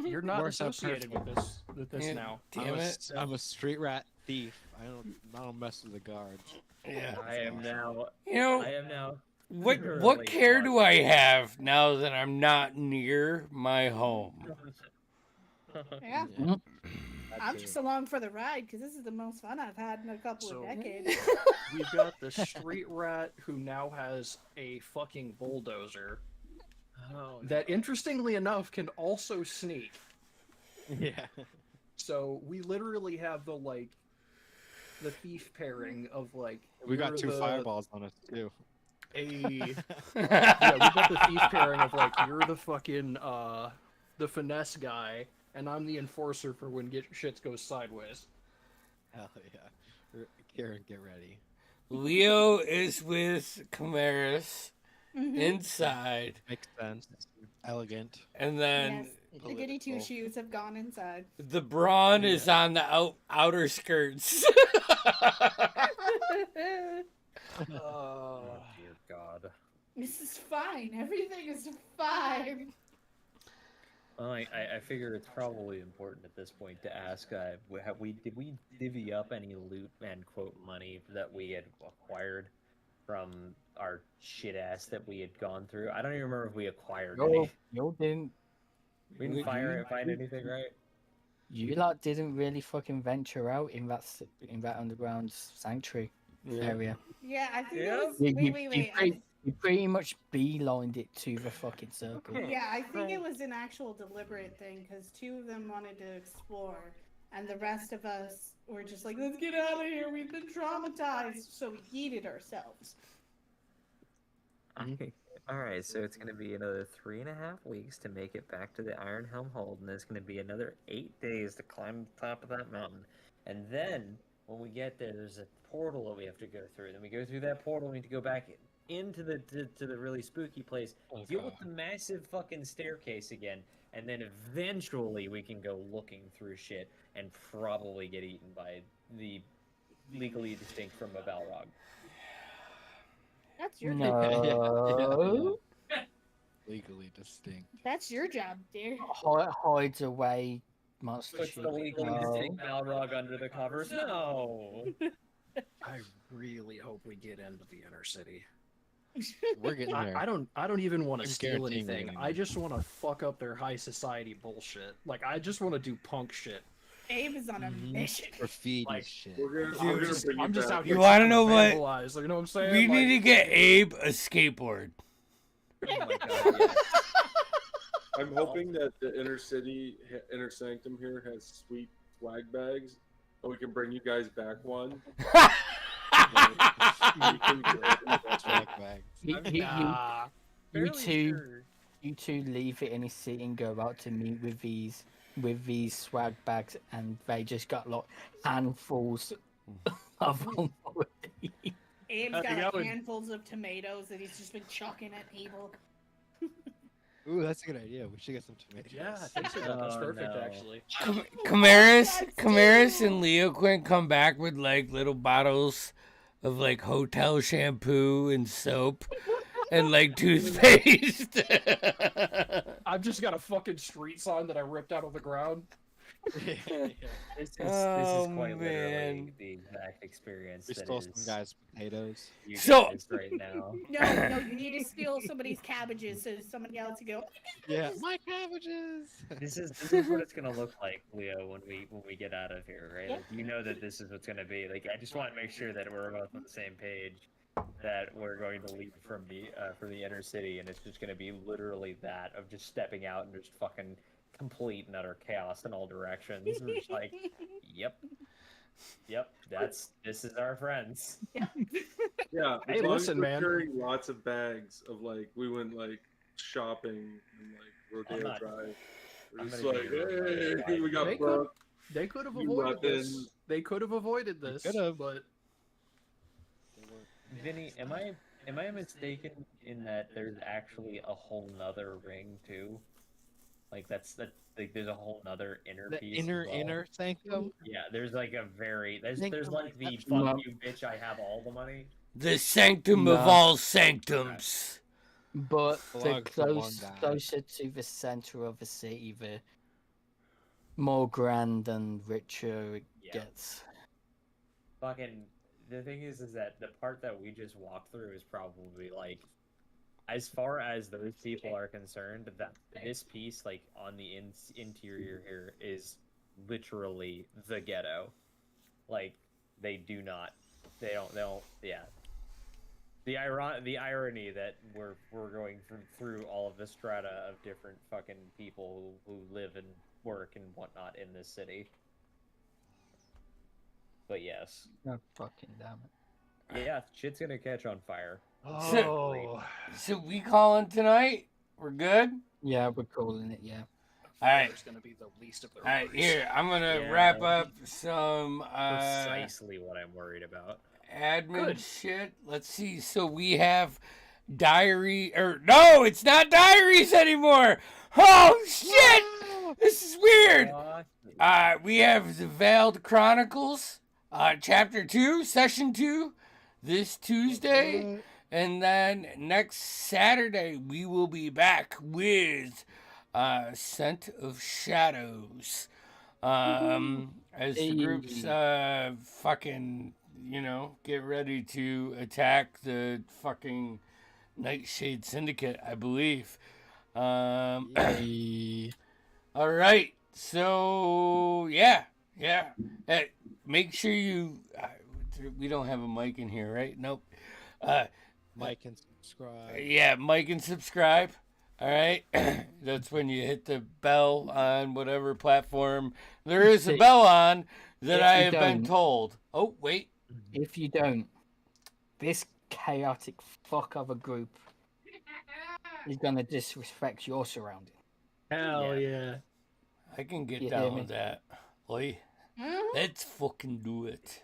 you're not Works out associated with this Yeah. now. Damn it. I'm a street rat thief. I don't mess with the guards. Yeah. I am now. You know, I am now. what literally care lost. do I have now that I'm not near my home? Yeah. Mhm. I'm just along for the ride because this is the most fun I've had in a couple So- of decades. We've got the street rat who now has a fucking bulldozer Oh, that, interestingly enough, can also sneak. Yeah. So we literally have the thief pairing of We got you're two the- fireballs on us too. yeah, we got the thief pairing of you're the fucking the finesse guy, and I'm the enforcer for when shit goes sideways. Hell yeah. Karen, get ready. Leo is with Camaris Mhm. inside, Makes sense. Elegant. and then Yes, the goody two shoes have gone inside. the brawn is on the outer skirts. oh dear God. This is fine. Everything is fine. Well, I figure it's probably important at this point to ask: did we divvy up any loot and quote money that we had acquired from our shit ass that we had gone through? I don't even remember if we acquired any. You didn't. We didn't find anything, right? you lot didn't really fucking venture out in that underground sanctuary area. Yeah, I think Yeah. it was. You, Wait. you pretty much beelined it to the fucking circle. Yeah, I think it was an actual deliberate thing because 2 of them wanted to explore, and the rest of us were just like, "Let's get out of here. We've been traumatized," so we yeeted ourselves. All right, so it's going to be another 3.5 weeks to make it back to the Iron Helm Hold, and there's going to be another 8 days to climb the top of that mountain. And then, when we get there, there's a portal that we have to go through. Then we go through that portal, we need to go back into the to the really spooky place, deal with the massive fucking staircase again, and then eventually we can go looking through shit and probably get eaten by the legally distinct from a Balrog. That's your No. Legally distinct. That's your job, dear. Hides away monster Puts shit. the legally distinct Balrog under the covers. No. I really hope we get into the inner city. We're getting there. I don't even want to I'm steal guaranteeing we're anything. getting I there. just want to fuck up their high society bullshit. Like I just want to do punk shit. Abe is on a mission. Graffiti Like, shit. I'm just out here. You want to trying know what? vandalize, you know what I'm saying? We need to Like, get Abe a skateboard. Oh my god, yes. I'm hoping that the inner sanctum here has sweet swag bags, and we can bring you guys back one. You can Swag bags. nah. You Fairly two, sure. you two leave it in his seat and go out to meet with these swag bags, and they just got like handfuls of them already. Abe's How's it got going? handfuls of tomatoes that he's just been chucking at people. Ooh, that's a good idea. We should get some tomatoes. Yeah, I think so. That's Oh, perfect, no. actually. Camaris and Leo Quinn come back with like little bottles of like hotel shampoo and soap and like toothpaste. I've just got a fucking street sign that I ripped out of the ground. This is Oh, quite literally man. the exact experience We that stole is some guys' potatoes. you So- guys right now. No, you need to steal somebody's cabbages so somebody else can go. Yeah, my cabbages. This is what it's gonna look like, Leo, when we get out of here, right? Like, you know that this is what's gonna be. Like, I just want to make sure that we're both on the same page. That we're going to leave from the inner city, and it's just gonna be literally that of just stepping out and just fucking complete and utter chaos in all directions. We're just like, yep, this is our friends. Yeah, Hey, as long listen, as we're man. carrying lots of bags of like we went like shopping and like Rodeo not- Drive. We're I'm just gonna like, be really hey, we got They booked. They could have You avoided this. weapon. They could have avoided this. could've. But Vinny, am I mistaken in that there's actually a whole nother ring too? Like like there's a whole nother inner The piece. inner as well? inner sanctum. Yeah, there's like a very there's Sanctum, like the that's fuck not- you bitch, I have all the money. The sanctum of No. all sanctums. But the Belongs to one guy. closer to the center of the city, the more grand and richer it Yeah. gets. Fucking the thing is that the part that we just walked through is probably like, as far as those people are concerned, that this piece like on the interior here is literally the ghetto. Like they don't yeah. The irony that we're going through all of the strata of different fucking people who live and work and whatnot in this city. But yes, No fucking damn it. yeah, shit's gonna catch on fire. Oh, So we calling tonight? We're good? Yeah, we're calling it. Yeah. All right. There's gonna be the least of their All right, worries. here, I'm gonna Yeah. wrap up some Precisely what I'm worried about. admin Good. shit. Let's see. So we have diary, or no, it's not diaries anymore. Oh shit! This is weird. We have the Veiled Chronicles, chapter 2, session 2, this Tuesday, and then next Saturday we will be back with Scent of Shadows. As the groups fucking, get ready to attack the fucking Nightshade Syndicate, I believe. All right. So yeah. Make sure you. We don't have a mic in here, right? Nope. Like and subscribe. Yeah, mic and subscribe. All right. That's when you hit the bell on whatever platform there is a bell on that If I you have been don't- told. Oh wait. If you don't, this chaotic fuck of a group is gonna disrespect your surroundings. Hell yeah. I can get You hear down me? with that. Oi. Let's fucking do it.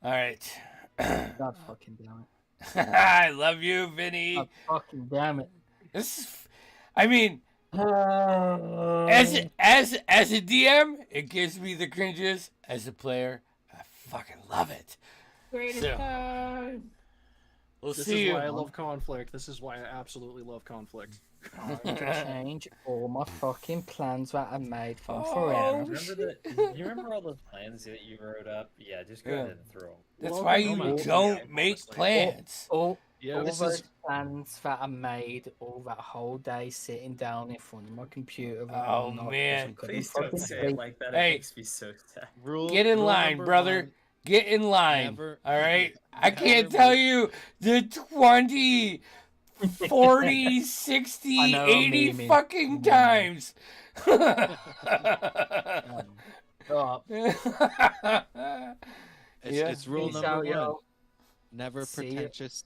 All right. God fucking damn it. I love you, Vinny. God fucking damn it. This is, I mean, as a DM, it gives me the cringes. As a player, I fucking love it. Greatest So, time. we'll This see is you. why I love conflict. This is why I absolutely love conflict. Time to change all my fucking plans that I made from Oh, forever. You remember all those plans that you wrote up? Yeah, just go Yeah. ahead and throw them. That's Well, why no you matter don't what, make honestly. plans. All This those is plans that I made all that whole day sitting down in front of my computer. Oh, and not man. fucking Please fucking don't say sleep. it like that. Hey. It makes me so sad. Get in line, number brother. one, Get in line. Never- All right? I never can't tell make- you the 20, 40, 60, I know, 80 memeing. fucking Mm. times. Stop. It's, Yeah. it's rule Peace number out, one. yo. Never See ya. pretentious